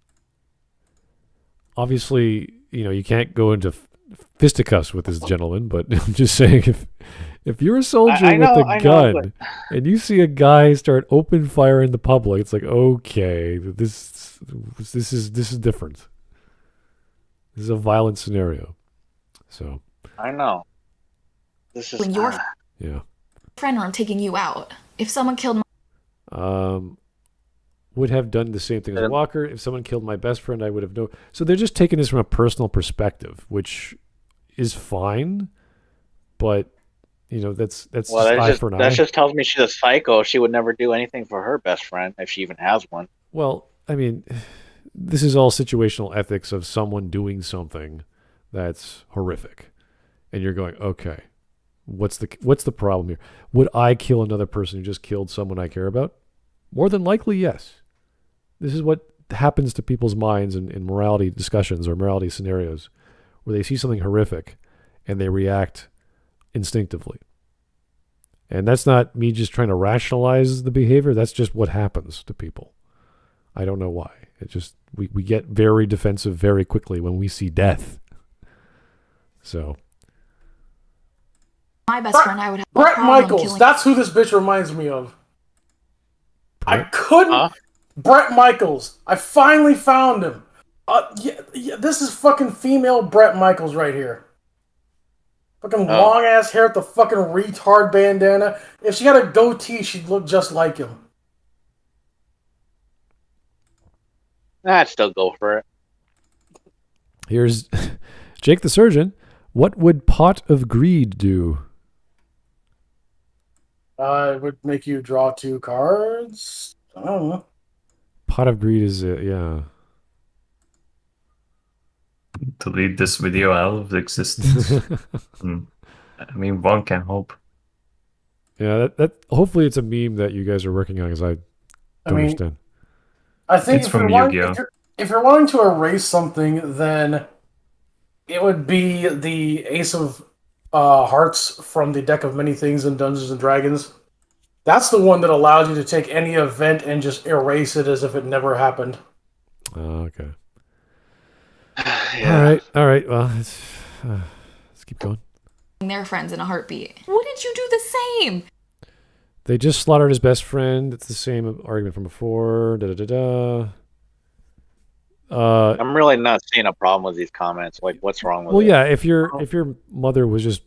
[SPEAKER 2] Obviously, you can't go into fisticuffs with this gentleman, but I'm just saying, if you're a soldier with a gun and you see a guy start open fire in the public, it's like, okay, this is different. This is a violent scenario. So
[SPEAKER 3] I know. This is
[SPEAKER 5] friend, or I'm taking you out. If someone killed
[SPEAKER 2] would have done the same thing as Walker. If someone killed my best friend, I would have known. So they're just taking this from a personal perspective, which is fine, but that's eye for an eye.
[SPEAKER 3] That just tells me she's a psycho. She would never do anything for her best friend if she even has one.
[SPEAKER 2] Well, I mean, this is all situational ethics of someone doing something that's horrific, and you're going, okay, what's the problem here? Would I kill another person who just killed someone I care about? More than likely, yes. This is what happens to people's minds in morality discussions or morality scenarios, where they see something horrific and they react instinctively. And that's not me just trying to rationalize the behavior. That's just what happens to people. I don't know why. It just, we get very defensive very quickly when we see death. So.
[SPEAKER 5] my best friend, I would have
[SPEAKER 6] Brett Michaels. That's who this bitch reminds me of. I couldn't. Brett Michaels. I finally found him. This is fucking female Brett Michaels right here. Fucking long ass hair with the fucking retard bandana. If she had a goatee, she'd look just like him.
[SPEAKER 3] I'd still go for it.
[SPEAKER 2] Here's Jake the Surgeon. What would Pot of Greed do?
[SPEAKER 6] It would make you draw 2 cards. I don't know.
[SPEAKER 2] Pot of Greed is, yeah.
[SPEAKER 4] Delete this video out of existence. I mean, one can hope.
[SPEAKER 2] Yeah, that hopefully it's a meme that you guys are working on, because I don't understand.
[SPEAKER 6] I think
[SPEAKER 4] it's from Yu-Gi-Oh!
[SPEAKER 6] If you're wanting to erase something, then it would be the Ace of Hearts from the deck of many things in Dungeons and Dragons. That's the one that allows you to take any event and just erase it as if it never happened.
[SPEAKER 2] Oh, okay. Yeah. All right. Well, let's keep going.
[SPEAKER 5] Their friends in a heartbeat. Wouldn't you do the same?
[SPEAKER 2] They just slaughtered his best friend. It's the same argument from before.
[SPEAKER 3] I'm really not seeing a problem with these comments. Like, what's wrong with it?
[SPEAKER 2] Well, yeah, if your mother was just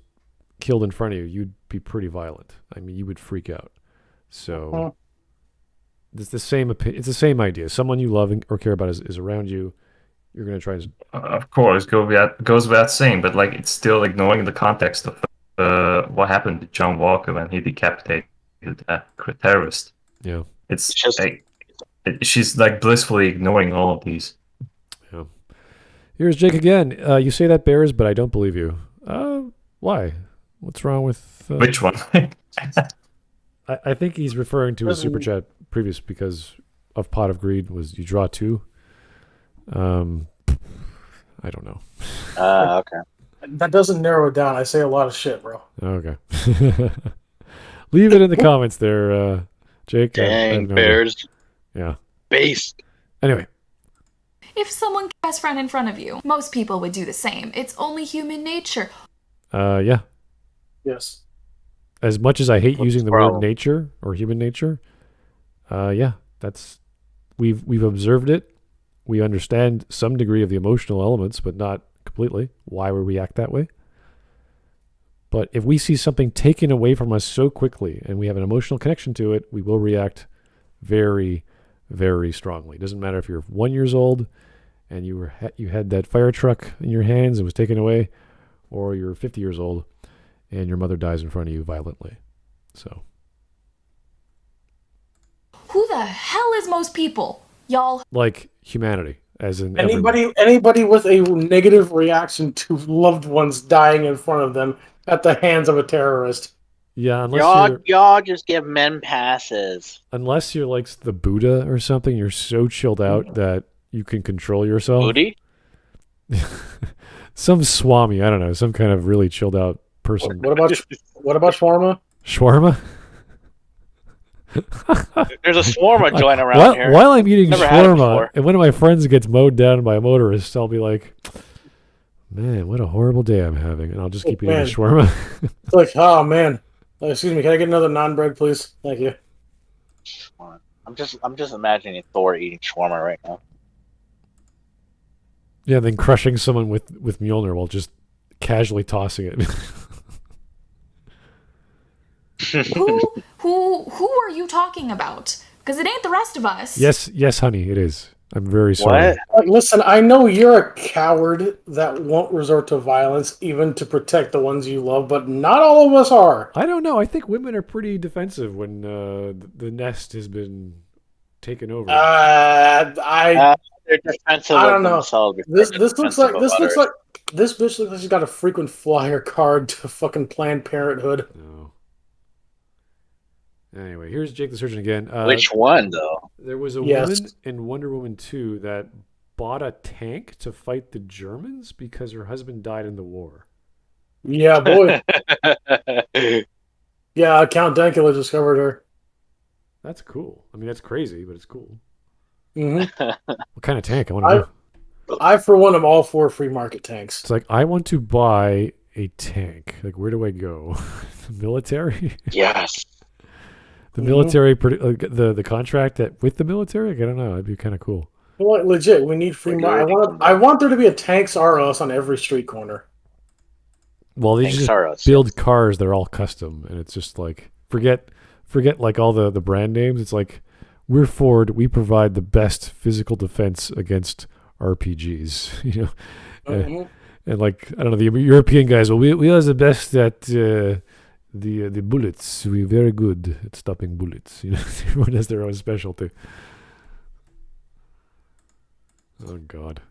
[SPEAKER 2] killed in front of you, you'd be pretty violent. I mean, you would freak out. So, it's the same. It's the same idea. Someone you love or care about is around you. You're gonna try to.
[SPEAKER 4] Of course, goes without saying, but like it's still ignoring the context of what happened to John Walker when he decapitated a terrorist.
[SPEAKER 2] Yeah,
[SPEAKER 4] it's just like she's like blissfully ignoring all of these.
[SPEAKER 2] Yeah. Here's Jake again. You say that bears, but I don't believe you. Why? What's wrong with
[SPEAKER 4] which one?
[SPEAKER 2] I think he's referring to a super chat previous because of Pot of Greed was you draw 2. I don't know.
[SPEAKER 3] Okay.
[SPEAKER 6] That doesn't narrow it down. I say a lot of shit, bro.
[SPEAKER 2] Okay. Leave it in the comments there, Jake.
[SPEAKER 3] Dang, bears.
[SPEAKER 2] Yeah.
[SPEAKER 3] Based.
[SPEAKER 2] Anyway.
[SPEAKER 5] If someone killed your best friend in front of you, most people would do the same. It's only human nature.
[SPEAKER 2] Yeah.
[SPEAKER 6] Yes.
[SPEAKER 2] As much as I hate using the word nature or human nature, yeah, that's we've observed it. We understand some degree of the emotional elements, but not completely why we react that way. But if we see something taken away from us so quickly and we have an emotional connection to it, we will react very, very strongly. It doesn't matter if you're 1 year old and you had that fire truck in your hands and was taken away, or you're 50 years old and your mother dies in front of you violently. So,
[SPEAKER 5] who the hell is most people, y'all?
[SPEAKER 2] Like humanity, as in
[SPEAKER 6] anybody with a negative reaction to loved ones dying in front of them at the hands of a terrorist.
[SPEAKER 2] Yeah, unless
[SPEAKER 3] y'all just give men passes.
[SPEAKER 2] Unless you're like the Buddha or something, you're so chilled out that you can control yourself.
[SPEAKER 3] Booty?
[SPEAKER 2] Some Swami, I don't know, some kind of really chilled out person.
[SPEAKER 6] What about shawarma?
[SPEAKER 2] Shawarma?
[SPEAKER 3] There's a shawarma joint around here.
[SPEAKER 2] While I'm eating shawarma, and one of my friends gets mowed down by a motorist, I'll be like, man, what a horrible day I'm having. And I'll just keep eating the shawarma.
[SPEAKER 6] It's like, oh, man. Excuse me, can I get another non-bread, please? Thank you.
[SPEAKER 3] I'm just imagining Thor eating shawarma right now.
[SPEAKER 2] Yeah, then crushing someone with Mjolnir while just casually tossing it.
[SPEAKER 5] Who are you talking about? Because it ain't the rest of us.
[SPEAKER 2] Yes, honey, it is. I'm very sorry.
[SPEAKER 6] Listen, I know you're a coward that won't resort to violence even to protect the ones you love, but not all of us are.
[SPEAKER 2] I don't know. I think women are pretty defensive when the nest has been taken over.
[SPEAKER 3] They're defensive.
[SPEAKER 6] I don't know. This bitch looks like she's got a frequent flyer card to fucking Planned Parenthood.
[SPEAKER 2] No. Anyway, here's Jake the Surgeon again.
[SPEAKER 3] Which one, though?
[SPEAKER 2] There was a woman in Wonder Woman 2 that bought a tank to fight the Germans because her husband died in the war.
[SPEAKER 6] Yeah, boy. Yeah, Count Dankula discovered her.
[SPEAKER 2] That's cool. I mean, that's crazy, but it's cool.
[SPEAKER 6] Mm-hmm.
[SPEAKER 2] What kind of tank? I want to know.
[SPEAKER 6] I, for one, am all for free market tanks.
[SPEAKER 2] It's like, I want to buy a tank. Like, where do I go? The military?
[SPEAKER 3] Yes.
[SPEAKER 2] The military, the contract with the military? I don't know. That'd be kind of cool.
[SPEAKER 6] Well, legit, we need free market. I want there to be a Tanks R Us on every street corner.
[SPEAKER 2] Well, they just build cars that are all custom, and it's just like, forget like all the brand names. It's like, we're Ford. We provide the best physical defense against RPGs. You know, and like, I don't know, the European guys. Well, we are the best at the bullets. We're very good at stopping bullets. You know, everyone has their own specialty. Oh God,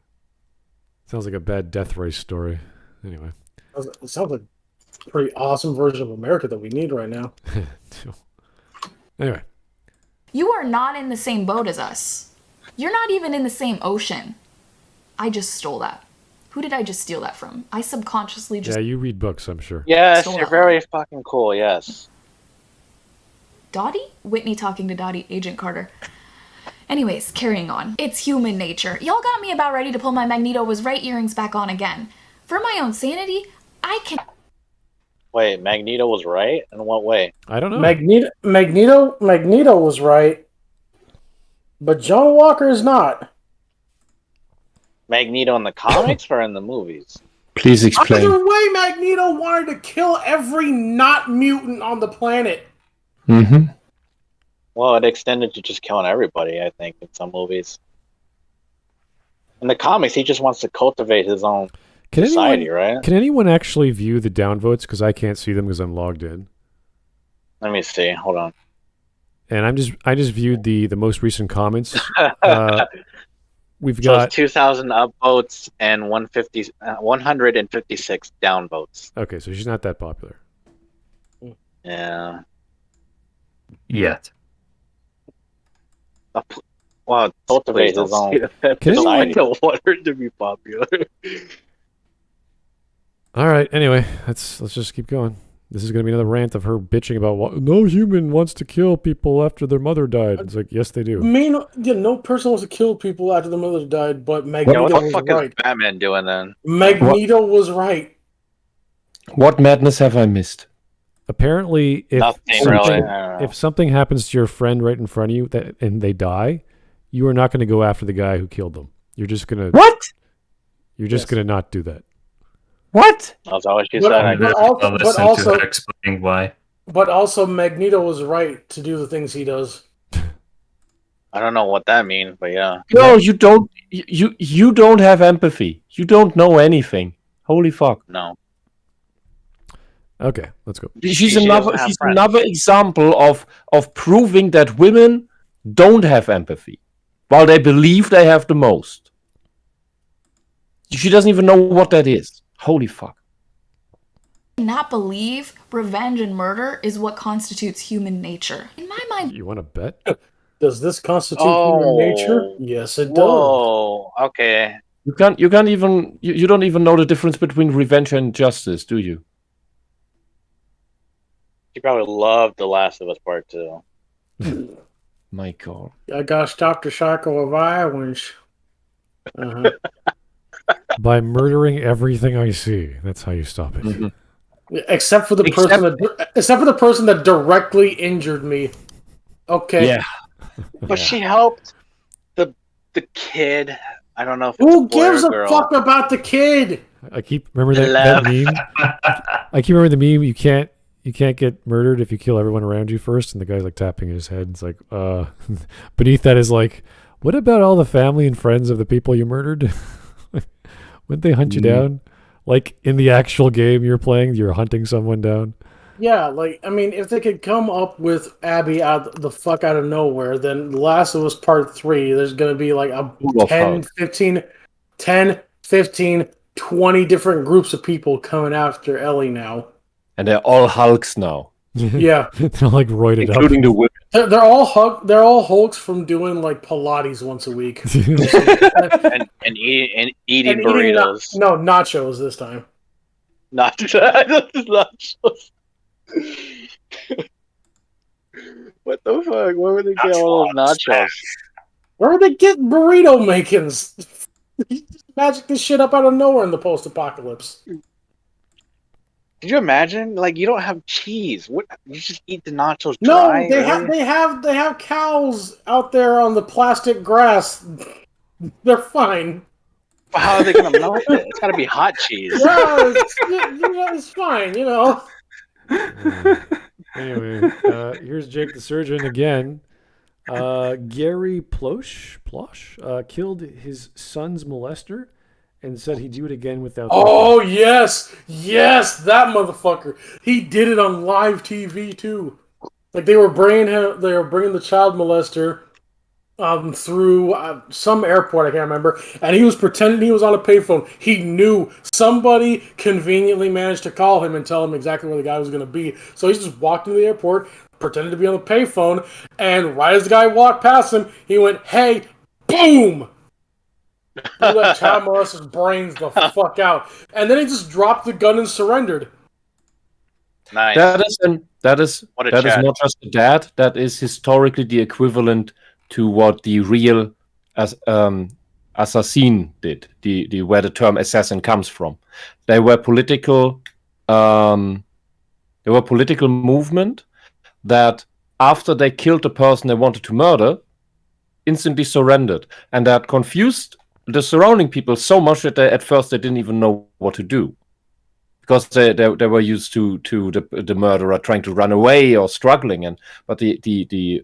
[SPEAKER 2] sounds like a bad death race story. Anyway,
[SPEAKER 6] it sounds like a pretty awesome version of America that we need right now.
[SPEAKER 2] Anyway.
[SPEAKER 5] You are not in the same boat as us. You're not even in the same ocean. I just stole that. Who did I just steal that from? I subconsciously just...
[SPEAKER 2] Yeah, you read books, I'm sure.
[SPEAKER 3] Yes, you're very fucking cool, yes.
[SPEAKER 5] Dottie? Whitney talking to Dottie, Agent Carter. Anyways, carrying on. It's human nature. Y'all got me about ready to pull my Magneto was right earrings back on again. For my own sanity, I can...
[SPEAKER 3] Wait, Magneto was right? In what way?
[SPEAKER 2] I don't know.
[SPEAKER 6] Magneto was right, but John Walker is not.
[SPEAKER 3] Magneto in the comics or in the movies?
[SPEAKER 1] Please explain.
[SPEAKER 6] Either way, Magneto wanted to kill every not mutant on the planet.
[SPEAKER 1] Mm-hmm.
[SPEAKER 3] Well, it extended to just killing everybody, I think, in some movies. In the comics, he just wants to cultivate his own society, right?
[SPEAKER 2] Can anyone actually view the downvotes? Because I can't see them because I'm logged in.
[SPEAKER 3] Let me see. Hold on.
[SPEAKER 2] And I just viewed the most recent comments. We've
[SPEAKER 3] So
[SPEAKER 2] got
[SPEAKER 3] it's 2,000 upvotes and 156 downvotes.
[SPEAKER 2] Okay, so she's not that popular.
[SPEAKER 3] Yeah.
[SPEAKER 4] Yet.
[SPEAKER 3] Well, cultivate his own society. I don't want her to be popular.
[SPEAKER 2] All right. Anyway, let's just keep going. This is going to be another rant of her bitching about no human wants to kill people after their mother died. It's like, yes, they do.
[SPEAKER 6] No person wants to kill people after their mother died, but Magneto
[SPEAKER 3] what the
[SPEAKER 6] was
[SPEAKER 3] fuck
[SPEAKER 6] right.
[SPEAKER 3] is Batman doing then?
[SPEAKER 6] Magneto was right.
[SPEAKER 1] What madness have I missed?
[SPEAKER 2] Apparently, if something happens to your friend right in front of you and they die, you are not going to go after the guy who killed them. You're just going to...
[SPEAKER 1] What?
[SPEAKER 2] You're just going to not do that.
[SPEAKER 1] What?
[SPEAKER 3] That's what she said.
[SPEAKER 4] But also explaining why.
[SPEAKER 6] But also, Magneto was right to do the things he does.
[SPEAKER 3] I don't know what that means, but yeah.
[SPEAKER 1] No, you don't. You don't have empathy. You don't know anything. Holy fuck.
[SPEAKER 3] No.
[SPEAKER 2] Okay, let's go.
[SPEAKER 1] She's another example of proving that women don't have empathy, while they believe they have the most. She doesn't even know what that is. Holy fuck.
[SPEAKER 5] Not believe revenge and murder is what constitutes human nature. In my mind...
[SPEAKER 2] You want to bet?
[SPEAKER 6] Does this constitute human nature? Yes, it does.
[SPEAKER 3] Whoa, okay.
[SPEAKER 1] You don't even know the difference between revenge and justice, do you?
[SPEAKER 3] She probably loved The Last of Us Part 2.
[SPEAKER 1] My God.
[SPEAKER 6] I gotta stop the cycle of violence.
[SPEAKER 2] By murdering everything I see. That's how you stop it.
[SPEAKER 1] Mm-hmm.
[SPEAKER 6] Except for the person that directly injured me. Okay.
[SPEAKER 1] Yeah.
[SPEAKER 3] But she helped the kid. I don't know if it's
[SPEAKER 6] Who gives a fuck about the kid?
[SPEAKER 2] I keep remember that meme. I keep remember the meme. You can't get murdered if you kill everyone around you first. And the guy's like tapping his head. It's like, beneath that is like, what about all the family and friends of the people you murdered? Wouldn't they hunt you down? Like in the actual game you're playing, you're hunting someone down.
[SPEAKER 6] Yeah, like, I mean, if they could come up with Abby out of nowhere, then Last of Us Part 3, there's going to be like a 10, 15, 20 different groups of people coming after Ellie now.
[SPEAKER 1] And they're all Hulks now.
[SPEAKER 6] Yeah.
[SPEAKER 2] They're like roided
[SPEAKER 1] including the women.
[SPEAKER 6] They're all Hulks from doing like Pilates once a week.
[SPEAKER 3] and eating burritos.
[SPEAKER 6] Nachos this time.
[SPEAKER 3] Nachos. What the fuck? Where would they get all those nachos?
[SPEAKER 6] Where would they get burrito makings? You just magic this shit up out of nowhere in the post-apocalypse.
[SPEAKER 3] Could you imagine? Like, you don't have cheese. What? You just eat the nachos dry?
[SPEAKER 6] No, they have cows out there on the plastic grass. They're fine.
[SPEAKER 3] Well, how are they gonna melt it? It's gotta be hot cheese.
[SPEAKER 6] Yeah, it's fine, you know.
[SPEAKER 2] Anyway, here's Jake the Surgeon again. Gary Plosh killed his son's molester and said he'd do it again without...
[SPEAKER 6] Oh, yes, that motherfucker. He did it on live TV, too. Like, they were bringing the child molester through some airport, I can't remember, and he was pretending he was on a payphone. He knew somebody conveniently managed to call him and tell him exactly where the guy was going to be. So he just walked into the airport, pretended to be on the payphone, and right as the guy walked past him, he went, "Hey," boom! Blew that child molester's brains the fuck out. And then he just dropped the gun and surrendered.
[SPEAKER 3] Nice.
[SPEAKER 1] That is not just a dad. That is historically the equivalent to what the real assassin did. The where the term assassin comes from. They were political. They were political movement that after they killed the person they wanted to murder, instantly surrendered, and that confused the surrounding people so much that at first they didn't even know what to do, because they were used to the murderer trying to run away or struggling, but the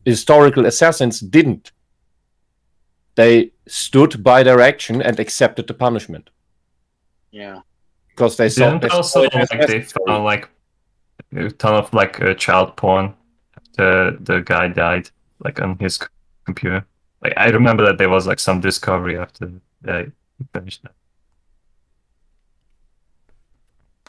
[SPEAKER 1] historical assassins didn't. They stood by their action and accepted the punishment.
[SPEAKER 3] Yeah.
[SPEAKER 1] Because they saw.
[SPEAKER 4] Didn't also like they found like a ton of like child porn after the guy died, like on his computer. Like I remember that there was like some discovery after they finished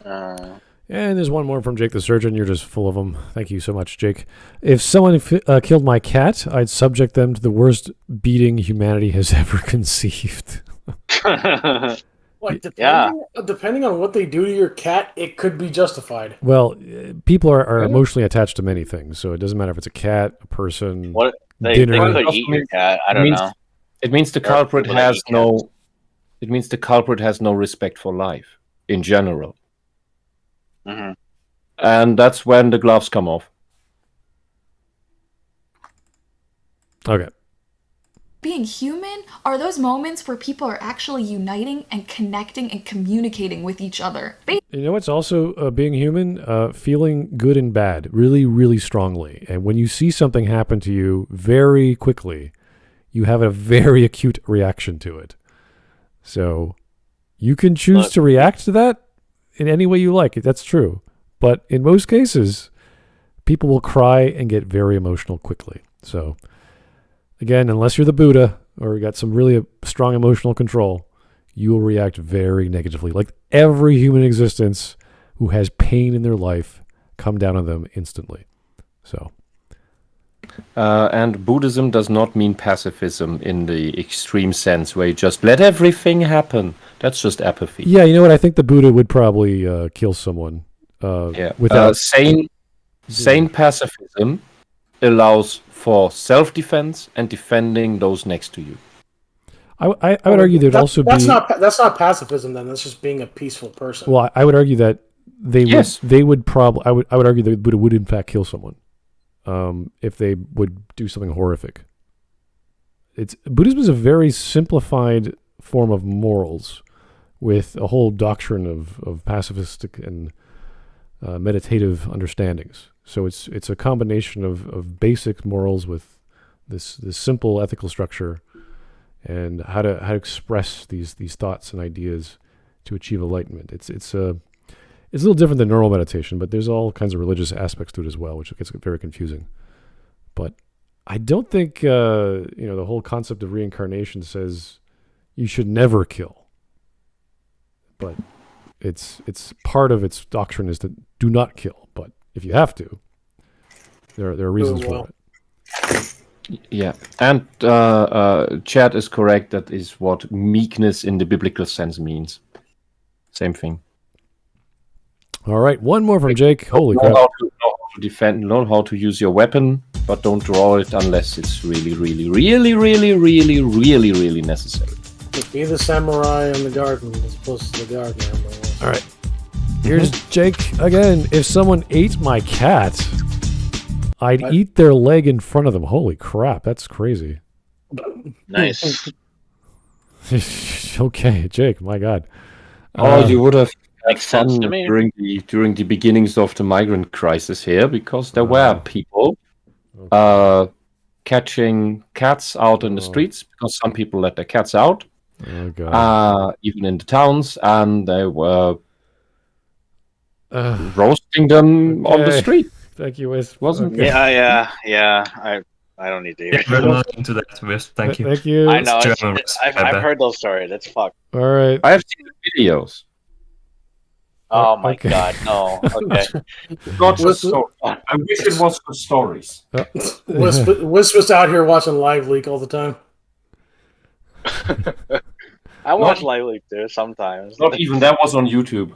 [SPEAKER 4] that.
[SPEAKER 2] And there's one more from Jake the Surgeon. You're just full of them. Thank you so much, Jake. If someone killed my cat, I'd subject them to the worst beating humanity has ever conceived.
[SPEAKER 6] Like, depending on what they do to your cat, it could be justified.
[SPEAKER 2] Well, people are emotionally attached to many things, so it doesn't matter if it's a cat, a person,
[SPEAKER 3] They
[SPEAKER 2] dinner.
[SPEAKER 3] could eat your cat. I don't know.
[SPEAKER 1] It means the culprit has no. It means the culprit has no respect for life in general.
[SPEAKER 3] Mm-hmm.
[SPEAKER 1] And that's when the gloves come off.
[SPEAKER 2] Okay.
[SPEAKER 5] Being human are those moments where people are actually uniting and connecting and communicating with each other.
[SPEAKER 2] You know what's also being human? Feeling good and bad really, really strongly. And when you see something happen to you very quickly, you have a very acute reaction to it. So you can choose to react to that in any way you like. That's true. But in most cases, people will cry and get very emotional quickly. So again, unless you're the Buddha or you got some really strong emotional control, you will react very negatively. Like every human existence who has pain in their life, come down on them instantly. So.
[SPEAKER 1] And Buddhism does not mean pacifism in the extreme sense where you just let everything happen. That's just apathy.
[SPEAKER 2] Yeah, you know what? I think the Buddha would probably kill someone. Without
[SPEAKER 1] sane pacifism allows for self-defense and defending those next to you.
[SPEAKER 2] I would argue there'd also be
[SPEAKER 6] that's not pacifism then. That's just being a peaceful person.
[SPEAKER 2] Well, I would argue that they would probably I would argue that the Buddha would in fact kill someone if they would do something horrific. Buddhism is a very simplified form of morals with a whole doctrine of pacifistic and meditative understandings. So it's a combination of basic morals with this simple ethical structure and how to express these thoughts and ideas to achieve enlightenment. It's a little different than normal meditation, but there's all kinds of religious aspects to it as well, which gets very confusing. But I don't think the whole concept of reincarnation says you should never kill. But it's part of its doctrine is to do not kill. But if you have to, there are reasons for it.
[SPEAKER 1] Yeah, and Chad is correct. That is what meekness in the biblical sense means. Same thing.
[SPEAKER 2] All right, one more from Jake. Holy crap!
[SPEAKER 1] Know how to defend, know how to use your weapon, but don't draw it unless it's really, really, really, really, really, really, really necessary.
[SPEAKER 6] Be the samurai in the garden as opposed to the gardener on the wall.
[SPEAKER 2] All right, here's Jake again. If someone ate my cat, I'd eat their leg in front of them. Holy crap, that's crazy.
[SPEAKER 3] Nice.
[SPEAKER 2] Okay, Jake, my God.
[SPEAKER 1] You would have
[SPEAKER 3] Makes sense to me.
[SPEAKER 1] during the beginnings of the migrant crisis here, because there were people catching cats out in the streets, because some people let their cats out, even in the towns, and they were roasting them on the street.
[SPEAKER 2] Thank you, Wes.
[SPEAKER 1] Wasn't
[SPEAKER 2] okay.
[SPEAKER 3] Yeah. I don't need to hear
[SPEAKER 4] We're not into that, Wes. Thank you.
[SPEAKER 2] Thank you.
[SPEAKER 3] I know.
[SPEAKER 4] German,
[SPEAKER 3] I've heard those stories. It's fucked.
[SPEAKER 2] All right.
[SPEAKER 1] I have seen the videos.
[SPEAKER 3] Oh my
[SPEAKER 2] Okay.
[SPEAKER 3] god, no. Okay.
[SPEAKER 1] Not just so. I wish it was for stories.
[SPEAKER 6] Wes was out here watching Live Leak all the time.
[SPEAKER 3] I watch Live Leak too sometimes.
[SPEAKER 1] Not even that was on YouTube.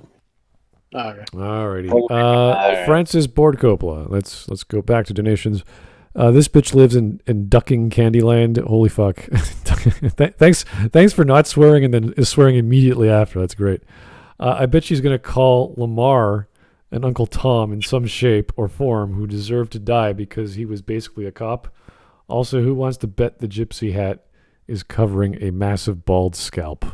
[SPEAKER 6] Okay.
[SPEAKER 2] Alrighty. Francis Board Coppola. Let's go back to donations. This bitch lives in Ducking Candyland. Holy fuck. Thanks for not swearing and then swearing immediately after. That's great. I bet she's going to call Lamar and Uncle Tom in some shape or form who deserved to die because he was basically a cop. Also, who wants to bet the gypsy hat is covering a massive bald scalp?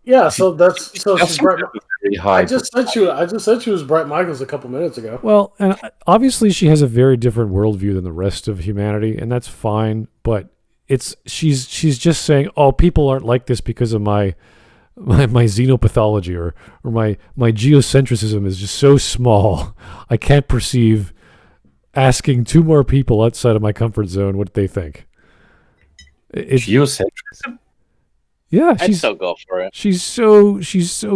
[SPEAKER 6] Yeah, so she's Brett.
[SPEAKER 1] Very high.
[SPEAKER 6] I just said she was Brett Michaels a couple minutes ago.
[SPEAKER 2] Well, and obviously she has a very different worldview than the rest of humanity, and that's fine. But she's just saying, oh, people aren't like this because of my xenopathology or my geocentrism is just so small. I can't perceive asking two more people outside of my comfort zone what they think.
[SPEAKER 1] Geocentrism?
[SPEAKER 2] Yeah,
[SPEAKER 3] I'd still go for it.
[SPEAKER 2] She's so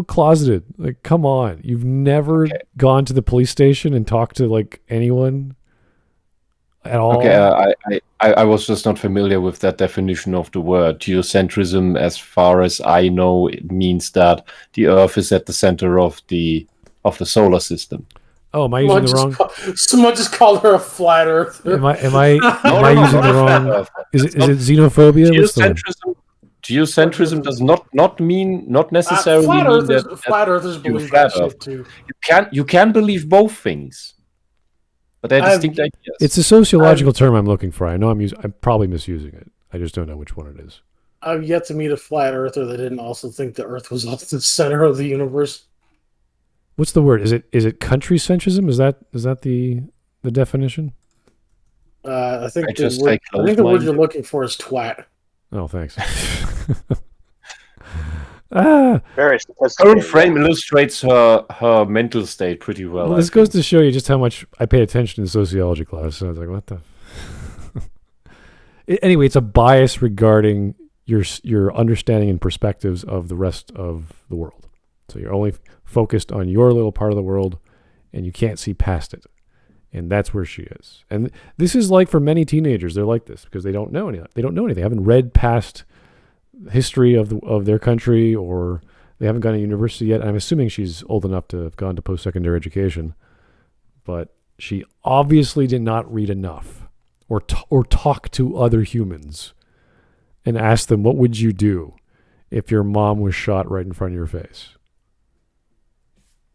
[SPEAKER 2] closeted. Like, come on. You've never gone to the police station and talked to like anyone at all?
[SPEAKER 1] Okay, I was just not familiar with that definition of the word. Geocentrism, as far as I know, it means that the Earth is at the center of the solar system.
[SPEAKER 2] Oh, am I using the wrong?
[SPEAKER 6] Someone just called her a flat earther.
[SPEAKER 2] Am I using the wrong? Is it xenophobia?
[SPEAKER 1] Geocentrism does not necessarily mean that
[SPEAKER 6] flat earthers believe
[SPEAKER 1] flat
[SPEAKER 6] that
[SPEAKER 1] Earth.
[SPEAKER 6] shit too.
[SPEAKER 1] You can believe both things, but they're distinct ideas.
[SPEAKER 2] It's a sociological term I'm looking for. I know I'm probably misusing it. I just don't know which one it is.
[SPEAKER 6] I've yet to meet a flat earther that didn't also think the Earth was off the center of the universe.
[SPEAKER 2] What's the word? Is it country centrism? Is that the definition?
[SPEAKER 6] I think the word you're looking for is twat.
[SPEAKER 2] Oh, thanks.
[SPEAKER 3] Very
[SPEAKER 1] Her own frame illustrates her mental state pretty well.
[SPEAKER 2] This goes to show you just how much I pay attention in sociology class. So I was like, what the? Anyway, it's a bias regarding your understanding and perspectives of the rest of the world. So you're only focused on your little part of the world, and you can't see past it. And that's where she is. And this is like for many teenagers, they're like this because they don't know anything. They don't know anything. They haven't read past history of their country, or they haven't gone to university yet. I'm assuming she's old enough to have gone to post-secondary education, but she obviously did not read enough or talk to other humans and ask them, what would you do if your mom was shot right in front of your face?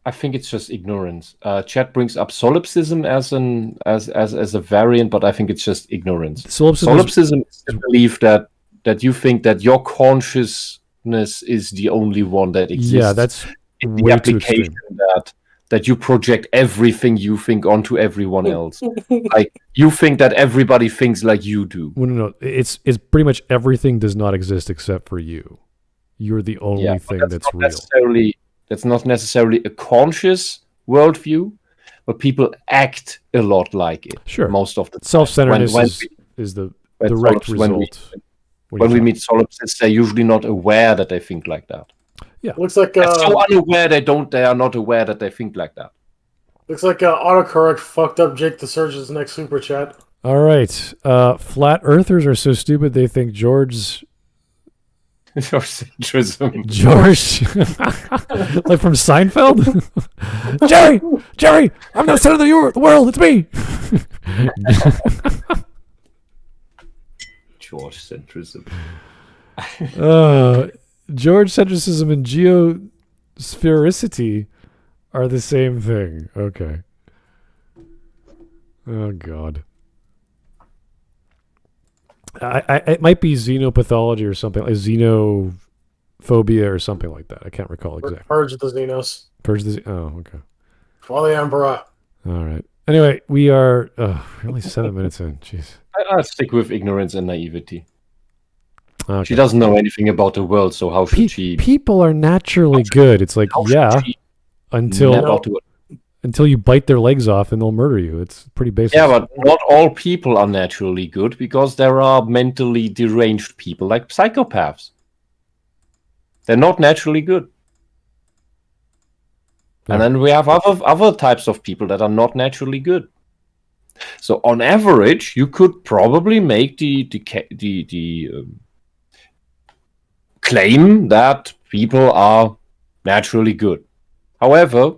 [SPEAKER 1] I think it's just ignorance. Chat brings up solipsism as a variant, but I think it's just ignorance. Solipsism is the belief that you think that your consciousness is the only one that exists.
[SPEAKER 2] Yeah, that's
[SPEAKER 1] the
[SPEAKER 2] way
[SPEAKER 1] application
[SPEAKER 2] too extreme.
[SPEAKER 1] that you project everything you think onto everyone else. Like you think that everybody thinks like you do.
[SPEAKER 2] Well, no, it's pretty much everything does not exist except for you. You're the only thing that's real.
[SPEAKER 1] That's not necessarily a conscious worldview, but people act a lot like it.
[SPEAKER 2] Sure.
[SPEAKER 1] Most of the time.
[SPEAKER 2] Self-centeredness is the direct result.
[SPEAKER 1] When we meet solipsists, they're usually not aware that they think like that.
[SPEAKER 2] Yeah.
[SPEAKER 6] Looks like
[SPEAKER 1] they're so unaware they are not aware that they think like that.
[SPEAKER 6] Looks like autocorrect fucked up Jake the Surgeon's next super chat.
[SPEAKER 2] All right. Flat earthers are so stupid they think George
[SPEAKER 1] centrism.
[SPEAKER 2] George, like from Seinfeld. Jerry, I'm the center of the world. It's me.
[SPEAKER 1] George centrism.
[SPEAKER 2] George centricism and geosphericity are the same thing. Okay. Oh God. It might be xenopathology or something, like xenophobia or something like that. I can't recall exactly.
[SPEAKER 6] Purge the Xenos.
[SPEAKER 2] Oh, okay.
[SPEAKER 6] For the Emperor.
[SPEAKER 2] All right. Anyway, we are only 7 minutes in. Jeez.
[SPEAKER 1] I'll stick with ignorance and naivety.
[SPEAKER 2] Okay.
[SPEAKER 1] She doesn't know anything about the world, so how should she?
[SPEAKER 2] People are naturally good. It's like, until you bite their legs off and they'll murder you. It's pretty basic.
[SPEAKER 1] Yeah, but not all people are naturally good because there are mentally deranged people like psychopaths. They're not naturally good. And then we have other types of people that are not naturally good. So on average, you could probably make the claim that people are naturally good. However,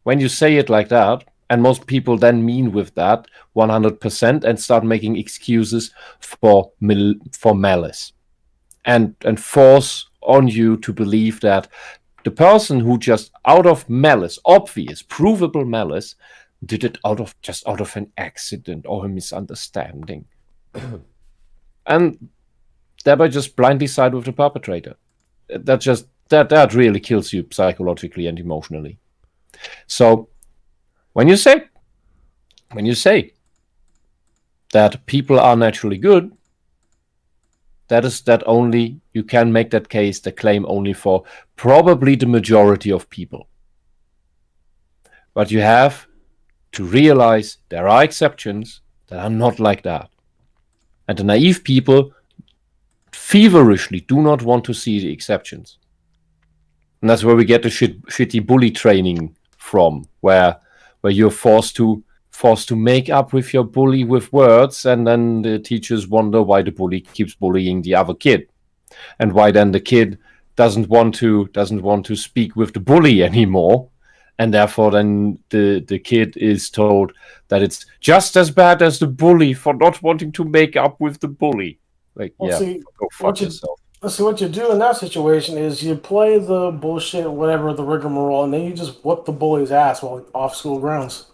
[SPEAKER 1] when you say it like that, and most people then mean with that 100% and start making excuses for malice and force on you to believe that the person who just out of malice, obvious, provable malice, did it out of an accident or a misunderstanding. And thereby just blindly side with the perpetrator. That's just that really kills you psychologically and emotionally. So when you say that people are naturally good, that only you can make that case, the claim only for probably the majority of people. But you have to realize there are exceptions that are not like that. And the naive people feverishly do not want to see the exceptions. And that's where we get the shitty bully training from, where you're forced to make up with your bully with words, and then the teachers wonder why the bully keeps bullying the other kid, and why then the kid doesn't want to speak with the bully anymore, and therefore then the kid is told that it's just as bad as the bully for not wanting to make up with the bully. Like, well, go fuck yourself.
[SPEAKER 6] See, what you do in that situation is you play the bullshit, whatever, the rigmarole, and then you just whoop the bully's ass while off school grounds.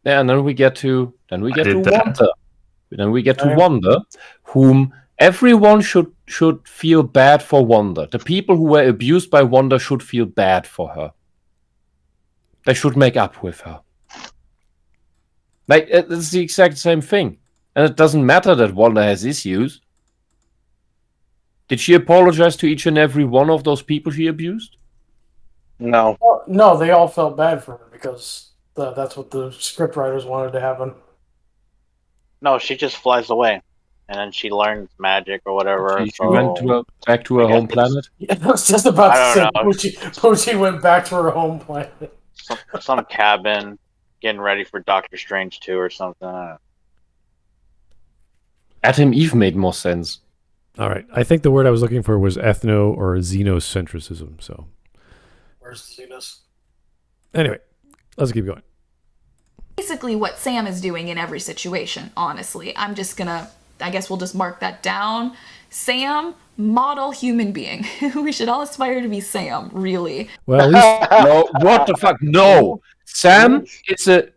[SPEAKER 1] Yeah, and then we get to wonder. Then we get to wonder whom everyone should feel bad for Wanda. The people who were abused by Wanda should feel bad for her. They should make up with her. Like, it's the exact same thing. And it doesn't matter that Wanda has issues. Did she apologize to each and every one of those people she abused?
[SPEAKER 3] No.
[SPEAKER 6] Well, no, they all felt bad for her because that's what the scriptwriters wanted to happen.
[SPEAKER 3] No, she just flies away. And then she learns magic or whatever.
[SPEAKER 1] She went back to her home planet?
[SPEAKER 6] Yeah, I was just about to say Poochie went back to her home planet.
[SPEAKER 3] Some cabin, getting ready for Doctor Strange 2 or something.
[SPEAKER 1] Adam Eve made more sense.
[SPEAKER 2] All right. I think the word I was looking for was ethno or xenocentrism. So,
[SPEAKER 6] where's the xenos?
[SPEAKER 2] Anyway, let's keep going.
[SPEAKER 5] Basically what Sam is doing in every situation, honestly. I'm just gonna, I guess we'll just mark that down. Sam, model human being. We should all aspire to be Sam, really.
[SPEAKER 2] Well, at least...
[SPEAKER 1] No, what the fuck? No! Sam, it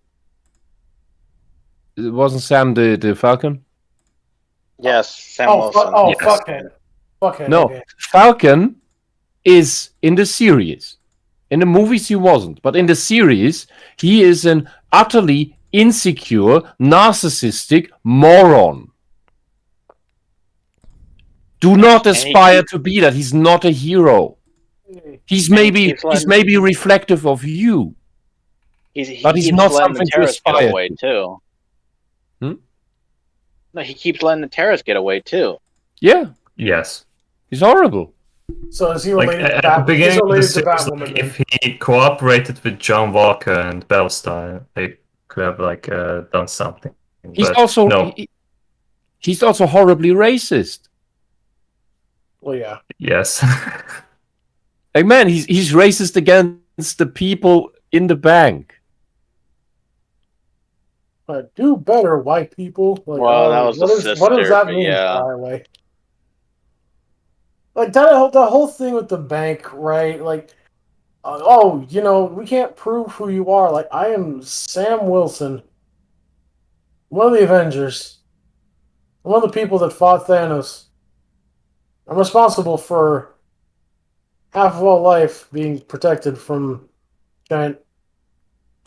[SPEAKER 1] wasn't Sam the Falcon?
[SPEAKER 3] Yes, Sam Wilson.
[SPEAKER 6] Yes. Fuckhead.
[SPEAKER 1] No, okay. Falcon is in the series. In the movies he wasn't, but in the series he is an utterly insecure, narcissistic moron. Do not aspire to be that. He's not a hero. He's maybe reflective of you. But he's not something to aspire
[SPEAKER 3] away too. No, he keeps letting the terrorists get away too.
[SPEAKER 1] Yeah.
[SPEAKER 4] Yes.
[SPEAKER 1] He's horrible.
[SPEAKER 6] So is he related
[SPEAKER 4] at
[SPEAKER 6] to
[SPEAKER 4] the beginning of the
[SPEAKER 6] Batwoman?
[SPEAKER 4] series, if he cooperated with John Walker and Bellstein, they could have done something.
[SPEAKER 1] He's he's also horribly racist.
[SPEAKER 6] Well, yeah.
[SPEAKER 4] Yes.
[SPEAKER 1] Like, man, he's racist against the people in the bank.
[SPEAKER 6] Do better, white people. Like,
[SPEAKER 3] well, that was
[SPEAKER 6] what does that mean?
[SPEAKER 3] Yeah.
[SPEAKER 6] Like the whole thing with the bank, right? Like, we can't prove who you are. Like, I am Sam Wilson, one of the Avengers, one of the people that fought Thanos. I'm responsible for half of all life being protected from giant.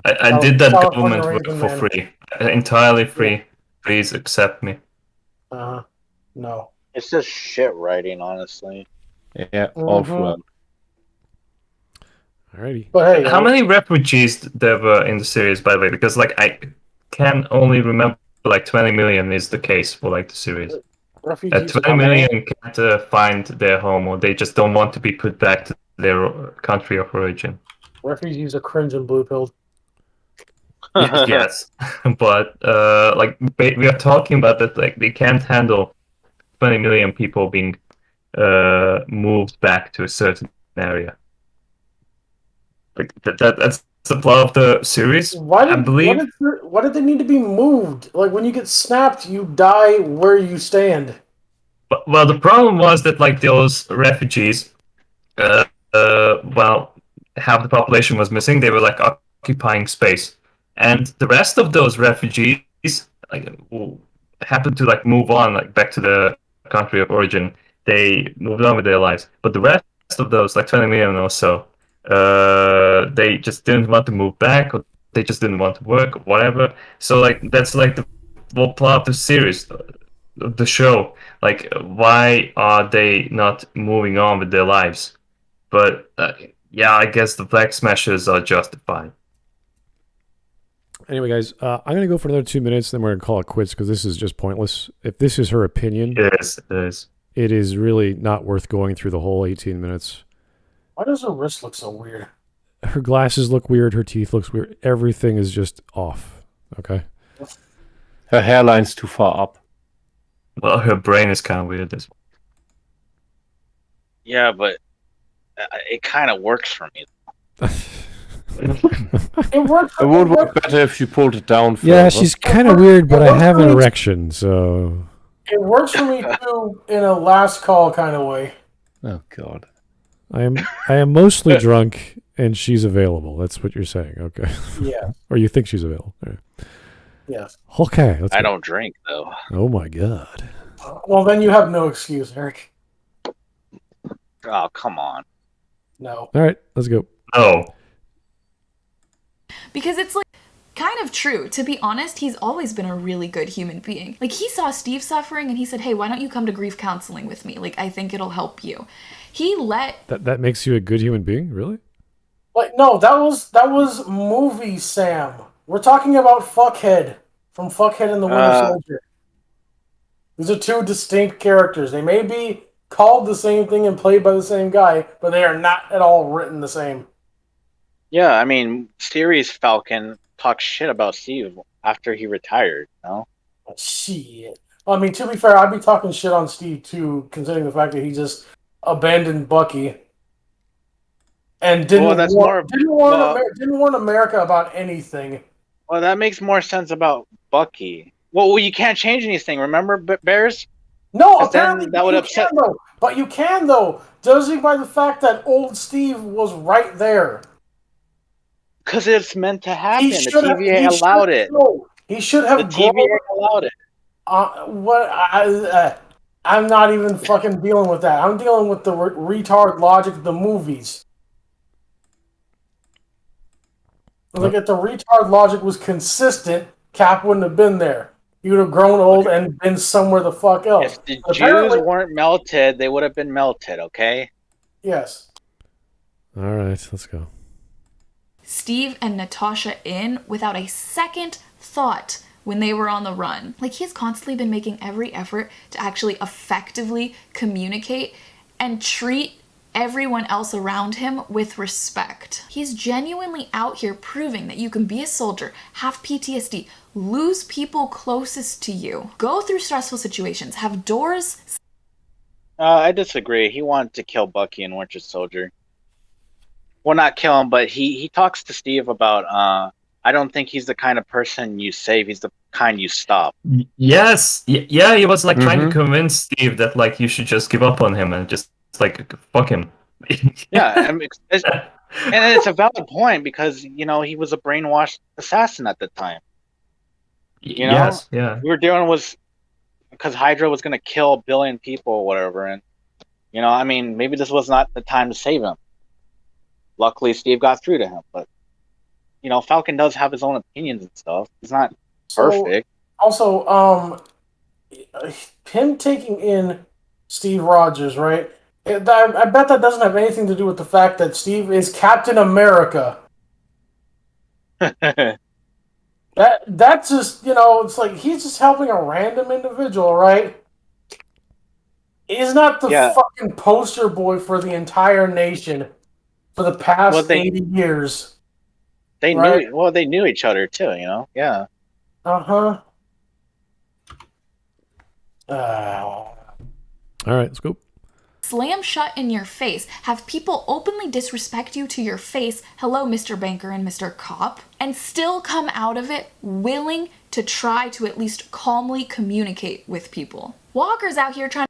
[SPEAKER 4] I did that government work for free. Entirely free. Please accept me.
[SPEAKER 6] No.
[SPEAKER 3] It's just shit writing, honestly.
[SPEAKER 1] Yeah, all throughout.
[SPEAKER 2] Alrighty.
[SPEAKER 6] But hey,
[SPEAKER 4] how many refugees there were in the series, by the way? Because I can only remember 20 million is the case for the series. 20 million can't find their home, or they just don't want to be put back to their country of origin.
[SPEAKER 6] Refugees are cringe and blue-pilled.
[SPEAKER 4] Yes, but we are talking about that they can't handle 20 million people being moved back to a certain area. That's the plot of the series. Why
[SPEAKER 6] did they need to be moved? Like, when you get snapped, you die where you stand.
[SPEAKER 4] Well, the problem was that those refugees, half the population was missing. They were occupying space. And the rest of those refugees happened to move on back to the country of origin. They moved on with their lives, but the rest of those, like 20 million or so, they just didn't want to move back, or they just didn't want to work, or whatever. So like that's like the whole plot of the series, of the show. Like, why are they not moving on with their lives? But yeah, I guess the flag smashers are justified.
[SPEAKER 2] Anyway, guys, I'm going to go for another 2 minutes, then we're going to call it quits because this is just pointless. If this is her opinion,
[SPEAKER 4] It is.
[SPEAKER 2] it is really not worth going through the whole 18 minutes.
[SPEAKER 6] Why does her wrist look so weird?
[SPEAKER 2] Her glasses look weird. Her teeth looks weird. Everything is just off. Okay.
[SPEAKER 1] Her hairline's too far up.
[SPEAKER 4] Well, her brain is kind of weird as well.
[SPEAKER 3] Yeah, but it kind of works for me.
[SPEAKER 6] It works.
[SPEAKER 1] It would work better if she pulled it down further.
[SPEAKER 2] Yeah, she's kind of weird, but I have an erection, so.
[SPEAKER 6] It works for me too in a last call kind of way.
[SPEAKER 1] Oh, God.
[SPEAKER 2] I am mostly drunk, and she's available. That's what you're saying, okay?
[SPEAKER 6] Yeah.
[SPEAKER 2] Or you think she's available. All right.
[SPEAKER 6] Yes.
[SPEAKER 2] Okay. Let's
[SPEAKER 3] I
[SPEAKER 2] go.
[SPEAKER 3] don't drink though.
[SPEAKER 2] Oh my God.
[SPEAKER 6] Well, then you have no excuse, Eric.
[SPEAKER 3] Oh, come on.
[SPEAKER 6] No.
[SPEAKER 2] All right, let's go.
[SPEAKER 4] Oh,
[SPEAKER 5] Because it's like kind of true. To be honest, he's always been a really good human being. Like, he saw Steve suffering and he said, hey, why don't you come to grief counseling with me? Like, I think it'll help you. He let...
[SPEAKER 2] That makes you a good human being, really?
[SPEAKER 6] Like, no, that was movie Sam. We're talking about Fuckhead from Fuckhead and the Winter Soldier. These are two distinct characters. They may be called the same thing and played by the same guy, but they are not at all written the same.
[SPEAKER 3] Yeah, I mean, series Falcon talked shit about Steve after he retired, you know?
[SPEAKER 6] Shit. I mean, to be fair, I'd be talking shit on Steve too, considering the fact that he just abandoned Bucky and didn't warn America about anything.
[SPEAKER 3] Well, that makes more sense about Bucky. Well, you can't change anything, remember, Bears?
[SPEAKER 6] No,
[SPEAKER 3] 'Cause then
[SPEAKER 6] apparently
[SPEAKER 3] that would
[SPEAKER 6] you
[SPEAKER 3] upset-
[SPEAKER 6] can, though. But you can, though, judging by the fact that old Steve was right there.
[SPEAKER 3] Because it's meant to happen. The
[SPEAKER 6] should have-
[SPEAKER 3] TVA allowed it.
[SPEAKER 6] No, he should
[SPEAKER 3] The
[SPEAKER 6] have
[SPEAKER 3] TVA allowed it.
[SPEAKER 6] I'm not even fucking dealing with that. I'm dealing with the retard logic of the movies. Like, if the retard logic was consistent, Cap wouldn't have been there. He would have grown old and been somewhere the fuck else.
[SPEAKER 3] If the
[SPEAKER 6] Apparently-
[SPEAKER 3] Jews weren't melted, they would have been melted, okay?
[SPEAKER 6] Yes.
[SPEAKER 2] All right, let's go.
[SPEAKER 5] Steve and Natasha in without a second thought when they were on the run. Like, he's constantly been making every effort to actually effectively communicate and treat everyone else around him with respect. He's genuinely out here proving that you can be a soldier, have PTSD, lose people closest to you, go through stressful situations, have doors.
[SPEAKER 3] I disagree. He wanted to kill Bucky and Winter Soldier. Well, not kill him, but he talks to Steve about, I don't think he's the kind of person you save, he's the kind you stop.
[SPEAKER 4] yes. Yeah, he was like trying to convince Steve that like you should just give up on him and just like fuck him.
[SPEAKER 3] Yeah, I mean, and it's a valid point because, you know, he was a brainwashed assassin at the time. You know?
[SPEAKER 4] Yes, yeah.
[SPEAKER 3] We were dealing with, because Hydra was going to kill 1 billion people or whatever, and, you know, I mean, maybe this was not the time to save him. Luckily, Steve got through to him, but, you know, Falcon does have his own opinions and stuff. He's not perfect.
[SPEAKER 6] Also, him taking in Steve Rogers, right? I bet that doesn't have anything to do with the fact that Steve is Captain America. That's just, you know, it's like he's just helping a random individual, right? He's not the fucking poster boy for the entire nation for the past 80 years.
[SPEAKER 3] They knew each other too, you know? Yeah.
[SPEAKER 2] All right, let's go.
[SPEAKER 5] Slam shut in your face, have people openly disrespect you to your face, hello Mr. Banker and Mr. Cop, and still come out of it willing to try to at least calmly communicate with people. Walker's out here trying.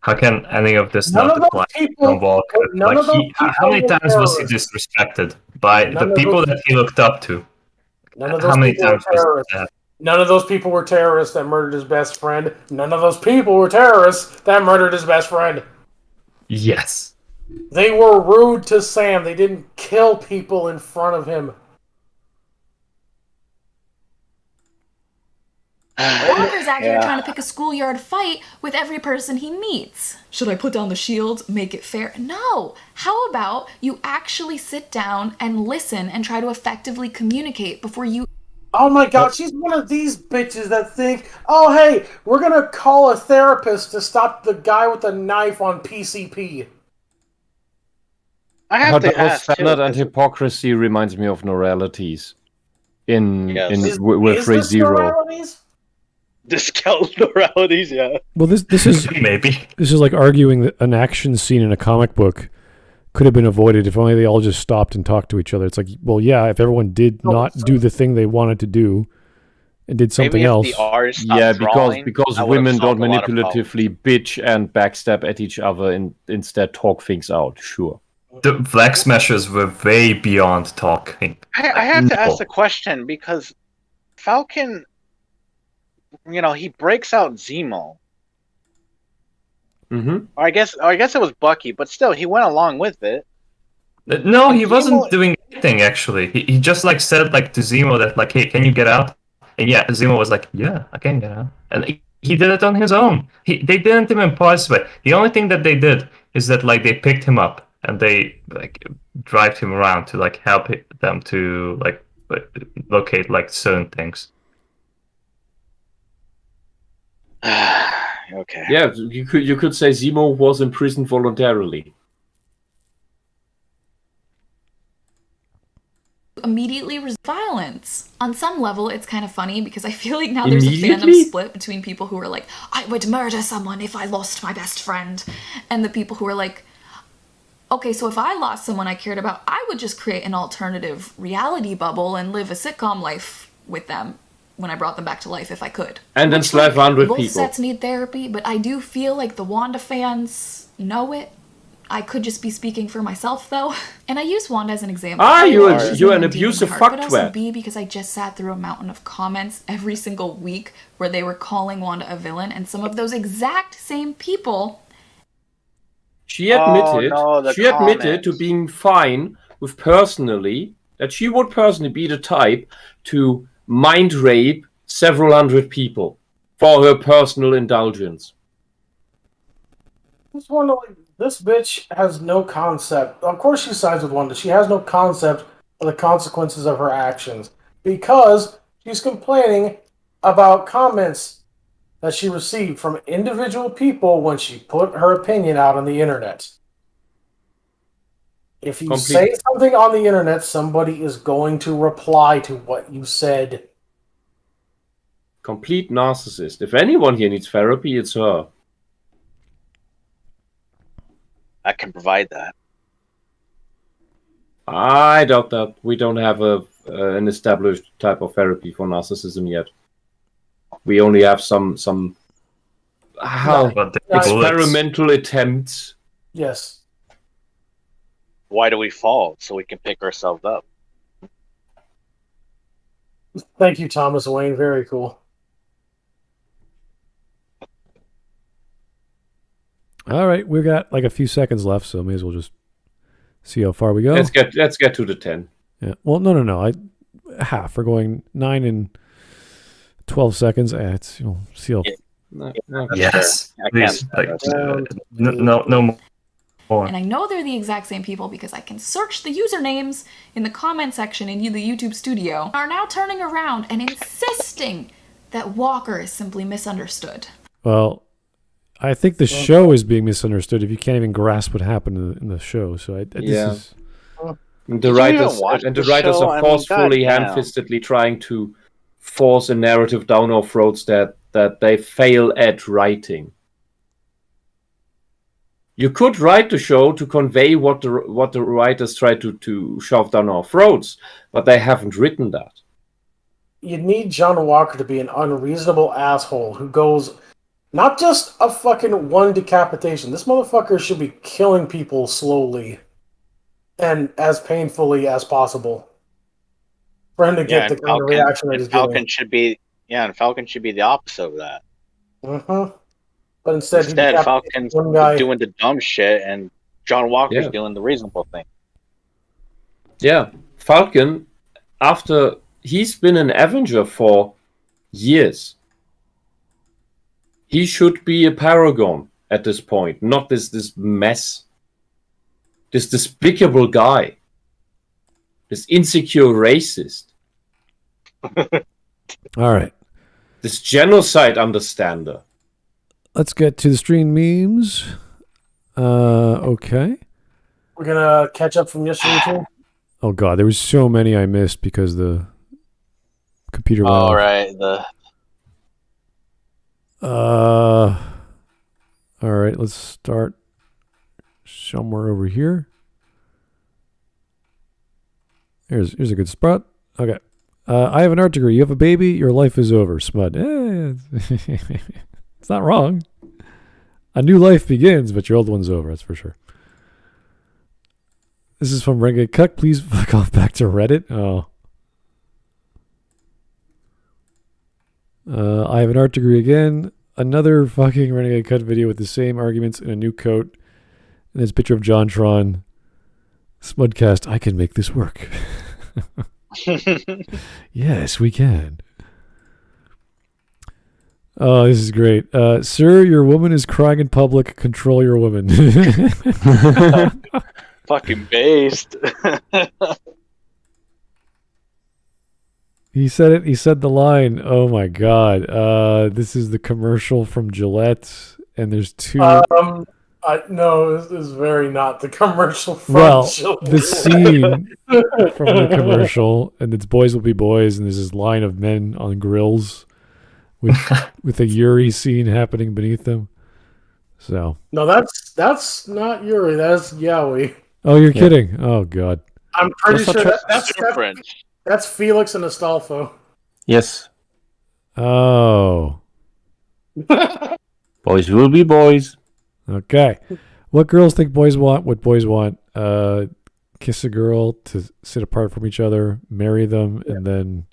[SPEAKER 4] How can any of this not apply to Walker? Like, how many times was he disrespected by the people that he looked up to? How many times was that?
[SPEAKER 6] None of those people were terrorists that murdered his best friend. None of those people were terrorists that murdered his best friend.
[SPEAKER 4] Yes.
[SPEAKER 6] They were rude to Sam. They didn't kill people in front of him.
[SPEAKER 5] Walker's out here trying to pick a schoolyard fight with every person he meets. Should I put down the shield, make it fair? No. How about you actually sit down and listen and try to effectively communicate before you...
[SPEAKER 6] Oh my god, she's one of these bitches that think, oh hey, we're gonna call a therapist to stop the guy with the knife on PCP.
[SPEAKER 3] I have to ask too,
[SPEAKER 1] standard and hypocrisy reminds me of Noralities with
[SPEAKER 6] Is
[SPEAKER 1] Ray
[SPEAKER 6] this
[SPEAKER 1] Zero.
[SPEAKER 6] Moralities?
[SPEAKER 3] Discount moralities, yeah.
[SPEAKER 2] Well, this is
[SPEAKER 4] Maybe.
[SPEAKER 2] this is like arguing that an action scene in a comic book could have been avoided if only they all just stopped and talked to each other. It's like, well, yeah, if everyone did not do the thing they wanted to do and did something else.
[SPEAKER 1] Yeah, because women don't manipulatively bitch and backstab at each other and instead talk things out. Sure.
[SPEAKER 4] The Flag Smashers were way beyond talking.
[SPEAKER 3] I have to ask the question because Falcon, he breaks out Zemo.
[SPEAKER 1] Mm-hmm.
[SPEAKER 3] Or I guess it was Bucky, but still, he went along with it.
[SPEAKER 4] No, he wasn't doing anything actually. He just said to Zemo that hey, can you get out? And yeah, Zemo was like, yeah, I can get out. And he did it on his own. They didn't even participate. The only thing that they did is that they picked him up and they drive him around to help them to locate certain things.
[SPEAKER 3] Okay.
[SPEAKER 1] Yeah, you could say Zemo was in prison voluntarily.
[SPEAKER 5] Immediately violence. On some level, it's kind of funny because I feel like now there's a fandom split between people who are like, I would murder someone if I lost my best friend, and the people who are like, okay, so if I lost someone I cared about, I would just create an alternative reality bubble and live a sitcom life with them when I brought them back to life if I could.
[SPEAKER 1] And then slap 100
[SPEAKER 5] both
[SPEAKER 1] people.
[SPEAKER 5] sets need therapy, but I do feel like the Wanda fans know it. I could just be speaking for myself, though. And I use Wanda as an example.
[SPEAKER 1] You're an abusive fucktwat.
[SPEAKER 5] But also B, because I just sat through a mountain of comments every single week where they were calling Wanda a villain, and some of those exact same people...
[SPEAKER 1] She admitted to being fine with that she would personally be the type to mind rape several hundred people for her personal indulgence.
[SPEAKER 6] Just wonder, this bitch has no concept. Of course she sides with Wanda. She has no concept of the consequences of her actions because she's complaining about comments that she received from individual people when she put her opinion out on the internet. If you say something on the internet, somebody is going to reply to what you said.
[SPEAKER 1] Complete narcissist. If anyone here needs therapy, it's her.
[SPEAKER 3] I can provide that.
[SPEAKER 1] I doubt that. We don't have an established type of therapy for narcissism yet. We only have some experimental attempts.
[SPEAKER 6] Yes.
[SPEAKER 3] Why do we fall? So we can pick ourselves up.
[SPEAKER 6] Thank you, Thomas Wayne. Very cool.
[SPEAKER 2] All right, we've got a few seconds left, so may as well just see how far we go.
[SPEAKER 1] Let's get to the 10.
[SPEAKER 2] Yeah. Well, no. Half. We're going 9 and 12 seconds. It's see how.
[SPEAKER 4] Yes. Please. No more.
[SPEAKER 5] And I know they're the exact same people because I can search the usernames in the comment section in the YouTube studio. Are now turning around and insisting that Walker is simply misunderstood.
[SPEAKER 2] Well, I think the show is being misunderstood if you can't even grasp what happened in the show. So this is...
[SPEAKER 1] The writers are forcefully, hand-fistedly trying to force a narrative down our throats that they fail at writing. You could write the show to convey what the writers try to shove down our throats, but they haven't written that.
[SPEAKER 6] You need John Walker to be an unreasonable asshole who goes, not just a fucking one decapitation. This motherfucker should be killing people slowly and as painfully as possible for him to get the kind of reaction that he's
[SPEAKER 3] Falcon
[SPEAKER 6] getting.
[SPEAKER 3] Falcon should be the opposite of that.
[SPEAKER 6] Mm-hmm. But instead
[SPEAKER 3] Falcon's doing the dumb shit and John Walker's doing the reasonable thing.
[SPEAKER 1] Yeah, Falcon, after he's been an Avenger for years, he should be a paragon at this point, not this mess, this despicable guy, this insecure racist.
[SPEAKER 2] All right.
[SPEAKER 1] This genocide understander.
[SPEAKER 2] Let's get to the stream memes. Okay.
[SPEAKER 6] We're gonna catch up from yesterday too.
[SPEAKER 2] Oh god, there was so many I missed because the computer went
[SPEAKER 3] All
[SPEAKER 2] off.
[SPEAKER 3] right,
[SPEAKER 2] All right, let's start somewhere over here. Here's a good spot. Okay. I have an art degree. You have a baby. Your life is over. Smud. It's not wrong. A new life begins, but your old one's over. That's for sure. This is from Renegade Cuck. Please fuck off back to Reddit. Oh. I have an art degree again. Another fucking Renegade Cut video with the same arguments in a new coat. And this picture of JonTron. Smudcast. I can make this work. Yes, we can. Oh, this is great. Sir, your woman is crying in public. Control your woman.
[SPEAKER 3] fucking based.
[SPEAKER 2] He said it. He said the line. Oh my god. This is the commercial from Gillette, and there's two.
[SPEAKER 6] No, this is very not the commercial from Gillette.
[SPEAKER 2] The scene from the commercial, and it's boys will be boys, and there's this line of men on grills with a Yuri scene happening beneath them. So
[SPEAKER 6] no, that's not Yuri. That's Yowie.
[SPEAKER 2] Oh, you're kidding? Oh god.
[SPEAKER 6] I'm pretty sure that's
[SPEAKER 3] French.
[SPEAKER 6] That's Felix and Astolfo.
[SPEAKER 1] Yes.
[SPEAKER 2] Oh.
[SPEAKER 1] Boys will be boys.
[SPEAKER 2] Okay. What girls think boys want? What boys want? Kiss a girl to sit apart from each other, marry them, and then.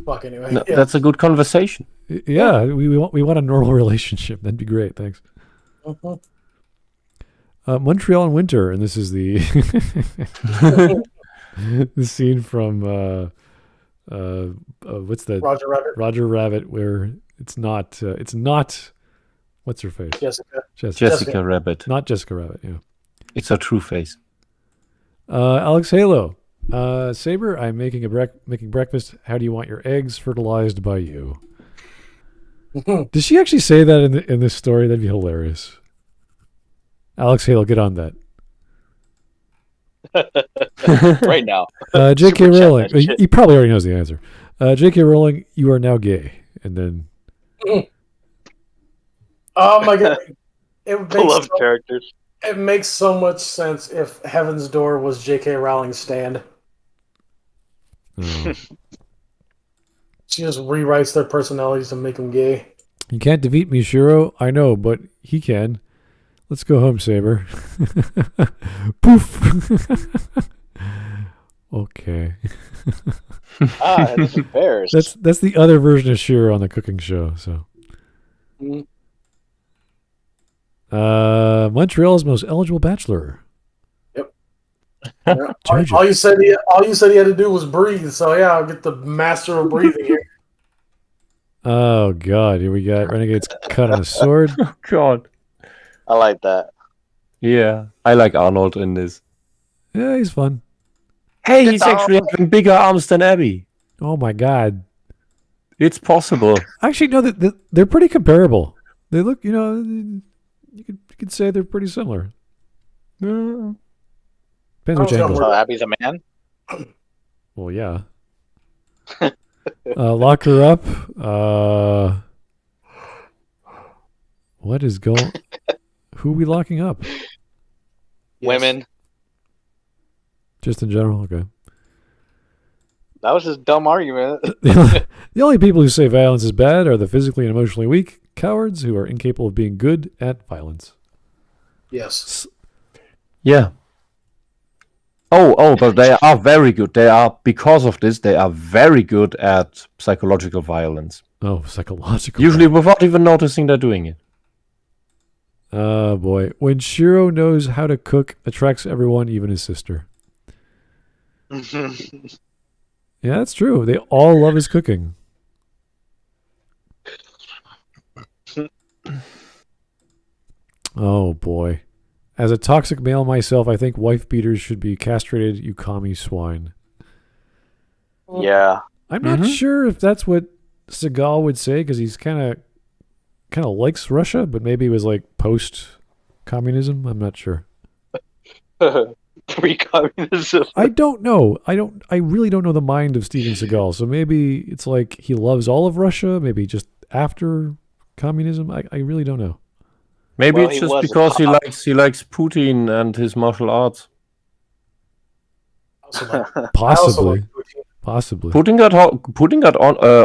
[SPEAKER 6] Fuck anyway.
[SPEAKER 1] No, that's a good conversation.
[SPEAKER 2] Yeah, we want a normal relationship. That'd be great. Thanks. Montreal in winter, and this is the the scene from what's that?
[SPEAKER 6] Roger Rabbit.
[SPEAKER 2] Roger Rabbit, where it's not what's her face?
[SPEAKER 6] Jessica
[SPEAKER 1] Rabbit.
[SPEAKER 2] Not Jessica Rabbit. Yeah,
[SPEAKER 1] it's her true face.
[SPEAKER 2] Alex Halo, Saber, I'm making breakfast. How do you want your eggs fertilized by you? Does she actually say that in this story? That'd be hilarious. Alex Halo, get on that.
[SPEAKER 3] Right now.
[SPEAKER 2] J.K. Rowling, he probably already knows the answer. J.K. Rowling, you are now gay. And then...
[SPEAKER 6] Oh my god.
[SPEAKER 3] Beloved characters.
[SPEAKER 6] It makes so much sense if Heaven's Door was J.K. Rowling's stand.
[SPEAKER 2] Oh.
[SPEAKER 6] She just rewrites their personalities to make them gay.
[SPEAKER 2] You can't defeat me, Shiro. I know, but he can. Let's go home, Saber. Poof. Okay.
[SPEAKER 3] This is bears.
[SPEAKER 2] That's the other version of Shiro on the cooking show. So. Montreal's most eligible bachelor.
[SPEAKER 6] Yep. all you said he had to do was breathe. So yeah, I'll get the master of breathing here.
[SPEAKER 2] Oh god, here we got Renegade's cut on a sword.
[SPEAKER 1] Oh god.
[SPEAKER 3] I like that.
[SPEAKER 1] Yeah, I like Arnold in this.
[SPEAKER 2] Yeah, he's fun.
[SPEAKER 1] Hey, he's actually having bigger arms than Abby.
[SPEAKER 2] Oh my god.
[SPEAKER 1] It's possible.
[SPEAKER 2] Actually, no, they're pretty comparable. They look, you could say they're pretty similar. Depends which angle.
[SPEAKER 3] So Abby's a man?
[SPEAKER 2] Well, yeah. Lock her up. What is going... Who are we locking up?
[SPEAKER 3] Women.
[SPEAKER 2] Just in general? Okay.
[SPEAKER 3] That was his dumb argument.
[SPEAKER 2] The only people who say violence is bad are the physically and emotionally weak cowards who are incapable of being good at violence.
[SPEAKER 6] Yes.
[SPEAKER 1] Yeah. Oh, but they are very good. Because of this, they are very good at psychological violence.
[SPEAKER 2] Oh, psychological
[SPEAKER 1] Usually without even noticing they're doing it.
[SPEAKER 2] Oh boy. When Shiro knows how to cook, attracts everyone, even his sister. Yeah, that's true. They all love his cooking. Oh boy. As a toxic male myself, I think wife beaters should be castrated, you commie swine.
[SPEAKER 3] Yeah.
[SPEAKER 2] I'm not sure if that's what Seagal would say, because he's kind of likes Russia, but maybe it was like post-communism. I'm not sure.
[SPEAKER 3] Pre-communism.
[SPEAKER 2] I don't know. I really don't know the mind of Steven Seagal. So maybe it's like he loves all of Russia. Maybe just after communism. I really don't know.
[SPEAKER 1] Maybe
[SPEAKER 3] Well,
[SPEAKER 1] it's
[SPEAKER 3] he
[SPEAKER 1] just
[SPEAKER 3] was a
[SPEAKER 1] because
[SPEAKER 3] cop.
[SPEAKER 1] he likes Putin and his martial arts.
[SPEAKER 2] Possibly. Possibly.
[SPEAKER 1] Putin got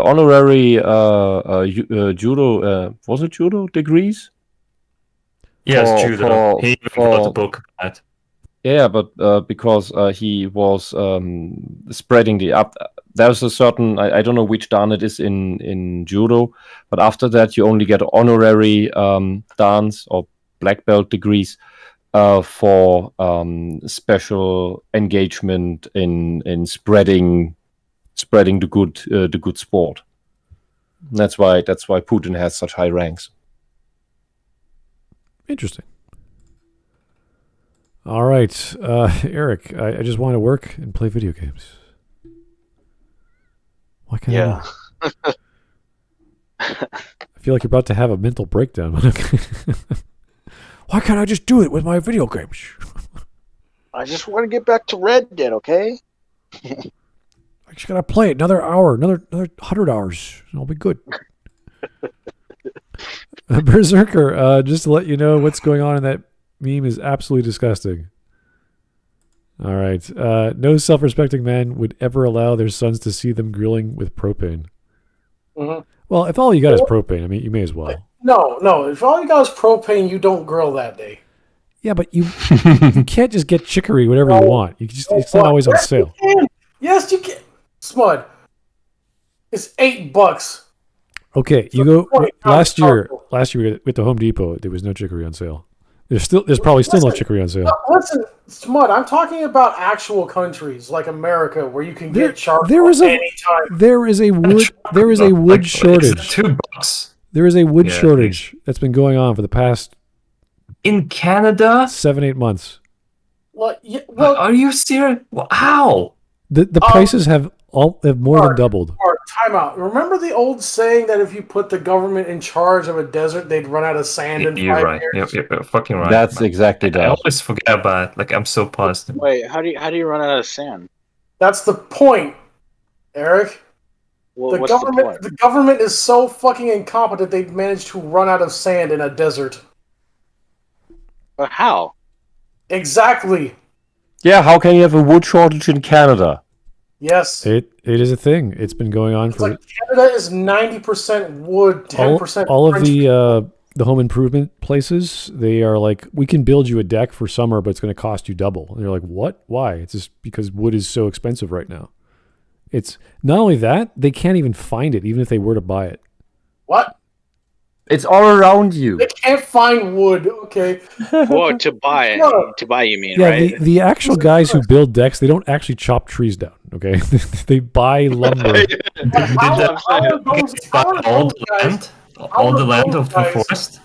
[SPEAKER 1] honorary judo. Was it judo degrees?
[SPEAKER 4] Yes,
[SPEAKER 1] For-
[SPEAKER 4] judo. He even wrote a
[SPEAKER 1] for-
[SPEAKER 4] book about it.
[SPEAKER 1] Yeah, but because he was spreading the up. There's a certain I don't know which dan it is in judo, but after that you only get honorary dans or black belt degrees for special engagement in spreading the good sport. That's why Putin has such high ranks.
[SPEAKER 2] Interesting. All right, Eric, I just want to work and play video games. Why can't I?
[SPEAKER 3] Yeah.
[SPEAKER 2] I feel like you're about to have a mental breakdown. Why can't I just do it with my video games?
[SPEAKER 3] I just want to get back to Red Dead, okay?
[SPEAKER 2] I just gotta play it another hour, another 100 hours, and I'll be good. Berserker, just to let you know, what's going on in that meme is absolutely disgusting. All right. No self-respecting man would ever allow their sons to see them grilling with propane.
[SPEAKER 6] Mm-hmm.
[SPEAKER 2] Well, if all you got is propane, I mean, you may as well.
[SPEAKER 6] No. If all you got is propane, you don't grill that day.
[SPEAKER 2] Yeah, but you can't just get chicory whatever you want. It's not always on sale.
[SPEAKER 6] Yes, you can. Smud. It's $8.
[SPEAKER 2] Okay, you go last year with the Home Depot, there was no chicory on sale. There's probably still no chicory on sale.
[SPEAKER 6] Listen, Smud, I'm talking about actual countries like America where you can get charcoal
[SPEAKER 2] there is
[SPEAKER 6] anytime.
[SPEAKER 2] There is a wood shortage.
[SPEAKER 4] $2.
[SPEAKER 2] There is a wood
[SPEAKER 4] Yeah,
[SPEAKER 2] shortage that's been going on for the past
[SPEAKER 4] In Canada?
[SPEAKER 2] 7-8 months.
[SPEAKER 6] Well,
[SPEAKER 4] Are you serious? Well, how?
[SPEAKER 2] The prices have more than doubled.
[SPEAKER 6] time out. Remember the old saying that if you put the government in charge of a desert, they'd run out of sand in
[SPEAKER 4] You're
[SPEAKER 6] 5
[SPEAKER 4] right.
[SPEAKER 6] years?
[SPEAKER 4] You're fucking right.
[SPEAKER 1] That's
[SPEAKER 4] man.
[SPEAKER 1] exactly
[SPEAKER 4] I
[SPEAKER 1] that.
[SPEAKER 4] always forget about it. Like, I'm so positive.
[SPEAKER 3] Wait, how do you run out of sand?
[SPEAKER 6] That's the point, Eric.
[SPEAKER 3] Well, what's
[SPEAKER 6] The government is so fucking incompetent they've managed to run out of sand in a desert.
[SPEAKER 3] But how?
[SPEAKER 6] Exactly.
[SPEAKER 1] Yeah, how can you have a wood shortage in Canada?
[SPEAKER 6] Yes.
[SPEAKER 2] It is a thing. It's been going on
[SPEAKER 6] It's
[SPEAKER 2] for
[SPEAKER 6] like Canada is 90% wood, 10%
[SPEAKER 2] all of
[SPEAKER 6] French
[SPEAKER 2] the home improvement places. They are like, we can build you a deck for summer, but it's going to cost you double. And you're like, what? Why? It's just because wood is so expensive right now. It's not only that, they can't even find it, even if they were to buy it.
[SPEAKER 6] What?
[SPEAKER 1] It's all around you.
[SPEAKER 6] They can't find wood. Okay.
[SPEAKER 3] Well, to buy it.
[SPEAKER 6] No.
[SPEAKER 3] To buy, you mean,
[SPEAKER 2] Yeah,
[SPEAKER 3] right?
[SPEAKER 2] the actual guys who build decks, they don't actually chop trees down. Okay, they buy lumber.
[SPEAKER 6] How are
[SPEAKER 4] all
[SPEAKER 6] those
[SPEAKER 4] the
[SPEAKER 6] guys-
[SPEAKER 4] land? All the land of the
[SPEAKER 6] guys-
[SPEAKER 4] forest?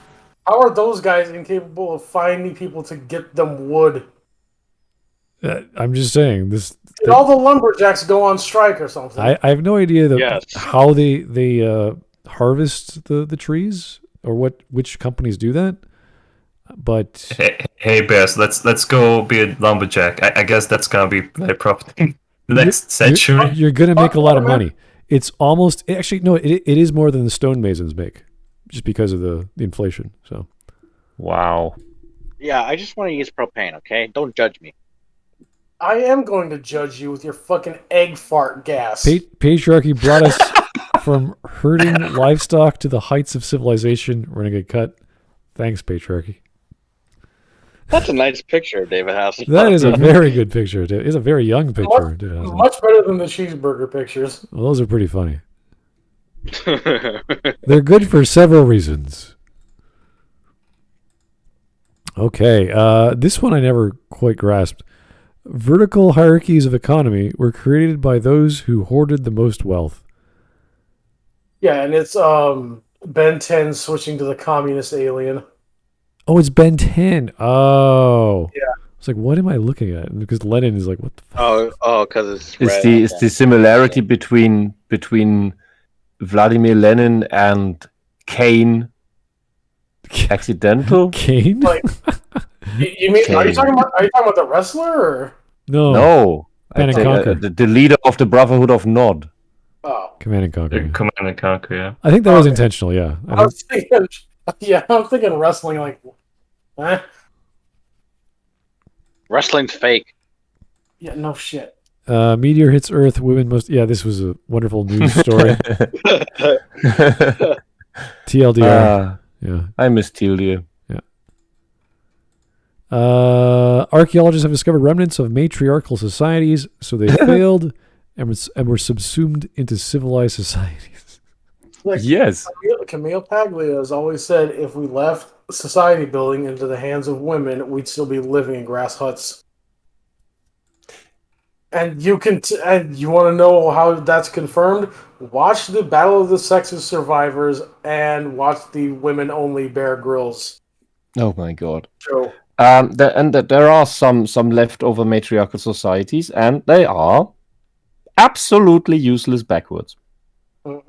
[SPEAKER 6] How are those guys incapable of finding people to get them wood?
[SPEAKER 2] I'm just saying this.
[SPEAKER 6] Did all the lumberjacks go on strike or something?
[SPEAKER 2] I have no idea
[SPEAKER 3] Yes.
[SPEAKER 2] how they harvest the trees or which companies do that. But
[SPEAKER 4] Hey Bears, let's go be a lumberjack. I guess that's gonna be very profitable next century.
[SPEAKER 2] you're gonna make a lot of money. It's almost actually no, it is more than the stonemasons make, just because of the inflation. So
[SPEAKER 1] Wow.
[SPEAKER 3] Yeah, I just want to use propane, okay? Don't judge me.
[SPEAKER 6] I am going to judge you with your fucking egg fart gas.
[SPEAKER 2] patriarchy brought us from herding livestock to the heights of civilization. We're gonna get cut. Thanks, patriarchy.
[SPEAKER 3] That's a nice picture David has.
[SPEAKER 2] That is a very good picture. It's a very young picture. David Hasselhoff.
[SPEAKER 6] Much better than the cheeseburger pictures.
[SPEAKER 2] Well, those are pretty funny. They're good for several reasons. Okay, this one I never quite grasped. Vertical hierarchies of economy were created by those who hoarded the most wealth.
[SPEAKER 6] Yeah, and it's Ben 10 switching to the communist alien.
[SPEAKER 2] Oh, it's Ben 10. Oh.
[SPEAKER 6] Yeah.
[SPEAKER 2] It's like, what am I looking at? Because Lenin is like, what the fuck?
[SPEAKER 3] Oh, because it's
[SPEAKER 1] It's the similarity between Vladimir Lenin and Kane accidental?
[SPEAKER 2] Kane?
[SPEAKER 6] Like, you mean? Are you talking about the wrestler? Or?
[SPEAKER 2] No.
[SPEAKER 1] No.
[SPEAKER 2] Command and Conquer.
[SPEAKER 1] The leader of the Brotherhood of Nod.
[SPEAKER 6] Oh,
[SPEAKER 2] Command and Conquer.
[SPEAKER 4] Command and Conquer, yeah.
[SPEAKER 2] I think that was intentional, yeah.
[SPEAKER 6] I was thinking, I'm thinking wrestling. Like,
[SPEAKER 3] Wrestling's fake.
[SPEAKER 6] yeah, no shit.
[SPEAKER 2] Meteor hits Earth. Women must. Yeah, this was a wonderful news story. TLDR. Yeah.
[SPEAKER 1] I miss TLDR.
[SPEAKER 2] Archaeologists have discovered remnants of matriarchal societies, so they failed and were subsumed into civilized societies.
[SPEAKER 6] Like,
[SPEAKER 1] Yes.
[SPEAKER 6] Camille Paglia has always said, if we left society building into the hands of women, we'd still be living in grass huts. And you can, and you want to know how that's confirmed? Watch the Battle of the Sexes Survivors and watch the women-only Bear Grylls
[SPEAKER 1] Oh my god.
[SPEAKER 6] show.
[SPEAKER 1] There are some leftover matriarchal societies, and they are absolutely useless backwards.
[SPEAKER 6] Mhm.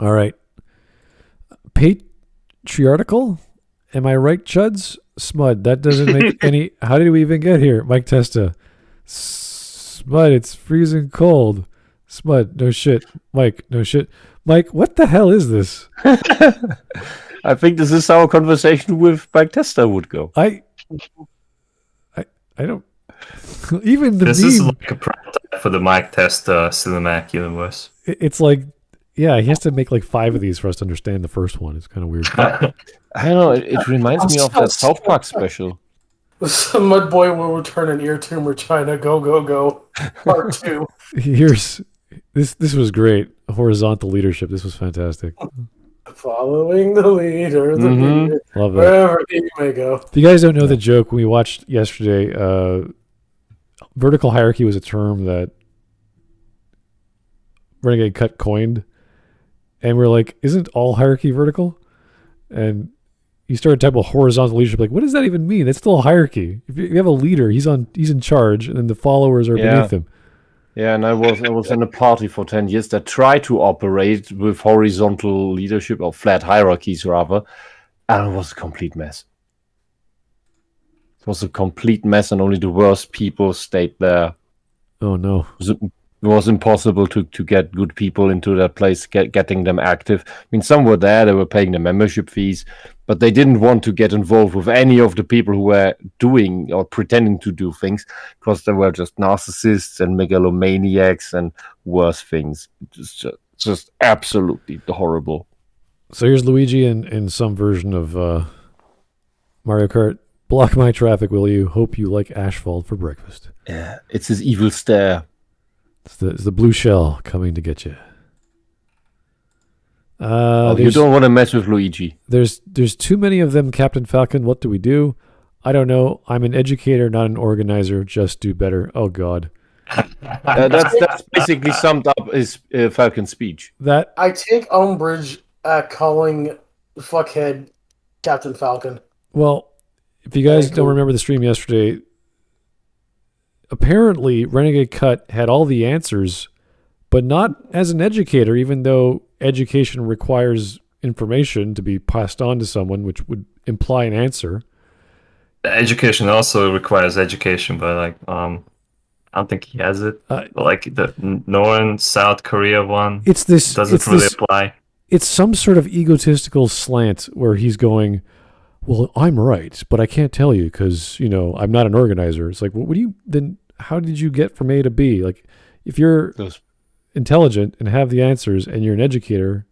[SPEAKER 2] All right. Patriarchal? Am I right, Chuds? Smud, that doesn't make any... How did we even get here? Mike Testa. Smud, it's freezing cold. Smud, no shit. Mike, no shit. Mike, what the hell is this?
[SPEAKER 1] I think this is how a conversation with Mike Testa would go.
[SPEAKER 2] I don't... Even the
[SPEAKER 4] This
[SPEAKER 2] meme,
[SPEAKER 4] is like a prototype for the Mike Testa cinematic universe.
[SPEAKER 2] it's like... Yeah, he has to make like 5 of these for us to understand the first one. It's kind of weird.
[SPEAKER 1] I don't know. It reminds me of that South Park special.
[SPEAKER 6] The Mud Boy will return an ear tumor. China, go go go. Part 2.
[SPEAKER 2] Here's... This was great. Horizontal leadership. This was fantastic.
[SPEAKER 6] Following the leader, leader,
[SPEAKER 2] Love that.
[SPEAKER 6] wherever he may go.
[SPEAKER 2] If you guys don't know the joke, we watched yesterday, vertical hierarchy was a term that Renegade Cut coined. And we're like, isn't all hierarchy vertical? And you started talking about horizontal leadership. Like, what does that even mean? That's still a hierarchy. If you have a leader, he's in charge, and then the followers are beneath him.
[SPEAKER 1] Yeah, and I was in a party for 10 years that tried to operate with horizontal leadership, or flat hierarchies rather, and it was a complete mess. It was a complete mess, and only the worst people stayed there.
[SPEAKER 2] Oh no.
[SPEAKER 1] It was impossible to get good people into that place, getting them active. I mean, some were there, they were paying the membership fees, but they didn't want to get involved with any of the people who were doing or pretending to do things, because they were just narcissists and megalomaniacs and worse things. Just absolutely horrible.
[SPEAKER 2] So here's Luigi in some version of Mario Kart. Block my traffic, will you? Hope you like asphalt for breakfast.
[SPEAKER 1] Yeah, it's his evil stare.
[SPEAKER 2] It's the blue shell coming to get you.
[SPEAKER 1] You don't want to mess with Luigi.
[SPEAKER 2] There's too many of them, Captain Falcon. What do we do? I don't know. I'm an educator, not an organizer. Just do better. Oh God.
[SPEAKER 1] That's basically summed up his Falcon's speech.
[SPEAKER 2] That
[SPEAKER 6] I take umbrage at calling fuckhead Captain Falcon.
[SPEAKER 2] well, if you guys don't remember the stream yesterday, apparently Renegade Cut had all the answers, but not as an educator, even though education requires information to be passed on to someone, which would imply an answer.
[SPEAKER 4] Education also requires education, but like I don't think he has it. But like the Northern South Korea one,
[SPEAKER 2] It's this
[SPEAKER 4] doesn't really apply.
[SPEAKER 2] It's some sort of egotistical slant where he's going, well, I'm right, but I can't tell you because, I'm not an organizer. It's like, well, then how did you get from A to B? Like, if you're intelligent and have the answers and you're an educator,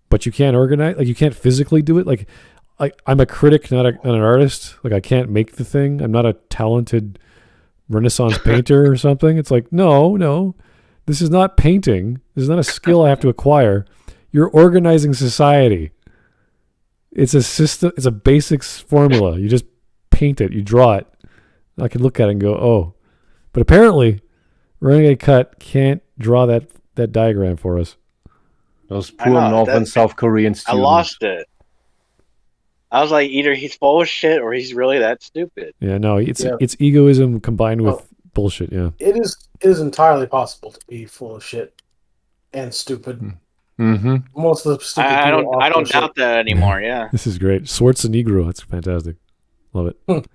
[SPEAKER 2] but you can't organize, like you can't physically do it. Like I'm a critic, not an artist. Like I can't make the thing. I'm not a talented Renaissance painter or something. It's like, no, this is not painting. This is not a skill I have to acquire. You're organizing society. It's a system. It's a basics formula. You just paint it. You draw it. I can look at it and go, oh. But apparently, Renegade Cut can't draw that diagram for us.
[SPEAKER 1] Those poor North and South Korean students.
[SPEAKER 3] I lost it. I was like, either he's full of shit or he's really that stupid.
[SPEAKER 2] Yeah, no, it's egoism combined with bullshit. Yeah,
[SPEAKER 6] it is entirely possible to be full of shit and stupid.
[SPEAKER 1] Mm-hmm.
[SPEAKER 6] Most of the stupid
[SPEAKER 3] I
[SPEAKER 6] people
[SPEAKER 3] don't doubt that anymore. Yeah,
[SPEAKER 2] this is great. Schwarzenegro, that's fantastic. Love it.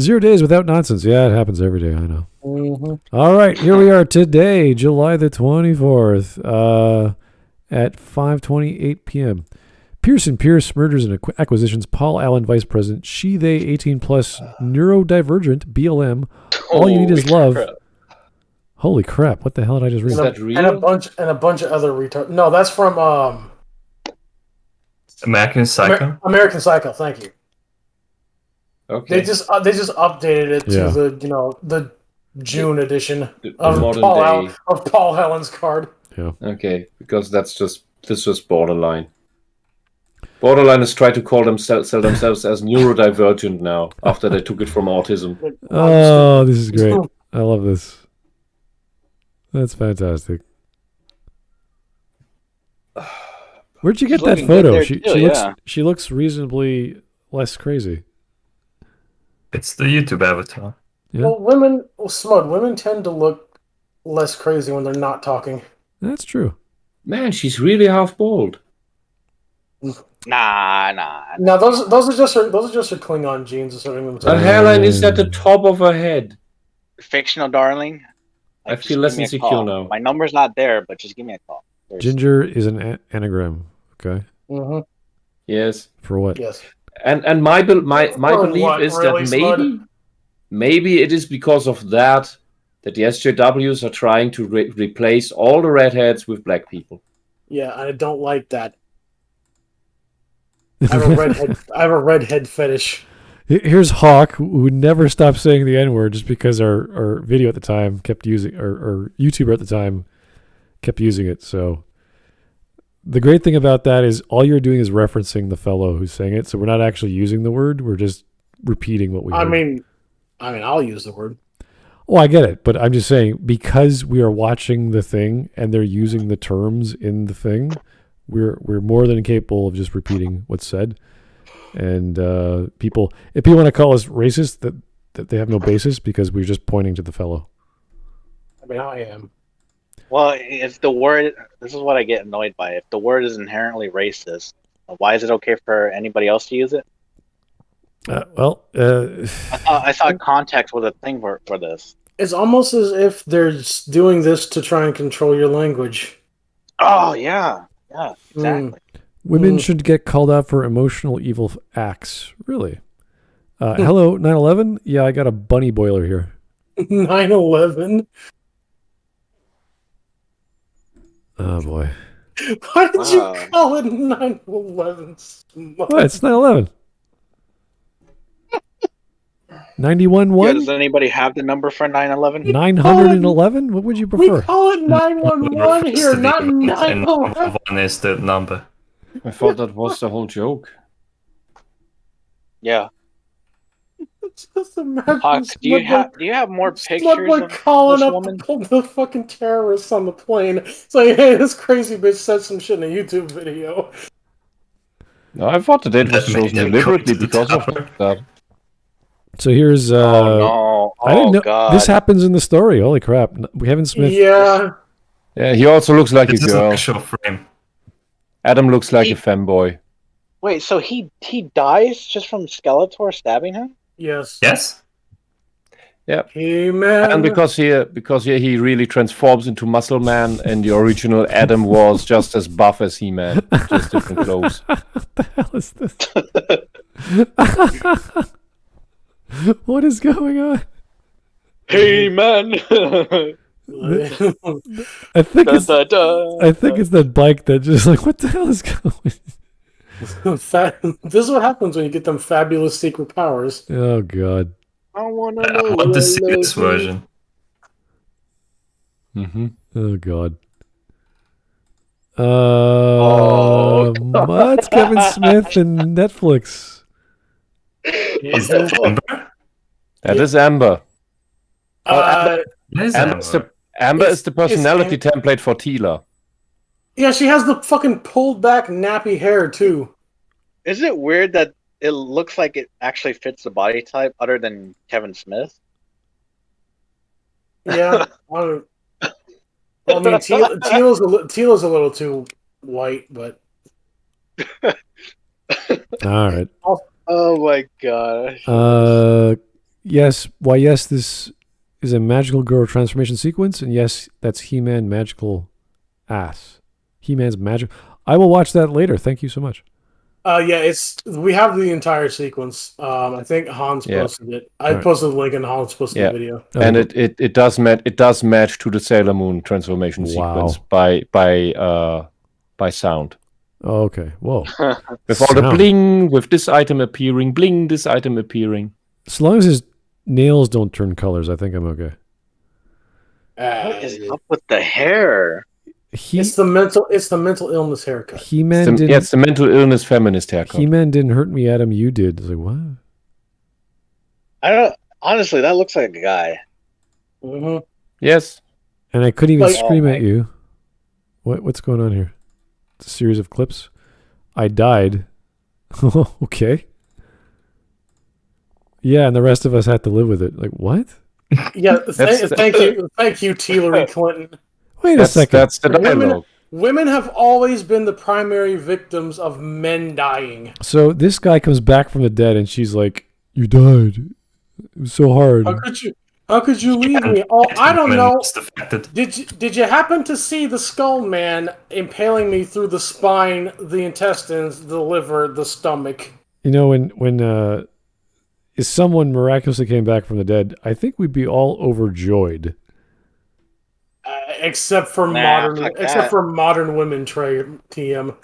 [SPEAKER 2] 0 days without nonsense. Yeah, it happens every day. I know.
[SPEAKER 6] Mm-hmm.
[SPEAKER 2] All right, here we are today, July the 24th. At 5:28 p.m. Pearson Pierce, mergers and acquisitions. Paul Allen, vice president. She, they, 18 plus, neurodivergent, BLM. All you need is love.
[SPEAKER 3] Crap.
[SPEAKER 2] Holy crap! What the hell did I just read?
[SPEAKER 1] Is that real?
[SPEAKER 6] And a bunch of other retard. No, that's from
[SPEAKER 4] American Psycho.
[SPEAKER 6] American Psycho. Thank you.
[SPEAKER 1] Okay.
[SPEAKER 6] They just updated it to the June edition of Paul Allen's card.
[SPEAKER 2] Yeah.
[SPEAKER 1] Okay, because this was borderline. Borderline is trying to sell themselves as neurodivergent now after they took it from autism.
[SPEAKER 2] Oh, this is great. I love this. That's fantastic. Where'd you get that photo? She looks reasonably less crazy.
[SPEAKER 4] It's the YouTube avatar.
[SPEAKER 2] Yeah.
[SPEAKER 6] Well, women tend to look less crazy when they're not talking.
[SPEAKER 2] That's true.
[SPEAKER 1] Man, she's really half bald.
[SPEAKER 3] Nah.
[SPEAKER 6] No, those are just her Klingon genes asserting themselves.
[SPEAKER 1] The hairline is at the top of her head.
[SPEAKER 3] Fictional darling.
[SPEAKER 1] I feel less insecure now.
[SPEAKER 3] My number's not there, but just give me a call.
[SPEAKER 2] Ginger is an anagram. Okay.
[SPEAKER 6] Mm-hmm.
[SPEAKER 1] Yes.
[SPEAKER 2] For what?
[SPEAKER 6] Yes.
[SPEAKER 1] And my belief is
[SPEAKER 6] really,
[SPEAKER 1] that maybe it is because of that the SJWs are trying to replace all the redheads with black people.
[SPEAKER 6] Yeah, I don't like that. I have a redhead fetish.
[SPEAKER 2] Here's Hawk, who never stopped saying the N-word just because our video at the time kept using, or YouTuber at the time kept using it. So the great thing about that is all you're doing is referencing the fellow who's saying it. So we're not actually using the word. We're just repeating what we heard.
[SPEAKER 6] I mean, I'll use the word.
[SPEAKER 2] Oh, I get it. But I'm just saying, because we are watching the thing and they're using the terms in the thing, we're more than capable of just repeating what's said. And if people want to call us racist, that they have no basis because we're just pointing to the fellow.
[SPEAKER 6] I mean, I am.
[SPEAKER 3] Well, if the word, this is what I get annoyed by. If the word is inherently racist, why is it okay for anybody else to use it? I thought context was a thing for this.
[SPEAKER 6] It's almost as if they're doing this to try and control your language.
[SPEAKER 3] Oh, yeah, exactly.
[SPEAKER 2] Women should get called out for emotional evil acts. Really? Hello, 9/11? Yeah, I got a bunny boiler here.
[SPEAKER 6] 9/11?
[SPEAKER 2] Oh, boy.
[SPEAKER 6] Why did you call it 9/11?
[SPEAKER 2] What? It's 9/11. 91-1?
[SPEAKER 3] Yeah, does anybody have the number for 9/11?
[SPEAKER 2] 911? What would you prefer?
[SPEAKER 6] We call it 911 here, not 9/11.
[SPEAKER 4] One is the number.
[SPEAKER 1] I thought that was the whole joke.
[SPEAKER 3] Yeah.
[SPEAKER 6] Just imagine.
[SPEAKER 3] Hawk, do you have more pictures of
[SPEAKER 6] calling
[SPEAKER 3] this
[SPEAKER 6] up
[SPEAKER 3] woman?
[SPEAKER 6] the fucking terrorists on the plane, saying, "Hey, this crazy bitch said some shit in a YouTube video."
[SPEAKER 1] No, I thought the date was chosen deliberately because of that.
[SPEAKER 2] So here's
[SPEAKER 3] Oh no!
[SPEAKER 2] I didn't know
[SPEAKER 3] God.
[SPEAKER 2] this happens in the story. Holy crap! Kevin Smith.
[SPEAKER 6] Yeah.
[SPEAKER 1] Yeah, he also looks like
[SPEAKER 4] This
[SPEAKER 1] a
[SPEAKER 4] is
[SPEAKER 1] girl.
[SPEAKER 4] a visual frame.
[SPEAKER 1] Adam looks like a femboy.
[SPEAKER 3] Wait, so he dies just from Skeletor stabbing him?
[SPEAKER 6] Yes.
[SPEAKER 4] Yes?
[SPEAKER 1] Yeah.
[SPEAKER 6] Hey man.
[SPEAKER 1] And because he really transforms into Muscle Man, and the original Adam was just as buff as He-Man, just different clothes.
[SPEAKER 2] What the hell is this? What is going on?
[SPEAKER 3] Hey man!
[SPEAKER 2] I think it's that bike that just like, what the hell is going?
[SPEAKER 6] This is what happens when you get them fabulous secret powers.
[SPEAKER 2] Oh god!
[SPEAKER 3] I want
[SPEAKER 4] to see this version.
[SPEAKER 1] Mm-hmm.
[SPEAKER 2] Oh god! What's Kevin Smith and Netflix?
[SPEAKER 4] Is that Amber?
[SPEAKER 1] That is Amber.
[SPEAKER 4] Amber
[SPEAKER 1] Is the personality template for Tila.
[SPEAKER 6] Yeah, she has the fucking pulled back nappy hair too.
[SPEAKER 3] Is it weird that it looks like it actually fits the body type other than Kevin Smith?
[SPEAKER 6] Yeah. I mean, Tila's a little too white, but...
[SPEAKER 2] All right.
[SPEAKER 3] Oh my gosh.
[SPEAKER 2] Yes. Why, yes, this is a magical girl transformation sequence, and yes, that's He-Man magical ass. He-Man's magic. I will watch that later. Thank you so much.
[SPEAKER 6] Yeah, we have the entire sequence. I think Hans posted it. I posted the link and Hans posted the video.
[SPEAKER 1] And it does match to the Sailor Moon transformation sequence by sound.
[SPEAKER 2] Oh, okay. Whoa.
[SPEAKER 1] With all the bling, with this item appearing, bling, this item appearing.
[SPEAKER 2] As long as his nails don't turn colors, I think I'm okay.
[SPEAKER 3] What is up with the hair?
[SPEAKER 6] It's the mental illness haircut.
[SPEAKER 2] He-Man didn't.
[SPEAKER 1] Yeah, it's the mental illness feminist haircut.
[SPEAKER 2] He-Man didn't hurt me, Adam. You did. I was like, what?
[SPEAKER 3] I don't. Honestly, that looks like a guy.
[SPEAKER 6] Mm-hmm.
[SPEAKER 1] Yes.
[SPEAKER 2] And I couldn't even scream at you. What's going on here? It's a series of clips. I died. Okay. Yeah, and the rest of us had to live with it. Like, what?
[SPEAKER 6] Yeah, thank you, Hillary Clinton.
[SPEAKER 2] Wait a second.
[SPEAKER 1] That's the dialogue.
[SPEAKER 6] Women have always been the primary victims of men dying.
[SPEAKER 2] So this guy comes back from the dead, and she's like, "You died. It was so hard.
[SPEAKER 6] How could you leave me? Oh, I don't know. Did you happen to see the Skull Man impaling me through the spine, the intestines, the liver, the stomach?"
[SPEAKER 2] You know, when if someone miraculously came back from the dead, I think we'd be all overjoyed.
[SPEAKER 6] Except for modern women, TM.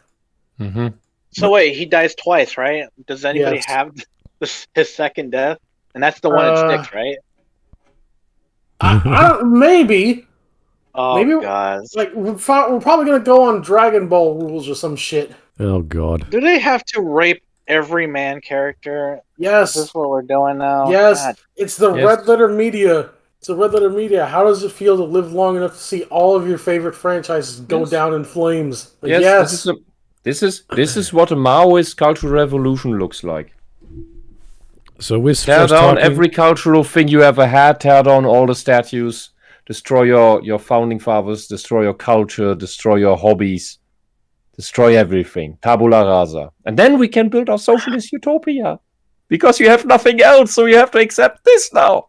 [SPEAKER 1] Mm-hmm.
[SPEAKER 3] So wait, he dies twice, right? Does anybody have his second death? And that's the one that sticks, right?
[SPEAKER 6] I don't. Maybe.
[SPEAKER 3] Oh,
[SPEAKER 6] maybe,
[SPEAKER 3] God.
[SPEAKER 6] Like we're probably gonna go on Dragon Ball rules or some shit.
[SPEAKER 2] Oh God.
[SPEAKER 3] Do they have to rape every man character?
[SPEAKER 6] Yes.
[SPEAKER 3] Is this what we're doing now?
[SPEAKER 6] Yes.
[SPEAKER 3] God.
[SPEAKER 6] It's the Red Letter Media. It's the Red Letter Media. How does it feel to live long enough to see all of your favorite franchises go down in flames? Like, yes.
[SPEAKER 1] This is what a Maoist cultural revolution looks like.
[SPEAKER 2] So we
[SPEAKER 1] tear down every cultural thing you ever had. Tear down all the statues. Destroy your founding fathers. Destroy your culture. Destroy your hobbies. Destroy everything. Tabula rasa. And then we can build our socialist utopia. Because you have nothing else, so you have to accept this now.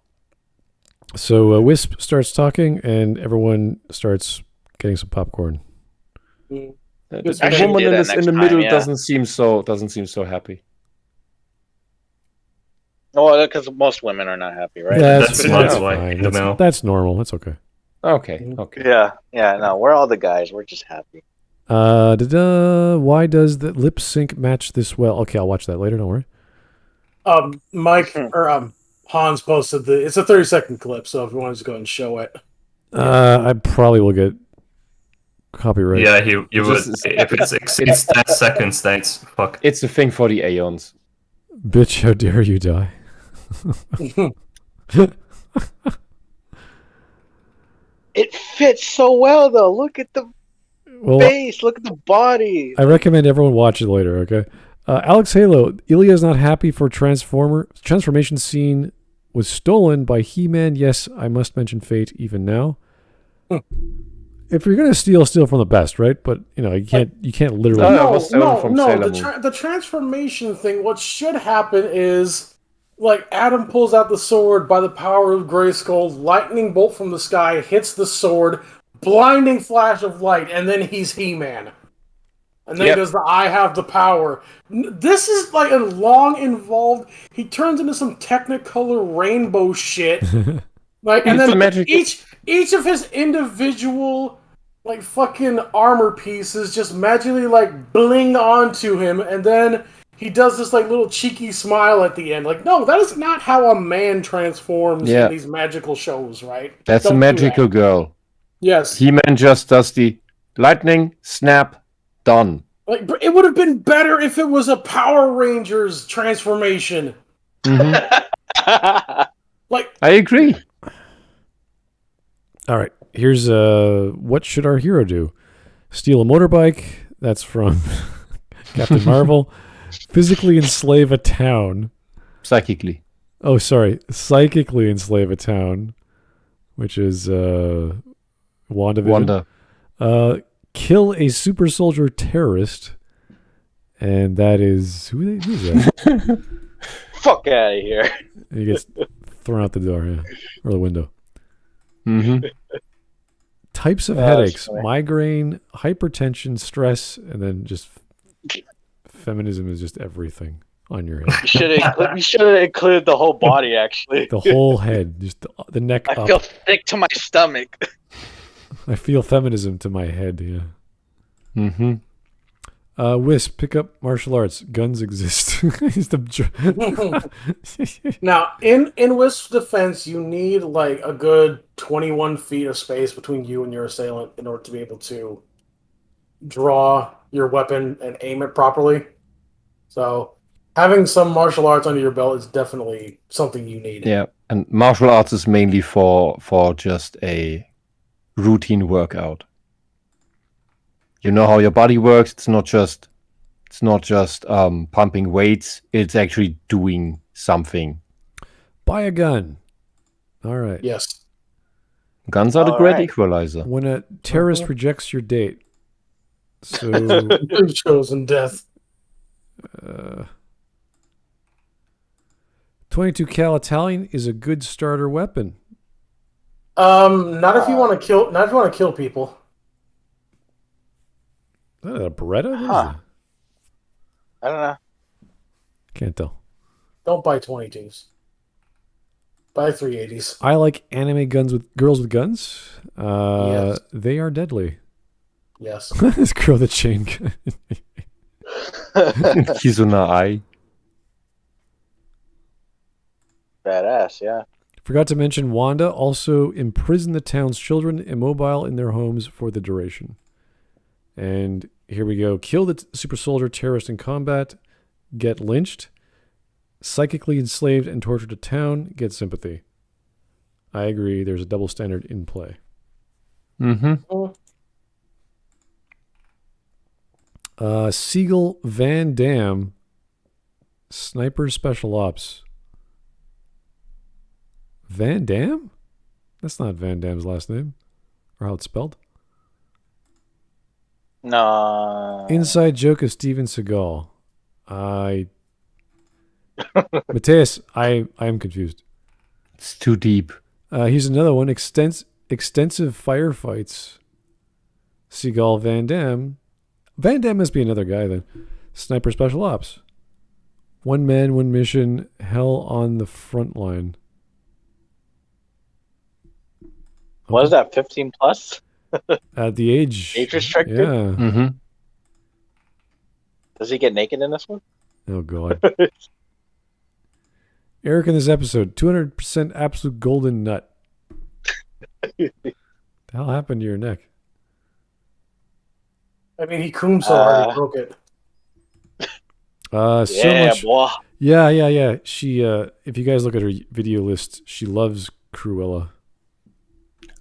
[SPEAKER 2] So Wisp starts talking, and everyone starts getting some popcorn.
[SPEAKER 1] The woman in the middle doesn't seem so happy.
[SPEAKER 3] Oh, because most women are not happy, right?
[SPEAKER 2] That's
[SPEAKER 4] fine.
[SPEAKER 2] That's normal. That's okay.
[SPEAKER 1] Okay.
[SPEAKER 3] Yeah. No, we're all the guys. We're just happy.
[SPEAKER 2] Why does the lip sync match this well? Okay, I'll watch that later. Don't worry.
[SPEAKER 6] Mike or Hans posted it's a 30-second clip, so if you want to go ahead and show it.
[SPEAKER 2] I probably will get copyright.
[SPEAKER 4] Yeah, you would. If it exceeds 10 seconds, then it's fuck.
[SPEAKER 1] It's a thing for the Aeons.
[SPEAKER 2] Bitch, how dare you die?
[SPEAKER 3] It fits so well, though. Look at the face. Look at the body.
[SPEAKER 2] I recommend everyone watch it later, okay? Alex Halo, Ilya's not happy for transformation scene was stolen by He-Man. Yes, I must mention Fate even now. If you're gonna steal from the best, right? But you know you can't literally.
[SPEAKER 6] No. The transformation thing. What should happen is, like, Adam pulls out the sword by the power of Grayskull. Lightning bolt from the sky hits the sword. Blinding flash of light, and then he's He-Man. And then he does the I have the power. This is like a long involved. He turns into some Technicolor rainbow shit. Like, and then each of his individual like fucking armor pieces just magically like bling onto him, and then he does this like little cheeky smile at the end. Like, no, that is not how a man transforms in these magical shows, right?
[SPEAKER 1] That's a magical girl.
[SPEAKER 6] Yes.
[SPEAKER 1] He-Man just does the Lightning, snap, done.
[SPEAKER 6] Like, it would have been better if it was a Power Rangers transformation. Like,
[SPEAKER 1] I agree.
[SPEAKER 2] All right, here's what should our hero do? Steal a motorbike. That's from Captain Marvel. Physically enslave a town.
[SPEAKER 1] Psychically.
[SPEAKER 2] Oh, sorry. Psychically enslave a town, which is WandaVision.
[SPEAKER 1] Wanda.
[SPEAKER 2] Kill a super soldier terrorist, and that is who's that?
[SPEAKER 3] Fuck out of here.
[SPEAKER 2] He gets thrown out the door, yeah, or the window.
[SPEAKER 1] Mm-hmm.
[SPEAKER 2] Types of headaches: migraine, hypertension, stress, and then just feminism is just everything on your head.
[SPEAKER 3] You should have included the whole body, actually.
[SPEAKER 2] The whole head, just the neck
[SPEAKER 3] I
[SPEAKER 2] up.
[SPEAKER 3] feel sick to my stomach.
[SPEAKER 2] I feel feminism to my head, yeah.
[SPEAKER 1] Mm-hmm.
[SPEAKER 2] Wisp, pick up martial arts. Guns exist. He's
[SPEAKER 6] now, in Wisp's defense, you need like a good 21 feet of space between you and your assailant in order to be able to draw your weapon and aim it properly. So, having some martial arts under your belt is definitely something you need.
[SPEAKER 1] Yeah, and martial arts is mainly for just a routine workout. You know how your body works. It's not just pumping weights. It's actually doing something.
[SPEAKER 2] Buy a gun. All right.
[SPEAKER 6] Yes.
[SPEAKER 1] Guns are the great equalizer.
[SPEAKER 2] When a terrorist rejects your date, so
[SPEAKER 6] You're chosen death.
[SPEAKER 2] 22 cal Italian is a good starter weapon.
[SPEAKER 6] Not if you want to kill. Not if you want to kill people.
[SPEAKER 2] Is that a Beretta? What is
[SPEAKER 3] Huh.
[SPEAKER 2] that?
[SPEAKER 3] I don't know.
[SPEAKER 2] Can't tell.
[SPEAKER 6] Don't buy 22s. Buy 380s.
[SPEAKER 2] I like anime guns with girls with guns.
[SPEAKER 6] Yes.
[SPEAKER 2] They are deadly.
[SPEAKER 6] Yes.
[SPEAKER 2] This girl with a chain gun.
[SPEAKER 1] Kizuna Ai.
[SPEAKER 3] Badass, yeah.
[SPEAKER 2] Forgot to mention Wanda also imprisoned the town's children immobile in their homes for the duration. And here we go. Kill the super soldier terrorist in combat. Get lynched. Psychically enslaved and tortured a town. Get sympathy. I agree. There's a double standard in play.
[SPEAKER 1] Mm-hmm.
[SPEAKER 2] Siegel Van Dam. Sniper Special Ops. Van Dam? That's not Van Dam's last name. Or how it's spelled.
[SPEAKER 3] No.
[SPEAKER 2] Inside joke of Steven Seagal. Mateus, I am confused.
[SPEAKER 1] It's too deep.
[SPEAKER 2] Here's another one. Extensive firefights. Seagal Van Dam. Van Dam must be another guy then. Sniper Special Ops. One man, one mission. Hell on the front line.
[SPEAKER 3] What is that, 15 plus?
[SPEAKER 2] At the age
[SPEAKER 3] restricted?
[SPEAKER 2] Yeah.
[SPEAKER 1] Mm-hmm.
[SPEAKER 3] Does he get naked in this one?
[SPEAKER 2] Oh god. Eric in this episode, 200% absolute golden nut. The hell happened to your neck?
[SPEAKER 6] I mean, he coomed so hard he broke it.
[SPEAKER 2] So
[SPEAKER 3] Yeah,
[SPEAKER 2] much.
[SPEAKER 3] boy.
[SPEAKER 2] Yeah. She if you guys look at her video list, she loves Cruella.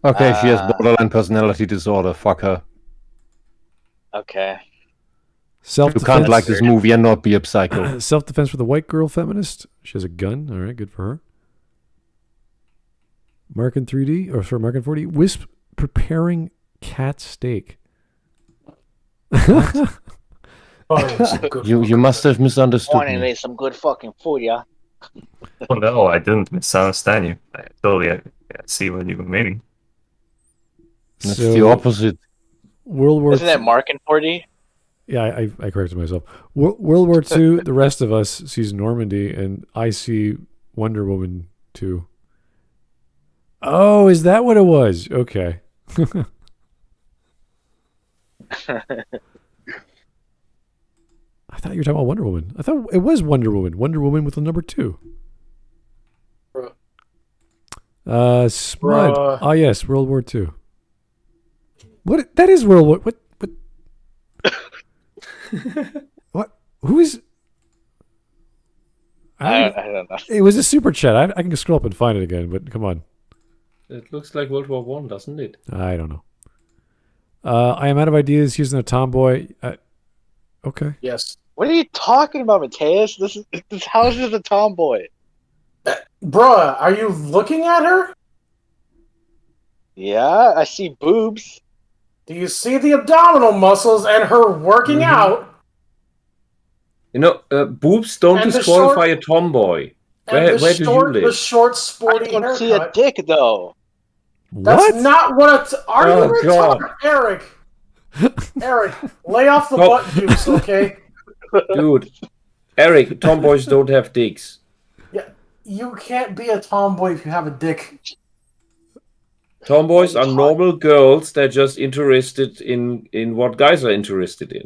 [SPEAKER 1] Okay, she has borderline personality disorder. Fuck her.
[SPEAKER 3] Okay.
[SPEAKER 1] You can't like this movie and not be a psycho.
[SPEAKER 2] Self-defense for the white girl feminist. She has a gun. All right, good for her. Mark in 3D, or sorry, Mark in 4D. Wisp preparing cat steak.
[SPEAKER 1] You must have misunderstood
[SPEAKER 3] Morning,
[SPEAKER 1] me.
[SPEAKER 3] ate some good fucking food, yeah.
[SPEAKER 4] Oh no, I didn't misunderstand you. I totally see what you were meaning.
[SPEAKER 1] That's the opposite.
[SPEAKER 2] World War
[SPEAKER 3] Isn't that Mark in 4D?
[SPEAKER 2] Yeah, I corrected myself. World War II, the rest of us sees Normandy, and I see Wonder Woman 2. Oh, is that what it was? Okay. I thought you were talking about Wonder Woman. I thought it was Wonder Woman. Wonder Woman with the number 2. Smud. Oh, yes, World War II. What? That is World War... What? What? Who is?
[SPEAKER 3] I don't know.
[SPEAKER 2] It was a super chat. I can scroll up and find it again, but come on.
[SPEAKER 1] It looks like World War One, doesn't it?
[SPEAKER 2] I don't know. I am out of ideas using a tomboy. Okay.
[SPEAKER 6] Yes.
[SPEAKER 3] What are you talking about, Mateus? This house is a tomboy.
[SPEAKER 6] Bruh, are you looking at her?
[SPEAKER 3] Yeah, I see boobs.
[SPEAKER 6] Do you see the abdominal muscles and her working out?
[SPEAKER 1] You know, boobs don't
[SPEAKER 6] And the
[SPEAKER 1] disqualify a tomboy. Where do you live?
[SPEAKER 6] The short,
[SPEAKER 3] I
[SPEAKER 6] sporty
[SPEAKER 3] don't
[SPEAKER 6] haircut.
[SPEAKER 3] see a dick though.
[SPEAKER 6] That's
[SPEAKER 2] What?
[SPEAKER 6] not what are
[SPEAKER 1] Oh,
[SPEAKER 6] you
[SPEAKER 1] God.
[SPEAKER 6] retarded, Eric? Eric, lay off the butt juice, okay?
[SPEAKER 1] Dude, Eric, tomboys don't have dicks.
[SPEAKER 6] Yeah, you can't be a tomboy if you have a dick.
[SPEAKER 1] Tomboys are normal girls. They're just interested in what guys are interested in.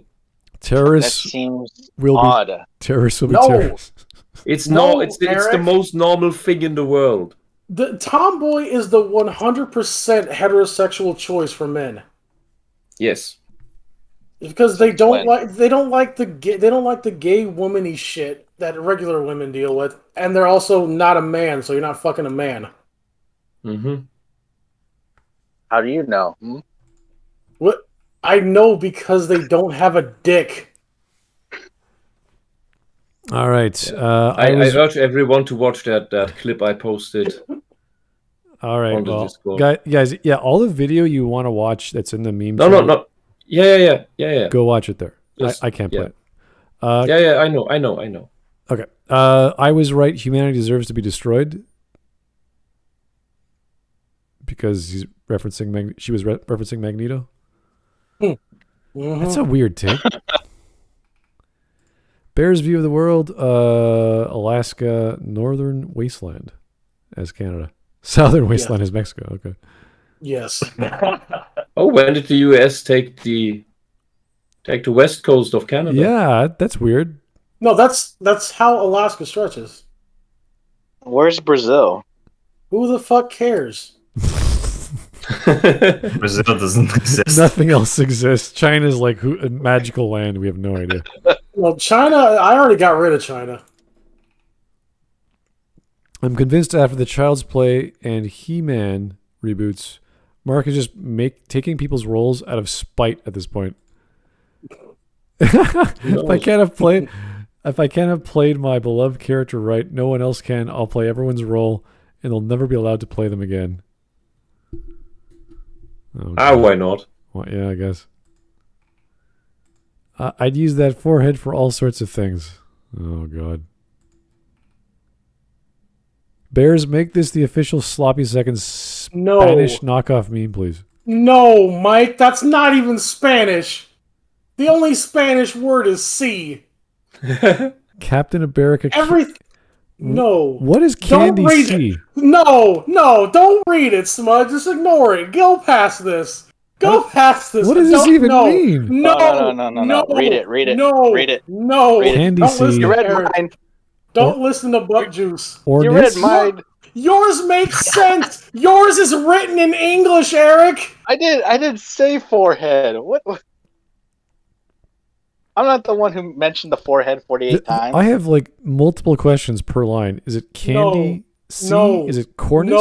[SPEAKER 3] That
[SPEAKER 2] Terrorists
[SPEAKER 3] seems
[SPEAKER 2] will
[SPEAKER 3] odd.
[SPEAKER 2] be terrorists will be
[SPEAKER 6] No.
[SPEAKER 2] terrorists.
[SPEAKER 1] It's
[SPEAKER 6] No,
[SPEAKER 1] it's the
[SPEAKER 6] Eric.
[SPEAKER 1] most normal thing in the world.
[SPEAKER 6] The tomboy is the 100% heterosexual choice for men.
[SPEAKER 1] Yes.
[SPEAKER 6] Because they don't
[SPEAKER 3] When?
[SPEAKER 6] like the gay womany shit that regular women deal with, and they're also not a man, so you're not fucking a man.
[SPEAKER 1] Mm-hmm.
[SPEAKER 3] How do you know? Hmm?
[SPEAKER 6] What? I know because they don't have a dick.
[SPEAKER 2] All right.
[SPEAKER 1] I urge everyone to watch that clip I posted.
[SPEAKER 2] All right.
[SPEAKER 1] on the
[SPEAKER 2] Well,
[SPEAKER 1] Discord.
[SPEAKER 2] guys, yeah, all the video you want to watch that's in the meme.
[SPEAKER 1] No.
[SPEAKER 2] channel,
[SPEAKER 1] Yeah.
[SPEAKER 2] Go watch it there.
[SPEAKER 1] Just-
[SPEAKER 2] I can't play
[SPEAKER 1] yeah.
[SPEAKER 2] it.
[SPEAKER 1] Yeah, I know.
[SPEAKER 2] Okay. I was right. Humanity deserves to be destroyed because he's referencing. She was referencing Magneto.
[SPEAKER 6] Mhm.
[SPEAKER 2] That's a weird take. Bear's view of the world: Alaska, northern wasteland as Canada, southern wasteland as Mexico. Okay.
[SPEAKER 6] Yes.
[SPEAKER 1] Oh, when did the US take the west coast of Canada?
[SPEAKER 2] Yeah, that's weird.
[SPEAKER 6] No, that's how Alaska stretches.
[SPEAKER 3] Where's Brazil?
[SPEAKER 6] Who the fuck cares?
[SPEAKER 4] Brazil doesn't exist.
[SPEAKER 2] Nothing else exists. China's like a magical land. We have no idea.
[SPEAKER 6] Well, China, I already got rid of China.
[SPEAKER 2] I'm convinced after the Child's Play and He-Man reboots, Mark is just taking people's roles out of spite at this point. If I can't have played my beloved character right, no one else can. I'll play everyone's role, and they'll never be allowed to play them again. Oh,
[SPEAKER 1] why not?
[SPEAKER 2] well, yeah, I guess. I'd use that forehead for all sorts of things. Oh, God. Bears, make this the official Sloppy Seconds Spanish knockoff meme, please.
[SPEAKER 6] No, Mike, that's not even Spanish. The only Spanish word is C.
[SPEAKER 2] Captain America.
[SPEAKER 6] No.
[SPEAKER 2] What is Candy
[SPEAKER 6] Don't read
[SPEAKER 2] C?
[SPEAKER 6] it. No, don't read it, Smudge. Just ignore it. Go past this. What does
[SPEAKER 2] this even mean?
[SPEAKER 3] No. Read it.
[SPEAKER 6] No.
[SPEAKER 3] Read it.
[SPEAKER 6] No.
[SPEAKER 2] Candy
[SPEAKER 6] Don't
[SPEAKER 2] C.
[SPEAKER 6] listen
[SPEAKER 3] You
[SPEAKER 6] to
[SPEAKER 3] read
[SPEAKER 6] Eric.
[SPEAKER 3] mine.
[SPEAKER 6] Don't listen to butt juice.
[SPEAKER 2] Or
[SPEAKER 3] You read mine.
[SPEAKER 6] Yours makes sense. Yours is written in English, Eric.
[SPEAKER 3] I did say forehead. What? I'm not the one who mentioned the forehead 48 times.
[SPEAKER 2] I have like multiple questions per line. Is it Candy C?
[SPEAKER 6] No.
[SPEAKER 2] Is it Cornus?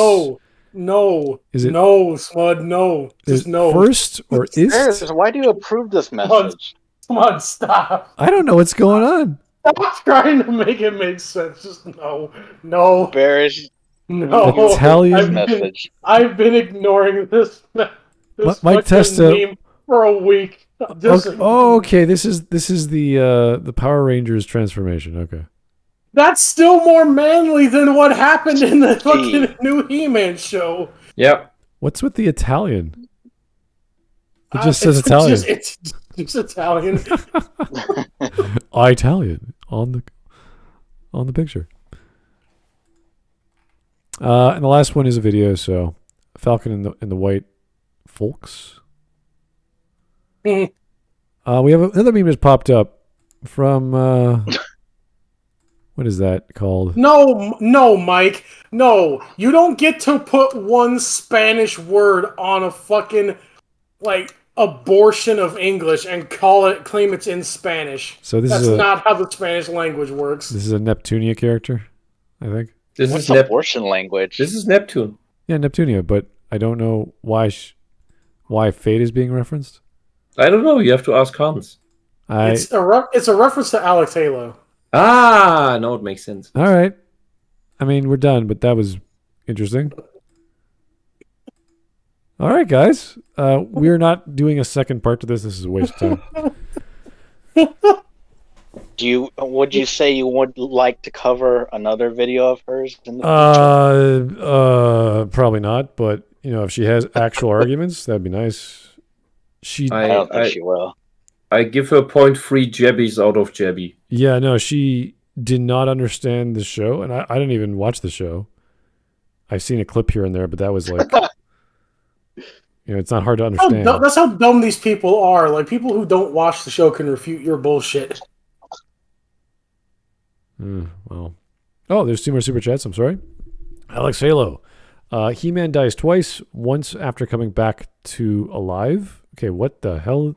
[SPEAKER 6] No.
[SPEAKER 2] Is it
[SPEAKER 6] no, Smud? No.
[SPEAKER 2] is
[SPEAKER 6] Just no.
[SPEAKER 2] first or
[SPEAKER 3] Eric,
[SPEAKER 2] ist?
[SPEAKER 3] why do you approve this message?
[SPEAKER 6] Smud, stop.
[SPEAKER 2] I don't know what's going on.
[SPEAKER 6] Stop trying to make it make sense. Just no.
[SPEAKER 3] Bearish
[SPEAKER 6] No.
[SPEAKER 2] Italian
[SPEAKER 3] message.
[SPEAKER 6] I've been ignoring this
[SPEAKER 2] Mike
[SPEAKER 6] fucking
[SPEAKER 2] Testa-
[SPEAKER 6] meme for a week.
[SPEAKER 2] Okay. This is the Power Rangers transformation. Okay.
[SPEAKER 6] That's still more manly than what happened in the fucking new He-Man show.
[SPEAKER 1] Yep.
[SPEAKER 2] What's with the Italian? It just says Italian.
[SPEAKER 6] It's just Italian.
[SPEAKER 2] Italian on the picture. And the last one is a video. So, Falcon and the White Folks. We have another meme that's popped up from what is that called?
[SPEAKER 6] No, Mike. No, you don't get to put one Spanish word on a fucking abortion of English and claim it's in Spanish.
[SPEAKER 2] So
[SPEAKER 6] that's not how the Spanish language works.
[SPEAKER 2] This is a Neptunia character, I think.
[SPEAKER 3] What's abortion language?
[SPEAKER 1] This is Neptune.
[SPEAKER 2] Yeah, Neptunia, but I don't know why Fate is being referenced.
[SPEAKER 1] I don't know. You have to ask Hans.
[SPEAKER 6] It's a reference to Alex Halo.
[SPEAKER 1] Ah, no, it makes sense.
[SPEAKER 2] All right. I mean, we're done, but that was interesting. All right, guys. We're not doing a second part to this. This is a waste of time.
[SPEAKER 3] Would you say you would like to cover another video of hers in the
[SPEAKER 2] future? Probably not, but if she has actual arguments, that'd be nice.
[SPEAKER 3] I don't think she will.
[SPEAKER 1] I give her 0.3 jabbies out of jabby.
[SPEAKER 2] Yeah, no, she did not understand the show, and I didn't even watch the show. I've seen a clip here and there, but that was like, it's not hard to understand.
[SPEAKER 6] That's how dumb these people are. Like, people who don't watch the show can refute your bullshit.
[SPEAKER 2] Well. Oh, there's 2 more super chats. I'm sorry. Alex Halo. He-Man dies twice, once after coming back to alive. Okay, what the hell?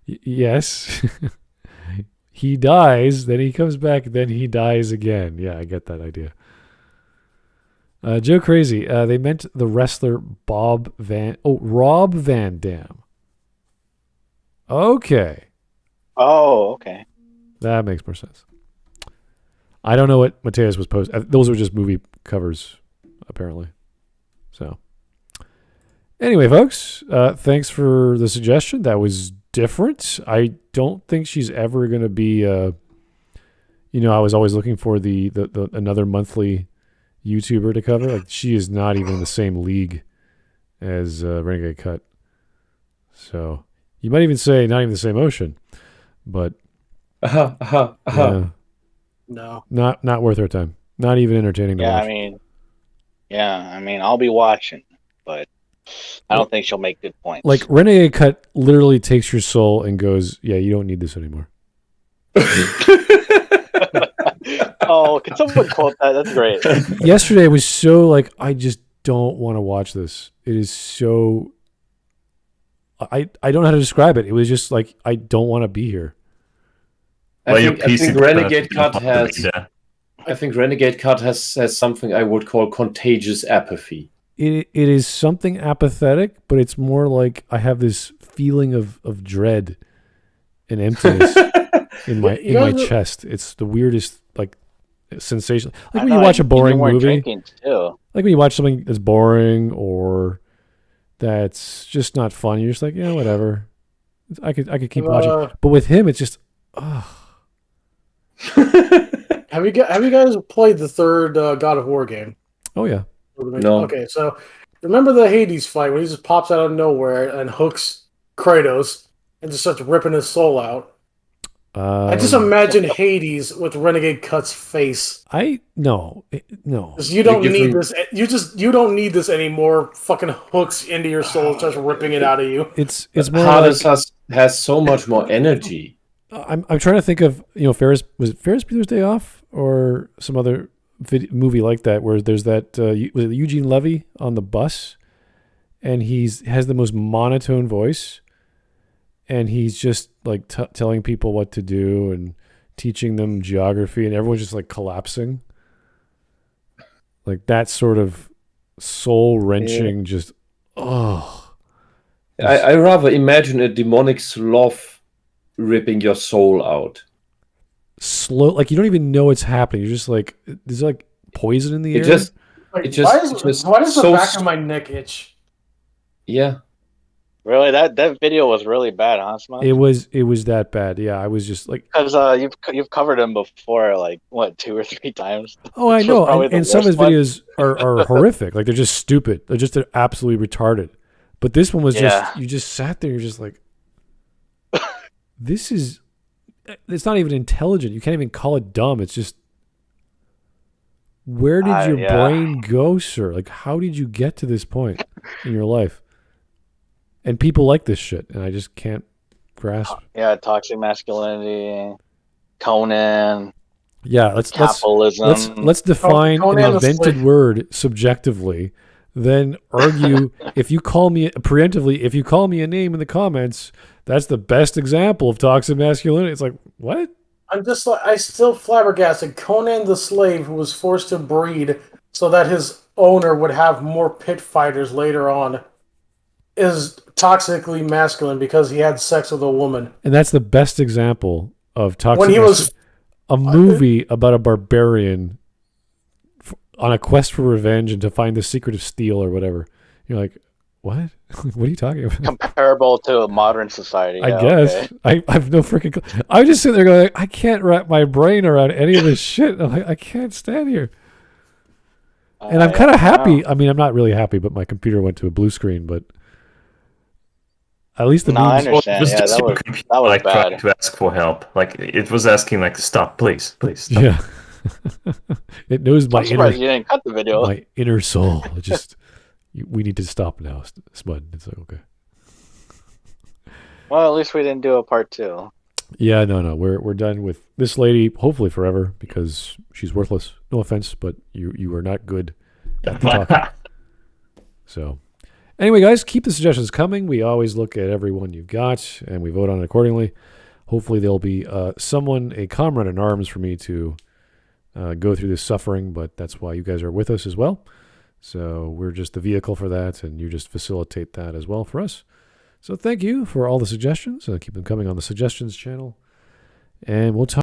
[SPEAKER 2] Yes. He dies, then he comes back, then he dies again. Yeah, I get that idea. Joe Crazy. They meant the wrestler Rob Van Dam. Okay.
[SPEAKER 3] Oh, okay.
[SPEAKER 2] That makes more sense. I don't know what Mateus was posting. Those were just movie covers, apparently. So, anyway, folks, thanks for the suggestion. That was different. I don't think she's ever going to be. I was always looking for the another monthly YouTuber to cover. Like, she is not even in the same league as Renegade Cut. So you might even say not even the same ocean, but
[SPEAKER 6] no,
[SPEAKER 2] not worth our time. Not even entertaining.
[SPEAKER 3] Yeah, I mean, I'll be watching, but I don't think she'll make good points.
[SPEAKER 2] Like, Renegade Cut literally takes your soul and goes, "Yeah, you don't need this anymore."
[SPEAKER 3] Oh, can someone quote that? That's great.
[SPEAKER 2] Yesterday was so like, I just don't want to watch this. It is so. I don't know how to describe it. It was just like, I don't want to be here.
[SPEAKER 1] I think Renegade Cut has something I would call contagious apathy.
[SPEAKER 2] It is something apathetic, but it's more like I have this feeling of dread and emptiness in my chest. It's the weirdest sensation. Like when you watch a boring movie. Like when you watch something that's boring or that's just not fun. You're just like, yeah, whatever. I could keep watching. But with him, it's just, ugh.
[SPEAKER 6] Have you guys played the third God of War game?
[SPEAKER 2] Oh yeah.
[SPEAKER 6] No. Okay, so remember the Hades fight when he just pops out of nowhere and hooks Kratos and just starts ripping his soul out? I just imagine Hades with Renegade Cut's face.
[SPEAKER 2] No.
[SPEAKER 6] You don't need this. You don't need this anymore. Fucking hooks into your soul and starts ripping it out of you.
[SPEAKER 2] It's more
[SPEAKER 1] Hades has so much more energy.
[SPEAKER 2] I'm trying to think of Ferris Bueller's Day Off or some other movie like that where there's that was it Eugene Levy on the bus and has the most monotone voice and he's just like telling people what to do and teaching them geography and everyone's just like collapsing, like that sort of soul wrenching. Just
[SPEAKER 1] I rather imagine a demonic sloth ripping your soul out.
[SPEAKER 2] Slow, like you don't even know it's happening. You're just like, there's like poison in the air.
[SPEAKER 6] Why does the back of my neck itch?
[SPEAKER 1] Yeah.
[SPEAKER 3] Really, that video was really bad, huh, Smudge?
[SPEAKER 2] It was that bad. Yeah, I was just like,
[SPEAKER 3] because you've covered him before, like what, 2 or 3 times.
[SPEAKER 2] Oh, I know, and some of his videos are horrific. Like they're just stupid. They're absolutely retarded. But this one was just, you just sat there. You're just like, it's not even intelligent. You can't even call it dumb. It's just, where did your brain go, sir? Like, how did you get to this point in your life? And people like this shit, and I just can't grasp.
[SPEAKER 3] Yeah, toxic masculinity, Conan.
[SPEAKER 2] Yeah, let's define an invented word subjectively then argue if you call me preemptively, if you call me a name in the comments, that's the best example of toxic masculinity. It's like, what?
[SPEAKER 6] I'm just like, I still flabbergasted. Conan the slave who was forced to breed so that his owner would have more pit fighters later on is toxically masculine because he had sex with a woman.
[SPEAKER 2] And that's the best example of toxic
[SPEAKER 6] When he was
[SPEAKER 2] a movie about a barbarian on a quest for revenge and to find the secret of steel or whatever. You're like, what? What are you talking about?
[SPEAKER 3] Comparable to a modern society.
[SPEAKER 2] I guess. Okay. I have no freaking... I just sit there going, I can't wrap my brain around any of this shit. I'm like, I can't stand here. And I'm kind of happy. I mean, I'm not really happy, but my computer went to a blue screen, but at least the
[SPEAKER 3] I
[SPEAKER 2] memes...
[SPEAKER 3] understand.
[SPEAKER 4] Was
[SPEAKER 3] Yeah,
[SPEAKER 4] just
[SPEAKER 3] that
[SPEAKER 4] your
[SPEAKER 3] was
[SPEAKER 4] computer,
[SPEAKER 3] bad.
[SPEAKER 4] trying to ask for help. Like, it was asking, like, stop, please, stop.
[SPEAKER 2] Yeah. It knows my
[SPEAKER 3] I'm surprised you didn't cut the video.
[SPEAKER 2] my inner soul. It just... We need to stop now, Smud. It's like, okay.
[SPEAKER 3] Well, at least we didn't do a part 2.
[SPEAKER 2] Yeah, no. We're done with this lady, hopefully forever, because she's worthless. No offense, but you are not good at talking. So, anyway, guys, keep the suggestions coming. We always look at every one you've got, and we vote on it accordingly. Hopefully there'll be someone, a comrade in arms for me to go through this suffering, but that's why you guys are with us as well. So we're just the vehicle for that, and you just facilitate that as well for us. So thank you for all the suggestions. Keep them coming on the suggestions channel. And we'll talk.